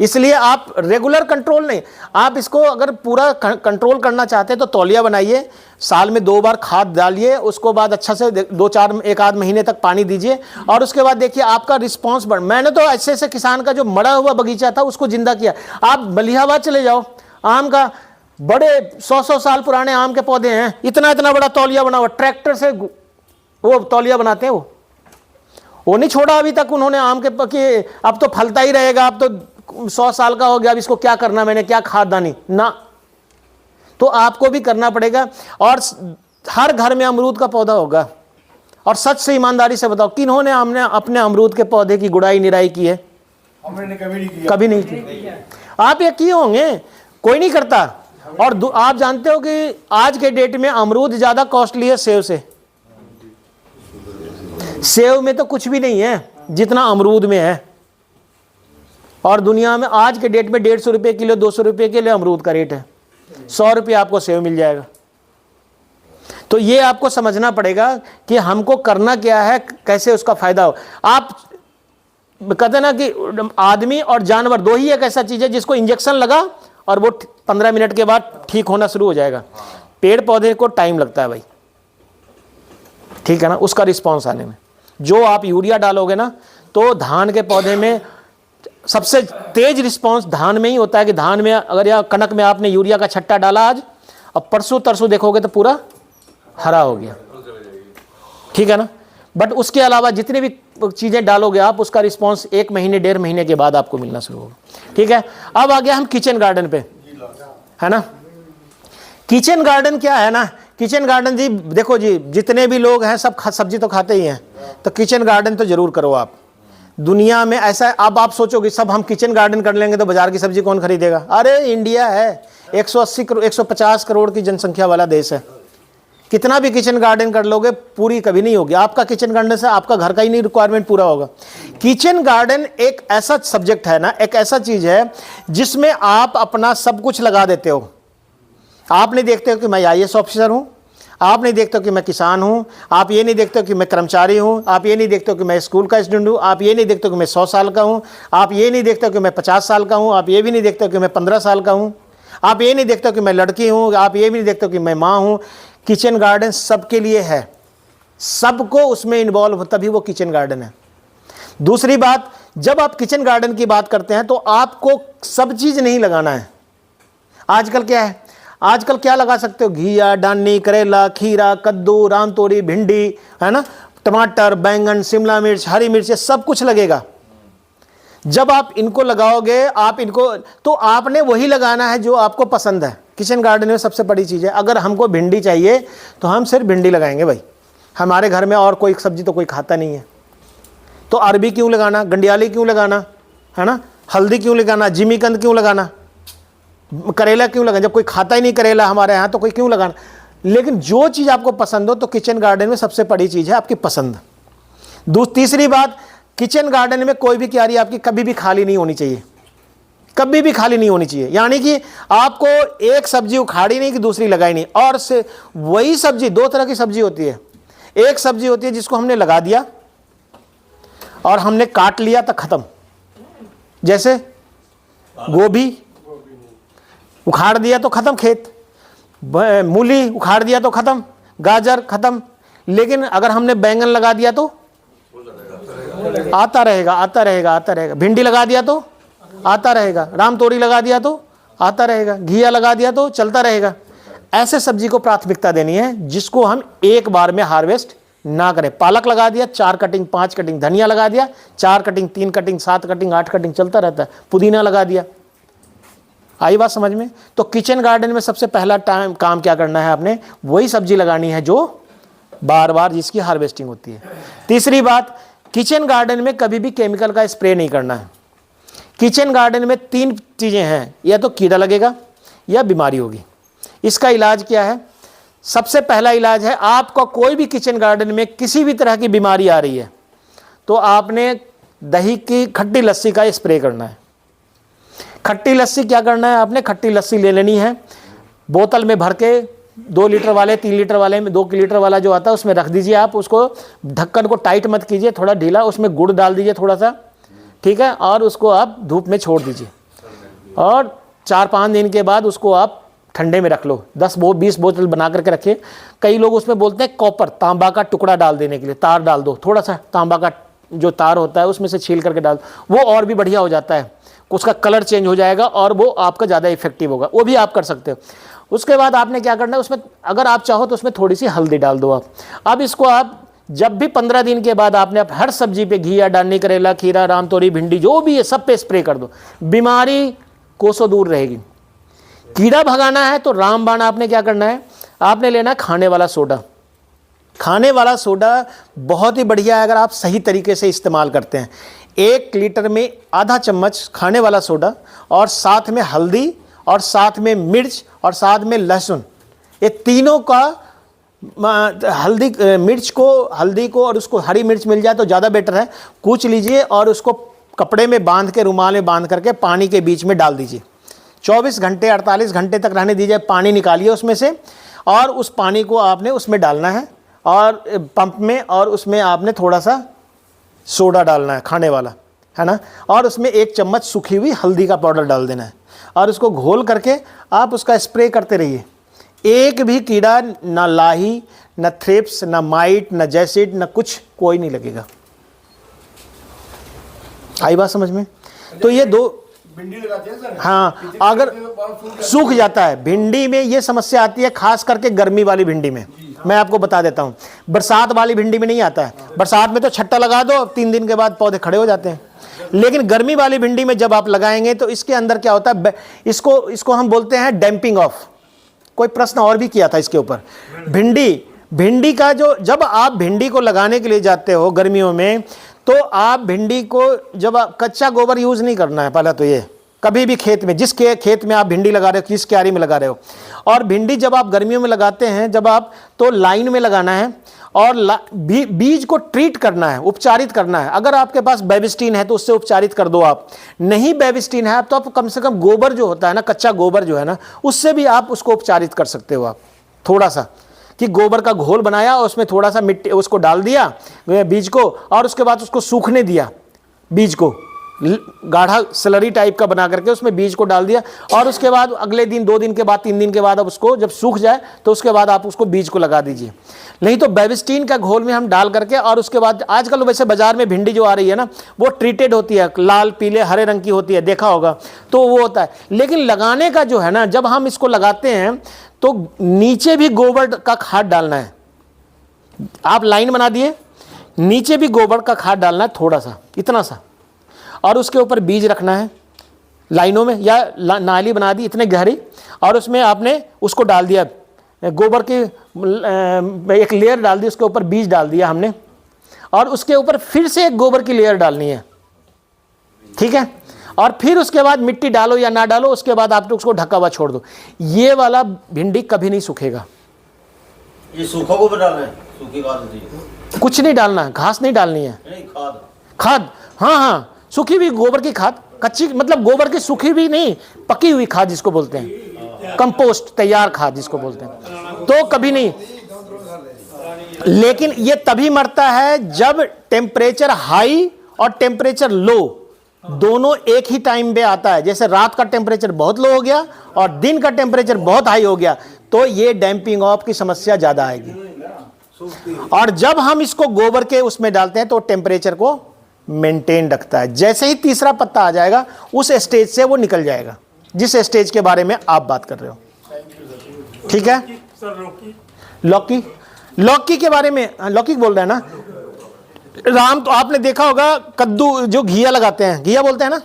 इसलिए आप रेगुलर कंट्रोल नहीं, आप इसको अगर पूरा कंट्रोल करना चाहते हैं तो तौलिया बनाइए, साल में 2 बार खाद डालिए, उसको बाद अच्छा से 1 आध महीने तक पानी दीजिए, और उसके बाद देखिए आपका रिस्पांस बढ़। मैंने तो ऐसे ऐसे किसान का जो मरा हुआ बगीचा था उसको जिंदा किया। आप मलिहाबाद चले जाओ, आम का बड़े 100-100 साल पुराने आम के पौधे हैं, इतना इतना बड़ा तौलिया बना हुआ, ट्रैक्टर से वो तौलिया बनाते हैं। वो नहीं छोड़ा अभी तक उन्होंने आम के कि अब तो फलता ही रहेगा, अब तो 100 साल का हो गया, अब इसको क्या करना, मैंने क्या खाद डाली ना। तो आपको भी करना पड़ेगा। और हर घर में अमरूद का पौधा होगा। और सच से ईमानदारी से बताओ, किन्होंने हमने अपने अमरूद के पौधे की गुड़ाई निराई की है? हमने कभी नहीं किया। कभी नहीं की। आप ये किए होंगे, कोई नहीं करता। और आप जानते हो कि आज के डेट में अमरूद ज्यादा कॉस्टली है सेव से। सेव में तो कुछ भी नहीं है जितना अमरूद में है। और दुनिया में आज के डेट में 150 रुपये किलो, 200 रुपये किलो अमरूद का रेट है। 100 रुपये आपको सेव मिल जाएगा। तो ये आपको समझना पड़ेगा कि हमको करना क्या है, कैसे उसका फायदा हो। आप कहते ना कि आदमी और जानवर दो ही एक ऐसा चीज है जिसको इंजेक्शन लगा और वो 15 मिनट के बाद ठीक होना शुरू हो जाएगा। पेड़ पौधे को टाइम लगता है भाई, ठीक है ना, उसका रिस्पॉन्स आने में। जो आप यूरिया डालोगे ना, तो धान के पौधे में सबसे तेज रिस्पॉन्स धान में ही होता है। कि धान में अगर या कनक में आपने यूरिया का छट्टा डाला आज, अब परसों तरसों देखोगे तो पूरा हरा हो गया, ठीक है ना। बट उसके अलावा जितने भी चीज़ें डालोगे आप, उसका रिस्पॉन्स 1 महीने 1.5 महीने के बाद आपको मिलना शुरू होगा, ठीक है। अब आ गया हम किचन गार्डन पे, है ना। किचन गार्डन क्या है ना, किचन गार्डन जी देखो जी, जितने भी लोग हैं सब सब्जी तो खाते ही हैं, तो किचन गार्डन तो जरूर करो आप। दुनिया में ऐसा है, अब आप सोचोगे सब हम किचन गार्डन कर लेंगे तो बाजार की सब्जी कौन खरीदेगा? अरे इंडिया है 150 करोड़ की जनसंख्या वाला देश है। कितना भी किचन गार्डन कर लोगे पूरी कभी नहीं होगी। आपका किचन गार्डन से आपका घर का ही नहीं रिक्वायरमेंट पूरा होगा। किचन गार्डन एक ऐसा सब्जेक्ट है ना, एक ऐसा चीज है जिसमें आप अपना सब कुछ लगा देते हो। आप नहीं देखते हो कि मैं IAS ऑफिसर हूं, आप नहीं देखते हो कि मैं किसान हूं, आप ये नहीं देखते हो कि मैं कर्मचारी हूं, आप ये नहीं देखते हो कि मैं स्कूल का स्टूडेंट हूं, आप ये नहीं देखते हो कि मैं 100 साल का हूं, आप ये नहीं देखते हो कि मैं 50 साल का हूं, आप ये भी नहीं देखते हो कि मैं 15 साल का हूं, आप ये नहीं देखते हो कि मैं लड़की हूं, आप ये भी नहीं देखते हो कि मैं माँ हूं। किचन गार्डन सबके लिए है, सबको उसमें इन्वॉल्व हो, तभी वो किचन गार्डन है। दूसरी बात, जब आप किचन गार्डन की बात करते हैं तो आपको सब चीज नहीं लगाना है। आजकल क्या है, आजकल क्या लगा सकते हो? घिया, डानी, करेला, खीरा, कद्दू, रामतोरी, भिंडी, है ना, टमाटर, बैंगन, शिमला मिर्च, हरी मिर्च, ये सब कुछ लगेगा। जब आप इनको लगाओगे, आप इनको, तो आपने वही लगाना है जो आपको पसंद है। किचन गार्डन में सबसे बड़ी चीज़ है, अगर हमको भिंडी चाहिए तो हम सिर्फ भिंडी लगाएंगे भाई। हमारे घर में और कोई सब्जी तो कोई खाता नहीं है, तो अरबी क्यों लगाना, गंडियाली क्यों लगाना, है ना, हल्दी क्यों लगाना, जिमीकंद क्यों लगाना, करेला क्यों लगाना? जब कोई खाता ही नहीं करेला हमारे यहाँ, तो कोई क्यों लगाना? लेकिन जो चीज़ आपको पसंद हो, तो किचन गार्डन में सबसे बड़ी चीज़ है आपकी पसंद। तीसरी बात, किचन गार्डन में कोई भी क्यारी आपकी कभी भी खाली नहीं होनी चाहिए, कभी भी खाली नहीं होनी चाहिए। यानी कि आपको एक सब्जी उखाड़ी नहीं कि दूसरी लगाई नहीं। और से वही सब्जी, दो तरह की सब्जी होती है। एक सब्जी होती है जिसको हमने लगा दिया और हमने काट लिया तो खत्म, जैसे गोभी उखाड़ दिया तो खत्म खेत, मूली उखाड़ दिया तो खत्म, गाजर खत्म। लेकिन अगर हमने बैंगन लगा दिया तो आता रहेगा, आता रहेगा, आता रहेगा। भिंडी लगा दिया तो आता रहेगा, रामतोरी लगा दिया तो आता रहेगा, घिया लगा दिया तो चलता रहेगा। ऐसे सब्जी को प्राथमिकता देनी है जिसको हम एक बार में हार्वेस्ट ना करें। पालक लगा दिया, 4 कटिंग 5 कटिंग, धनिया लगा दिया 4 कटिंग 3 कटिंग 7 कटिंग 8 कटिंग चलता रहता है, पुदीना लगा दिया। आई बात समझ में? तो किचन गार्डन में सबसे पहला काम क्या करना है आपने? वही सब्जी लगानी है जो बार बार जिसकी हार्वेस्टिंग होती है। तीसरी बात, किचन गार्डन में कभी भी केमिकल का स्प्रे नहीं करना है। किचन गार्डन में 3 चीज़ें हैं, या तो कीड़ा लगेगा या बीमारी होगी। इसका इलाज क्या है? सबसे पहला इलाज है, आपका कोई भी किचन गार्डन में किसी भी तरह की बीमारी आ रही है तो आपने दही की खट्टी लस्सी का स्प्रे करना है। खट्टी लस्सी क्या करना है आपने? खट्टी लस्सी ले लेनी है, बोतल में भर के 2 लीटर वाले 3 लीटर वाले में 2 लीटर वाला जो आता है उसमें रख दीजिए। आप उसको ढक्कन को टाइट मत कीजिए, थोड़ा ढीला, उसमें गुड़ डाल दीजिए थोड़ा सा, ठीक है, और उसको आप धूप में छोड़ दीजिए और 4-5 दिन के बाद उसको आप ठंडे में रख लो। 10-20 बोतल बना करके रखिए। कई लोग उसमें बोलते हैं कॉपर, तांबा का टुकड़ा डाल देने के लिए, तार डाल दो, थोड़ा सा तांबा का जो तार होता है उसमें से छील करके डाल, वो और भी बढ़िया हो जाता है। उसका कलर चेंज हो जाएगा और वो आपका ज़्यादा इफेक्टिव होगा, वो भी आप कर सकते हो। उसके बाद आपने क्या करना है, उसमें अगर आप चाहो तो उसमें थोड़ी सी हल्दी डाल दो आप। अब इसको आप जब भी 15 दिन के बाद आपने हर सब्जी पे घिया डालनी, करेला, खीरा, रामतोरी, भिंडी जो भी है सब पे स्प्रे कर दो, बीमारी कोसों दूर रहेगी। कीड़ा भगाना है तो रामबाण आपने क्या करना है, आपने लेना है खाने वाला सोडा। खाने वाला सोडा बहुत ही बढ़िया है अगर आप सही तरीके से इस्तेमाल करते हैं। 1 लीटर में आधा चम्मच खाने वाला सोडा और साथ में हल्दी और साथ में मिर्च और साथ में लहसुन, ये तीनों का हल्दी को और उसको हरी मिर्च मिल जाए तो ज़्यादा बेटर है, कूच लीजिए और उसको कपड़े में बांध के, रुमाल में बांध करके पानी के बीच में डाल दीजिए। 24 घंटे 48 घंटे तक रहने दीजिए। पानी निकालिए उसमें से और उस पानी को आपने उसमें डालना है और पंप में, और उसमें आपने थोड़ा सा सोडा डालना है खाने वाला, है ना, और उसमें 1 चम्मच सूखी हुई हल्दी का पाउडर डाल देना है और उसको घोल करके आप उसका स्प्रे करते रहिए। एक भी कीड़ा, ना लाही, ना थ्रिप्स, ना माइट, ना जैसिड, ना कुछ, कोई नहीं लगेगा। आई बात समझ में? तो ये 2 भिंडी लगाते हैं सर। हाँ, अगर सूख जाता है भिंडी में, ये समस्या आती है खास करके गर्मी वाली भिंडी में। मैं आपको बता देता हूँ, बरसात वाली भिंडी में नहीं आता है। बरसात में तो छट्टा लगा दो, 3 दिन के बाद पौधे खड़े हो जाते हैं। लेकिन गर्मी वाली भिंडी में जब आप लगाएंगे तो इसके अंदर क्या होता है, इसको हम बोलते हैं डैम्पिंग ऑफ। कोई प्रश्न और भी किया था इसके ऊपर। भिंडी का जो, जब आप भिंडी को लगाने के लिए जाते हो गर्मियों में, तो आप भिंडी को जब कच्चा गोबर यूज़ नहीं करना है। पहला तो ये, कभी भी खेत में, जिस खेत में आप भिंडी लगा रहे हो, किस क्यारी में लगा रहे हो, और भिंडी जब आप गर्मियों में लगाते हैं जब आप, तो लाइन में लगाना है और बीज को ट्रीट करना है, उपचारित करना है। अगर आपके पास बेबिस्टीन है तो उससे उपचारित कर दो आप, नहीं बेबिस्टीन है तो आप कम से कम गोबर जो होता है ना, कच्चा गोबर जो है ना, उससे भी आप उसको उपचारित कर सकते हो। आप थोड़ा सा कि गोबर का घोल बनाया और उसमें थोड़ा सा मिट्टी उसको डाल दिया बीज को, और उसके बाद उसको सूखने दिया, बीज को गाढ़ा स्लरी टाइप का बना करके उसमें बीज को डाल दिया, और उसके बाद अगले दिन, 2 दिन के बाद, 3 दिन के बाद अब उसको जब सूख जाए तो उसके बाद आप उसको बीज को लगा दीजिए। नहीं तो बेबिस्टीन का घोल में हम डाल करके, और उसके बाद आजकल वैसे बाजार में भिंडी जो आ रही है ना, वो ट्रीटेड होती है, लाल, पीले, हरे रंग की होती है, देखा होगा, तो वो होता है। लेकिन लगाने का जो है ना, जब हम इसको लगाते हैं तो नीचे भी गोबर का खाद डालना है। आप लाइन बना दिए, नीचे भी गोबर का खाद डालना है थोड़ा सा, इतना सा, और उसके ऊपर बीज रखना है लाइनों में, या नाली बना दी इतने गहरी, और उसमें आपने उसको डाल दिया, गोबर की एक लेयर डाल दी, उसके ऊपर बीज डाल दिया हमने, और उसके ऊपर फिर से एक गोबर की लेयर डालनी है, ठीक है, और फिर उसके बाद मिट्टी डालो या ना डालो, उसके बाद आप उसको ढका हुआ छोड़ दो। ये वाला भिंडी कभी नहीं सूखेगा। ये सूखा गोबर डालना है, सूखी खाद होती है, कुछ नहीं डालना है, घास नहीं डालनी है, खाद, हाँ, सूखी हुई गोबर की खाद, कच्ची मतलब गोबर की सूखी भी नहीं, पकी हुई खाद जिसको बोलते हैं, कंपोस्ट, तैयार खाद जिसको बोलते हैं, तो कभी नहीं। लेकिन ये तभी मरता है जब टेम्परेचर हाई और टेम्परेचर लो दोनों एक ही टाइम पे आता है। जैसे रात का टेम्परेचर बहुत लो हो गया और दिन का टेम्परेचर बहुत हाई हो गया, तो ये डैम्पिंग ऑफ की समस्या ज्यादा आएगी। और जब हम इसको गोबर के उसमें डालते हैं तो टेम्परेचर को मेंटेन रखता है। जैसे ही तीसरा पत्ता आ जाएगा उस स्टेज से वो निकल जाएगा, जिस स्टेज के बारे में आप बात कर रहे हो, ठीक है। लौकी, लौकी के बारे में, लौकी बोल रहे हैं ना राम, तो आपने देखा होगा कद्दू जो घिया लगाते हैं, घिया बोलते हैं ना,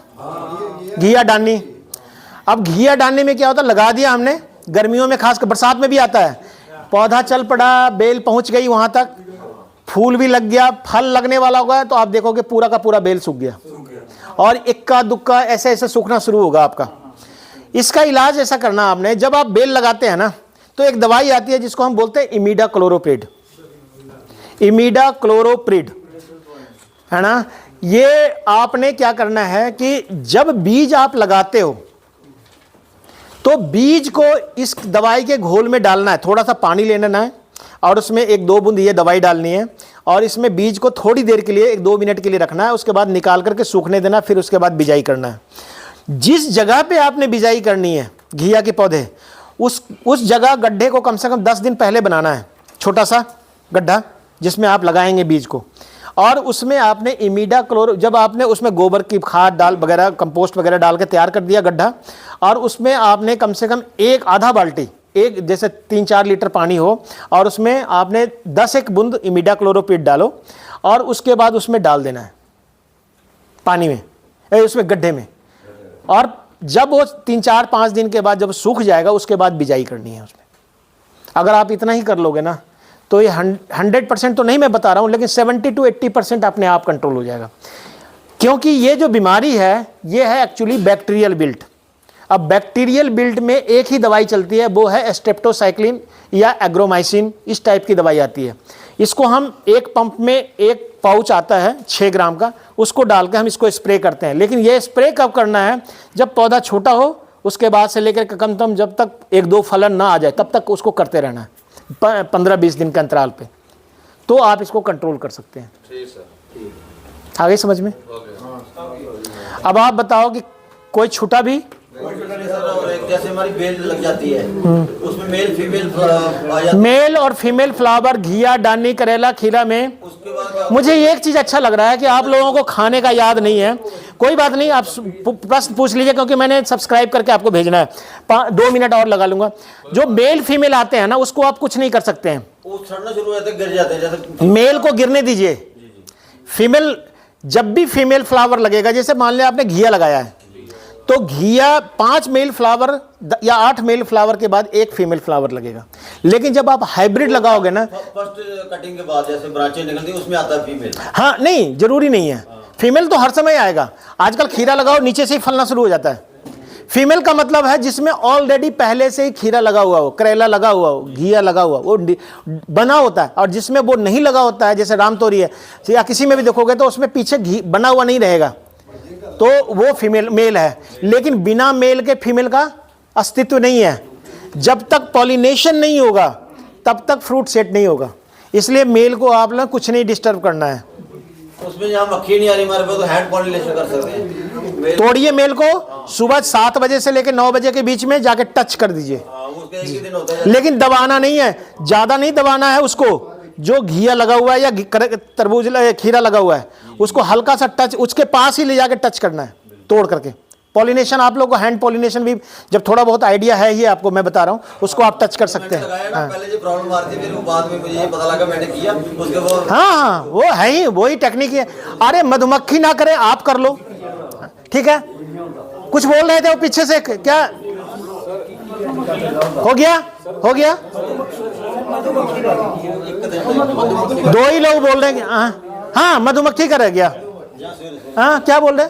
घिया डालनी। अब घिया डालने में क्या होता है, लगा दिया हमने, गर्मियों में खासकर, बरसात में भी आता है, पौधा चल पड़ा, बेल पहुंच गई वहां तक, फूल भी लग गया, फल लगने वाला होगा, तो आप देखोगे पूरा का पूरा बेल सूख गया, और इक्का दुक्का ऐसे ऐसे सूखना शुरू होगा आपका। इसका इलाज ऐसा करना आपने, जब आप बेल लगाते हैं ना, तो एक दवाई आती है जिसको हम बोलते हैं इमिडाक्लोरोप्रिड, इमिडाक्लोरोप्रिड, है ना। ये आपने क्या करना है कि जब बीज आप लगाते हो तो बीज को इस दवाई के घोल में डालना है, थोड़ा सा पानी लेना है और उसमें 1-2 बूंद ये दवाई डालनी है, और इसमें बीज को थोड़ी देर के लिए 1-2 मिनट के लिए रखना है, उसके बाद निकाल करके सूखने देना, फिर उसके बाद बिजाई करना है। जिस जगह पे आपने बिजाई करनी है घिया के पौधे, उस जगह गड्ढे को कम से कम 10 दिन पहले बनाना है, छोटा सा गड्ढा जिसमें आप लगाएंगे बीज को, और उसमें आपने इमीडा क्लोरो, जब आपने उसमें गोबर की खाद डाल वगैरह कंपोस्ट वगैरह डाल के तैयार कर दिया गड्ढा, और उसमें आपने कम से कम एक आधा बाल्टी, एक जैसे 3-4 लीटर पानी हो, और उसमें आपने 10 एक बूंद इमीडा क्लोरोपिड डालो, और उसके बाद उसमें डाल देना है पानी में, उसमें गड्ढे में। और जब वो 3-4-5 दिन के बाद जब सूख जाएगा, उसके बाद बिजाई करनी है उसमें। अगर आप इतना ही कर लोगे ना, तो ये 100% तो नहीं मैं बता रहा हूँ, लेकिन 70 to 80% अपने आप कंट्रोल हो जाएगा। क्योंकि ये जो बीमारी है, ये है एक्चुअली बैक्टीरियल बिल्ट। अब बैक्टीरियल बिल्ट में एक ही दवाई चलती है, वो है स्ट्रेप्टोसाइक्लिन या एग्रोमाइसिन, इस टाइप की दवाई आती है। इसको हम एक पंप में, एक पाउच आता है 6 ग्राम का, उसको डाल के हम इसको स्प्रे करते हैं। लेकिन ये स्प्रे कब करना है? जब पौधा छोटा हो, उसके बाद से लेकर कम से कम जब तक 1-2 फलन ना आ जाए, तब तक उसको करते रहना है 15-20 दिन के अंतराल पे, तो आप इसको कंट्रोल कर सकते हैं। ठीक सर, आगे समझ में? अब आप बताओ कि कोई छूटा भी? और एक जैसे हमारी बेल लग जाती है, उसमें मेल फीमेल आ जाती है। मेल और फीमेल फ्लावर घिया, डानी, करेला, खीरा में। मुझे एक चीज अच्छा लग रहा है कि आप लोगों को खाने का याद नहीं है। कोई बात नहीं, आप प्रश्न पूछ लीजिए, क्योंकि मैंने सब्सक्राइब करके आपको भेजना है। 2 मिनट और लगा लूंगा। जो मेल फीमेल आते हैं ना, उसको आप कुछ नहीं कर सकते हैं, वो सड़ना शुरू हो जाते हैं, गिर जाते हैं। जैसे मेल को गिरने दीजिए। फीमेल, जब भी फीमेल फ्लावर लगेगा, जैसे मान लिया आपने घिया लगाया है, तो घिया 5 मेल फ्लावर या 8 मेल फ्लावर के बाद 1 फीमेल फ्लावर लगेगा। लेकिन जब आप हाइब्रिड लगाओगे ना, फर्स्ट कटिंग के बाद जैसे ब्रांचें निकलती है, उसमें आता है फीमेल। हाँ, नहीं जरूरी नहीं है, फीमेल तो हर समय आएगा। आजकल खीरा लगाओ, नीचे से ही फलना शुरू हो जाता है। फीमेल का मतलब है जिसमें ऑलरेडी पहले से ही खीरा लगा हुआ हो, करेला लगा हुआ हो, घिया लगा हुआ, वो बना होता है। और जिसमें वो नहीं लगा होता है, जैसे रामतोरी है या किसी में भी देखोगे, तो उसमें पीछे घी बना हुआ नहीं रहेगा, तो वो फीमेल मेल है। लेकिन बिना मेल के फीमेल का अस्तित्व नहीं है। जब तक पॉलिनेशन नहीं होगा, तब तक फ्रूट सेट नहीं होगा। इसलिए मेल को आप लोग कुछ नहीं डिस्टर्ब करना है। उसमें जहाँ मक्खी नहीं आ रही हमारे पास, तो हैंड पॉलिनेशन कर सकते हैं। तोड़िए मेल को, सुबह 7 बजे से लेकर 9 बजे के बीच में जाके टच कर दीजिए। उसका एक ही दिन होता है। लेकिन दबाना नहीं है, ज्यादा नहीं दबाना है उसको। जो घिया लगा हुआ है या तरबूज खीरा लगा हुआ है, उसको हल्का सा टच, उसके पास ही ले जाके टच करना है, तोड़ करके। पॉलिनेशन आप लोग को, हैंड पॉलिनेशन भी जब थोड़ा बहुत आइडिया है ही आपको, मैं बता रहा हूँ, उसको आप टच कर सकते हैं। पहले जो प्रॉब्लम आ रही थी, फिर वो बाद में मुझे ये पता लगा, मैंने किया उसके बाद। हाँ, वो है ही, वही टेक्निक है। अरे मधुमक्खी ना करे, आप कर लो, ठीक है। कुछ बोल रहे थे वो पीछे से, क्या हो गया? हो गया? 2 ही लोग बोल रहे हैं। हाँ, मधुमक्खी का रह गया। हाँ, क्या बोल रहे?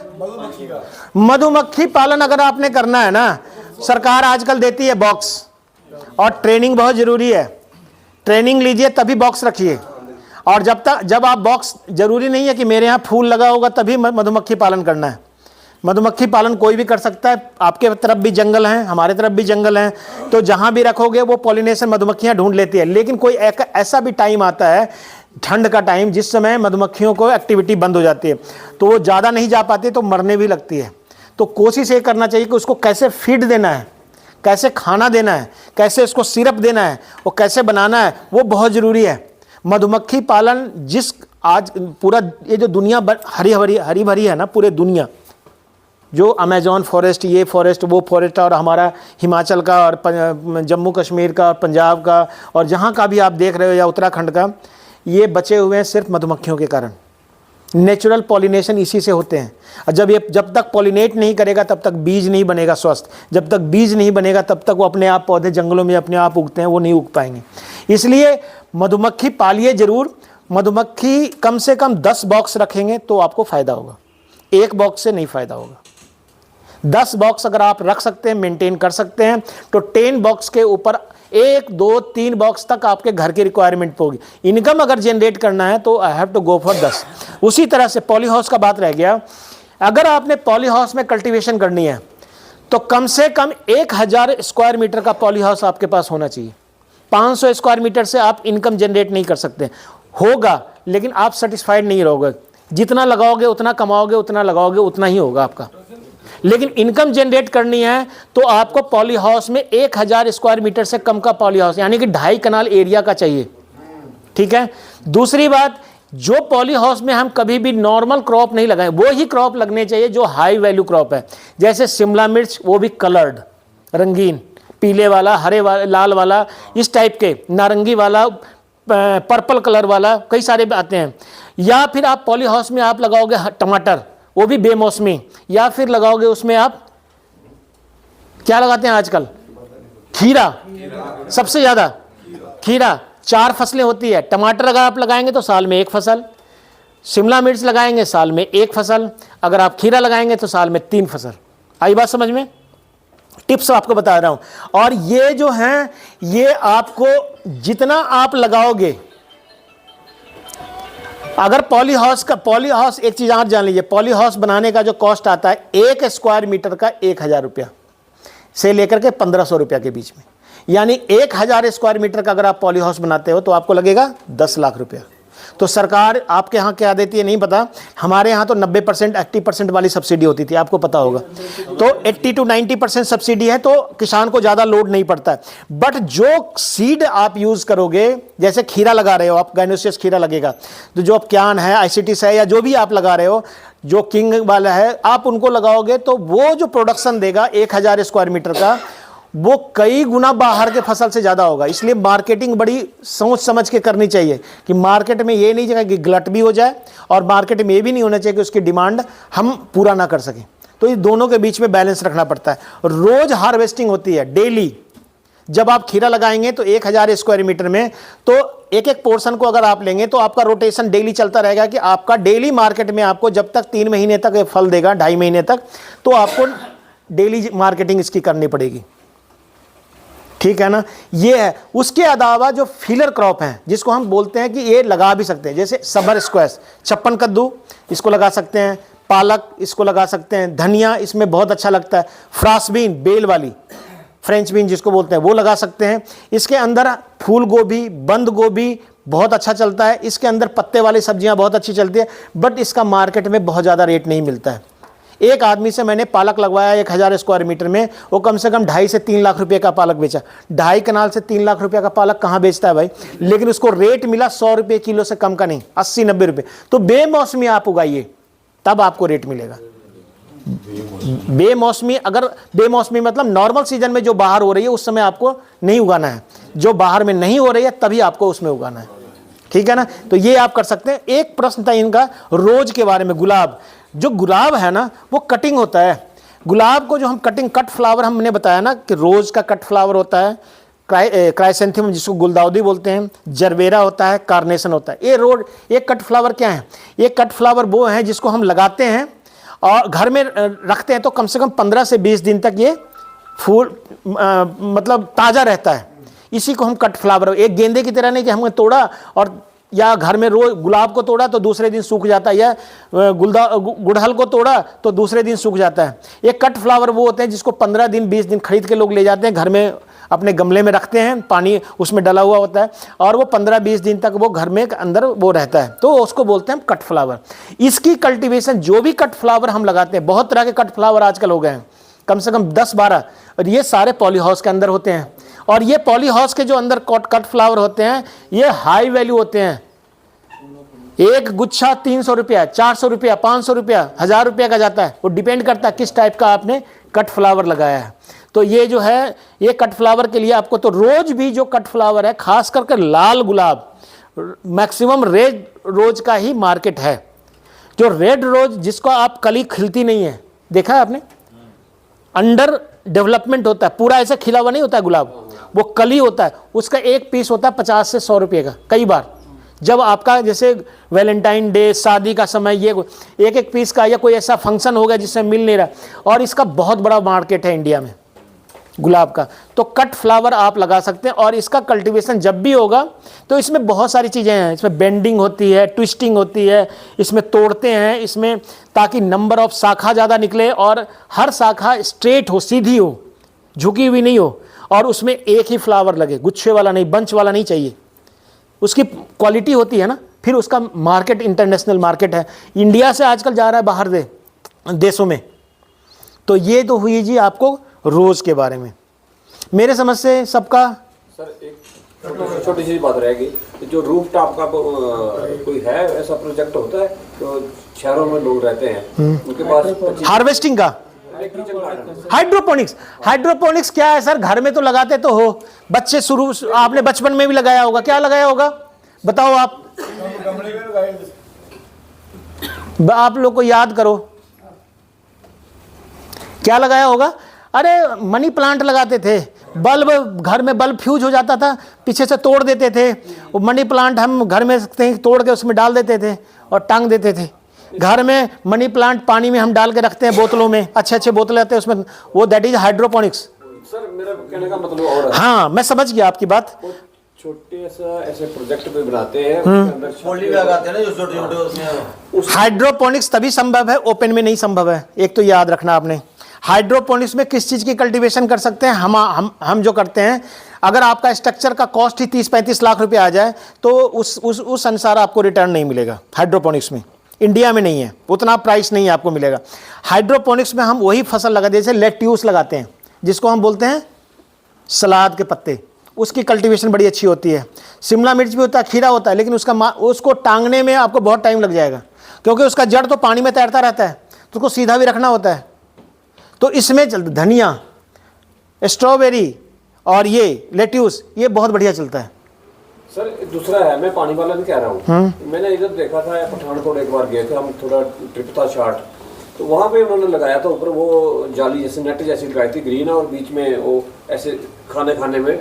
मधुमक्खी पालन अगर आपने करना है ना, सरकार आजकल देती है बॉक्स, और ट्रेनिंग बहुत जरूरी है। ट्रेनिंग लीजिए, तभी बॉक्स रखिए। और जब आप बॉक्स, जरूरी नहीं है कि मेरे यहाँ फूल लगा होगा तभी मधुमक्खी पालन करना है। मधुमक्खी पालन कोई भी कर सकता है। आपके तरफ भी जंगल हैं, हमारे तरफ भी जंगल हैं, तो जहाँ भी रखोगे वो पॉलिनेशन मधुमक्खियाँ ढूंढ लेती है। लेकिन कोई ऐसा भी टाइम आता है, ठंड का टाइम, जिस समय मधुमक्खियों को एक्टिविटी बंद हो जाती है, तो वो ज़्यादा नहीं जा पाती, तो मरने भी लगती है। तो कोशिश ये करना चाहिए कि उसको कैसे फीड देना है, कैसे खाना देना है, कैसे उसको सिरप देना है, वो कैसे बनाना है, वो बहुत ज़रूरी है। मधुमक्खी पालन जिस आज पूरा ये जो दुनिया हरी भरी है ना, पूरे दुनिया, जो अमेजॉन फॉरेस्ट, ये फॉरेस्ट, वो फॉरेस्ट, और हमारा हिमाचल का और जम्मू कश्मीर का और पंजाब का और जहाँ का भी आप देख रहे हो, या उत्तराखंड का, ये बचे हुए हैं सिर्फ मधुमक्खियों के कारण। नेचुरल पॉलिनेशन इसी से होते हैं। और जब तक पॉलिनेट नहीं करेगा, तब तक बीज नहीं बनेगा स्वस्थ। जब तक बीज नहीं बनेगा, तब तक वो अपने आप पौधे जंगलों में अपने आप उगते हैं, वो नहीं उग पाएंगे। इसलिए मधुमक्खी पालिए जरूर। मधुमक्खी कम से कम 10 बॉक्स रखेंगे तो आपको फ़ायदा होगा, 1 बॉक्स से नहीं फ़ायदा होगा। 10 बॉक्स अगर आप रख सकते हैं, मेंटेन कर सकते हैं, तो 10 बॉक्स के ऊपर 1, 2, 3 बॉक्स तक आपके घर की रिक्वायरमेंट होगी। इनकम अगर जनरेट करना है तो I have to go for 10। उसी तरह से पॉली हाउस का बात रह गया। अगर आपने पॉली हाउस में कल्टीवेशन करनी है, तो कम से कम 1000 स्क्वायर मीटर का पॉली हाउस आपके पास होना चाहिए। 500 स्क्वायर मीटर से आप इनकम जनरेट नहीं कर सकते। होगा, लेकिन आप सेटिस्फाइड नहीं रहोगे। जितना लगाओगे उतना कमाओगे, उतना लगाओगे उतना ही होगा आपका। लेकिन इनकम जनरेट करनी है तो आपको पॉली हाउस में 1000 स्क्वायर मीटर से कम का पॉली हाउस, यानी कि 2.5 कनाल एरिया का चाहिए। ठीक है। दूसरी बात, जो पॉली हाउस में हम कभी भी नॉर्मल क्रॉप नहीं लगाएं, वो ही क्रॉप लगने चाहिए जो हाई वैल्यू क्रॉप है। जैसे शिमला मिर्च, वो भी कलर्ड, रंगीन, पीले वाला, हरे वाला, लाल वाला, इस टाइप के, नारंगी वाला, पर्पल कलर वाला, कई सारे आते हैं। या फिर आप पॉली हाउस में आप लगाओगे टमाटर, वो भी बेमौसमी, या फिर लगाओगे उसमें आप क्या लगाते हैं आजकल, खीरा, सबसे ज़्यादा खीरा। 4 फसलें होती है। टमाटर अगर आप लगाएंगे तो साल में 1 फसल, शिमला मिर्च लगाएंगे साल में 1 फसल, अगर आप खीरा लगाएंगे तो साल में 3 फसल। आई बात समझ में? टिप्स आपको बता रहा हूं। और ये जो हैं, ये आपको जितना आप लगाओगे, अगर पॉली हाउस एक चीज और जान लीजिए, पॉली हाउस बनाने का जो कॉस्ट आता है 1 स्क्वायर मीटर का 1000 रुपया से लेकर के 1500 रुपया के बीच में। यानी 1000 स्क्वायर मीटर का अगर आप पॉली हाउस बनाते हो तो आपको लगेगा 10 लाख रुपया। तो सरकार आपके यहाँ क्या देती है नहीं पता, हमारे यहाँ तो 90% 80% वाली सब्सिडी होती थी, आपको पता होगा। तो 80 to 90% सब्सिडी है, तो किसान को ज़्यादा लोड नहीं पड़ता है। बट जो सीड आप यूज़ करोगे, जैसे खीरा लगा रहे हो आप, गाइनोसियस खीरा लगेगा, तो जो आप क्यान है, आइसिटिस है, या जो भी आप लगा रहे हो, जो किंग वाला है, आप उनको लगाओगे तो वो जो प्रोडक्शन देगा 1000 स्क्वायर मीटर का, वो कई गुना बाहर के फसल से ज़्यादा होगा। इसलिए मार्केटिंग बड़ी सोच समझ के करनी चाहिए कि मार्केट में ये नहीं चाहिए कि गलत भी हो जाए, और मार्केट में ये भी नहीं होना चाहिए कि उसकी डिमांड हम पूरा ना कर सकें। तो ये दोनों के बीच में बैलेंस रखना पड़ता है। रोज़ हार्वेस्टिंग होती है, डेली। जब आप खीरा लगाएंगे तो 1000 स्क्वायर मीटर में, तो एक एक पोर्शन को अगर आप लेंगे तो आपका रोटेशन डेली चलता रहेगा कि आपका डेली मार्केट में आपको जब तक 3 महीने तक ये फल देगा, 2.5 महीने तक, तो आपको डेली मार्केटिंग इसकी करनी पड़ेगी। ठीक है ना? ये है। उसके अलावा जो फिलर क्रॉप हैं, जिसको हम बोलते हैं कि ये लगा भी सकते हैं, जैसे समर स्क्वैश, 56 कद्दू, इसको लगा सकते हैं, पालक इसको लगा सकते हैं, धनिया इसमें बहुत अच्छा लगता है, फ्रांस बीन, बेल वाली फ्रेंच बीन जिसको बोलते हैं, वो लगा सकते हैं। इसके अंदर फूल गोभी, बंद गोभी बहुत अच्छा चलता है। इसके अंदर पत्ते वाली सब्जियां बहुत अच्छी चलती है, बट इसका मार्केट में बहुत ज़्यादा रेट नहीं मिलता है। एक आदमी से मैंने पालक लगवाया 1000 स्क्वायर मीटर में, वो कम से कम 2.5 से 3 लाख रुपए का पालक बेचा। 2.5 कनाल से 3 लाख रुपए का पालक कहाँ बेचता है भाई? लेकिन उसको रेट मिला 100 रुपये किलो से कम का नहीं, 80-90 रुपये। तो बेमौसमी आप उगाइए, तब आपको रेट मिलेगा। बेमौसमी, अगर बेमौसमी मतलब नॉर्मल सीजन में जो बाहर हो रही है उस समय आपको नहीं उगाना है, जो बाहर में नहीं हो रही है तभी आपको उसमें उगाना है। ठीक है ना? तो ये आप कर सकते हैं। एक प्रश्न था इनका रोज के बारे में। गुलाब, जो गुलाब है ना वो कटिंग होता है। गुलाब को जो हम कट फ्लावर हमने बताया ना कि रोज का कट फ्लावर होता है, क्राइसेंथेमम जिसको गुलदाउदी बोलते हैं, जरबेरा होता है, कार्नेशन होता है। ये कट फ्लावर क्या है? ये कट फ्लावर वो है जिसको हम लगाते हैं और घर में रखते हैं तो कम से कम 15 से 20 दिन तक ये फूल मतलब ताज़ा रहता है। इसी को हम कट फ्लावर, एक गेंदे की तरह नहीं कि हमने तोड़ा और या घर में रोज गुलाब को तोड़ा तो दूसरे दिन सूख जाता है, या गुड़हल को तोड़ा तो दूसरे दिन सूख जाता है। ये कट फ्लावर वो होते हैं जिसको 15 दिन 20 दिन खरीद के लोग ले जाते हैं, घर में अपने गमले में रखते हैं, पानी उसमें डला हुआ होता है और वो 15-20 दिन तक वो घर में अंदर वो रहता है, तो उसको बोलते हैं कट फ्लावर। इसकी कल्टीवेशन, जो भी कट फ्लावर हम लगाते हैं, बहुत तरह के कट फ्लावर आजकल हो गए हैं, कम से कम 10-12, और ये सारे पॉली हाउस के अंदर होते हैं। और ये पॉली हाउस के जो अंदर कट फ्लावर होते हैं ये हाई वैल्यू होते हैं। एक गुच्छा 300 रुपया, 400 रुपया, 500 रुपया, 1000 रुपया का जाता है। वो डिपेंड करता है किस टाइप का आपने कट फ्लावर लगाया है। तो ये जो है, ये कट फ्लावर के लिए आपको तो रोज भी जो कट फ्लावर है, खास करके लाल गुलाब, मैक्सिमम रेड रोज का ही मार्केट है। जो रेड रोज जिसको आप कली खिलती नहीं है, देखा है आपने, अंडर डेवलपमेंट होता है, पूरा ऐसा खिला हुआ नहीं होता है गुलाब, वो कली होता है, उसका एक पीस होता है 50 से 100 रुपये का। कई बार जब आपका जैसे वैलेंटाइन डे, शादी का समय, ये एक पीस का, या कोई ऐसा फंक्शन हो गया जिसमें मिल नहीं रहा, और इसका बहुत बड़ा मार्केट है इंडिया में गुलाब का, तो कट फ्लावर आप लगा सकते हैं। और इसका कल्टीवेशन जब भी होगा तो इसमें बहुत सारी चीज़ें हैं, इसमें बेंडिंग होती है, ट्विस्टिंग होती है, इसमें तोड़ते हैं इसमें, ताकि नंबर ऑफ शाखा ज़्यादा निकले और हर शाखा स्ट्रेट हो, सीधी हो, झुकी हुई नहीं हो, और उसमें एक ही फ्लावर लगे, गुच्छे वाला नहीं, बंच वाला नहीं चाहिए। उसकी क्वालिटी होती है ना, फिर उसका मार्केट इंटरनेशनल मार्केट है, इंडिया से आजकल जा रहा है बाहर देशों में। तो ये तो हुई जी आपको रोज़ के बारे में। मेरे समझ से सबका सर एक छोटी सी बात रहेगी, जो रूफ टॉप का कोई है ऐसा प्रोजेक्ट होता है तो शहरों में लोग रहते हैं उनके पास हार्वेस्टिंग का हाइड्रोपोनिक्स। हाइड्रोपोनिक्स क्या है सर? घर में तो लगाते तो हो, बच्चे शुरू आपने बचपन में भी लगाया होगा, क्या लगाया होगा बताओ आप लोग को याद करो, क्या लगाया होगा? अरे मनी प्लांट लगाते थे, बल्ब घर में बल्ब फ्यूज हो जाता था, पीछे से तोड़ देते थे, वो मनी प्लांट हम घर में तोड़ के उसमें डाल देते थे और टांग देते थे। घर में मनी प्लांट पानी में हम डाल के रखते हैं बोतलों में, अच्छे अच्छे बोतलें आते हैं उसमें, वो दैट इज हाइड्रोपोनिक्स। सर मेरा कहने का मतलब और है। हाँ मैं समझ गया आपकी बात। छोटे सा ऐसे प्रोजेक्ट पे बनाते हैं, पोल्ट्री बैग आते हैं ना जो छोटे छोटे उसमें। हाइड्रोपोनिक्स तभी संभव है, ओपन में नहीं संभव है, एक तो याद रखना आपने। हाइड्रोपोनिक्स में किस चीज़ की कल्टीवेशन कर सकते हैं? हम जो करते हैं, अगर आपका स्ट्रक्चर का कॉस्ट ही 30-35 लाख रुपए आ जाए तो उस अनुसार आपको रिटर्न नहीं मिलेगा। हाइड्रोपोनिक्स में इंडिया में नहीं है, उतना प्राइस नहीं आपको मिलेगा। हाइड्रोपोनिक्स में हम वही फसल लगाते हैं, जैसे लेट्यूस लगाते हैं जिसको हम बोलते हैं सलाद के पत्ते, उसकी कल्टीवेशन बड़ी अच्छी होती है। शिमला मिर्च भी होता है, खीरा होता है, लेकिन उसको टांगने में आपको बहुत टाइम लग जाएगा क्योंकि उसका जड़ तो पानी में तैरता रहता है, तो उसको सीधा भी रखना होता है। तो इसमें धनिया, स्ट्रॉबेरी और ये लेट्यूस, ये बहुत बढ़िया चलता है। सर दूसरा है, मैं पानी वाला भी कह रहा हूँ, मैंने इधर देखा था पठानकोट एक बार गए थे हम, थोड़ा ट्रिप था शॉर्ट, तो वहाँ पे उन्होंने लगाया था ऊपर वो जाली जैसे नेट जैसी लगाई थी ग्रीन, और बीच में वो ऐसे खाने में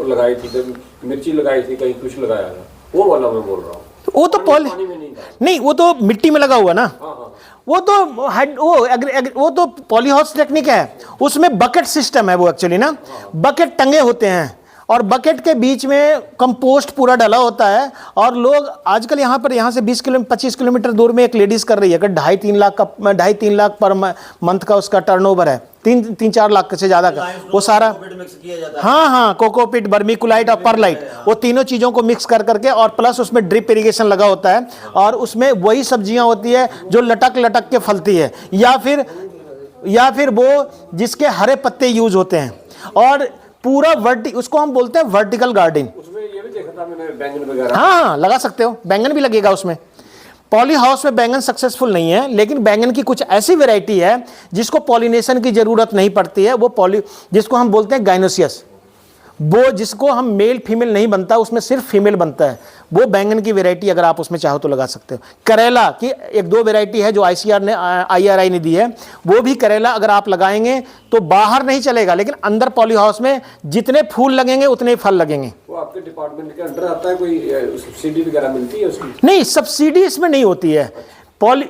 लगाई थी, मिर्ची लगाई थी, कहीं कुछ लगाया था, वो वाला मैं बोल रहा हूँ। वो तो नहीं, वो तो मिट्टी में लगा हुआ ना। वो तो पॉलीहाउस टेक्निक है, उसमें बकेट सिस्टम है वो एक्चुअली ना, बकेट टंगे होते हैं और बकेट के बीच में कंपोस्ट पूरा डाला होता है। और लोग आजकल यहाँ से 25 किलोमीटर दूर में एक लेडीज कर रही है, अगर 2.5-3 लाख पर मंथ का उसका टर्नओवर है, 3-4 लाख से ज़्यादा का, वो सारा हाँ कोकोपिट, बर्मीकुलाइट और परलाइट, वो तीनों चीज़ों को मिक्स कर करके, और प्लस उसमें ड्रिप इरिगेशन लगा होता है, और उसमें वही सब्जियां होती है जो लटक के फलती है, या फिर वो जिसके हरे पत्ते यूज होते हैं, और पूरा उसको हम बोलते हैं वर्टिकल गार्डनिंग। उसमें ये भी देखा था मैंने, बैंगन वगैरह। हाँ लगा सकते हो, बैंगन भी लगेगा उसमें। पॉली हाउस में बैंगन सक्सेसफुल नहीं है, लेकिन बैंगन की कुछ ऐसी वैरायटी है जिसको पॉलिनेशन की जरूरत नहीं पड़ती है, वो जिसको हम बोलते हैं गाइनोसियस, वो जिसको हम मेल फीमेल नहीं बनता, उसमें सिर्फ फीमेल बनता है, वो बैंगन की वैरायटी अगर आप उसमें चाहो तो लगा सकते हो। करेला की 1-2 वैरायटी है जो IRI ने दी है, वो भी करेला अगर आप लगाएंगे तो बाहर नहीं चलेगा, लेकिन अंदर पॉली हाउस में जितने फूल लगेंगे उतने फल लगेंगे। वो आपके डिपार्टमेंट के अंडर आता है, कोई सब्सिडी वगैरह मिलती है उसकी? नहीं, सब्सिडी इसमें नहीं होती है।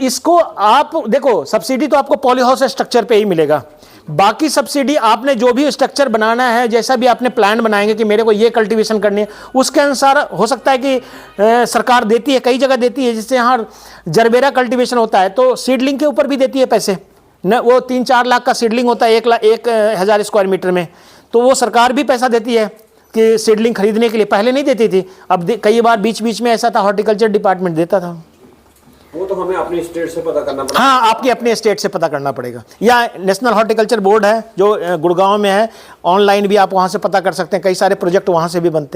इसको आप देखो, सब्सिडी तो आपको पॉली हाउस स्ट्रक्चर पे ही मिलेगा, बाकी सब्सिडी आपने जो भी स्ट्रक्चर बनाना है, जैसा भी आपने प्लान बनाएंगे कि मेरे को ये कल्टीवेशन करनी है, उसके अनुसार हो सकता है कि सरकार देती है, कई जगह देती है। जैसे यहाँ जरबेरा कल्टीवेशन होता है तो सीडलिंग के ऊपर भी देती है पैसे न, वो 3-4 लाख का सीडलिंग होता है 1,000 स्क्वायर मीटर में, तो वो सरकार भी पैसा देती है कि सीडलिंग खरीदने के लिए। पहले नहीं देती थी, अब कई बार बीच में ऐसा था, हॉर्टिकल्चर डिपार्टमेंट देता था। वो तो हमें अपनी स्टेट से पता करना पड़ेगा। हाँ, आपकी अपने स्टेट से पता करना पड़ेगा, या नेशनल हॉर्टिकल्चर बोर्ड है जो गुड़गांव में है, ऑनलाइन भी आप वहाँ से पता कर सकते हैं, कई सारे प्रोजेक्ट वहाँ से भी बनते हैं।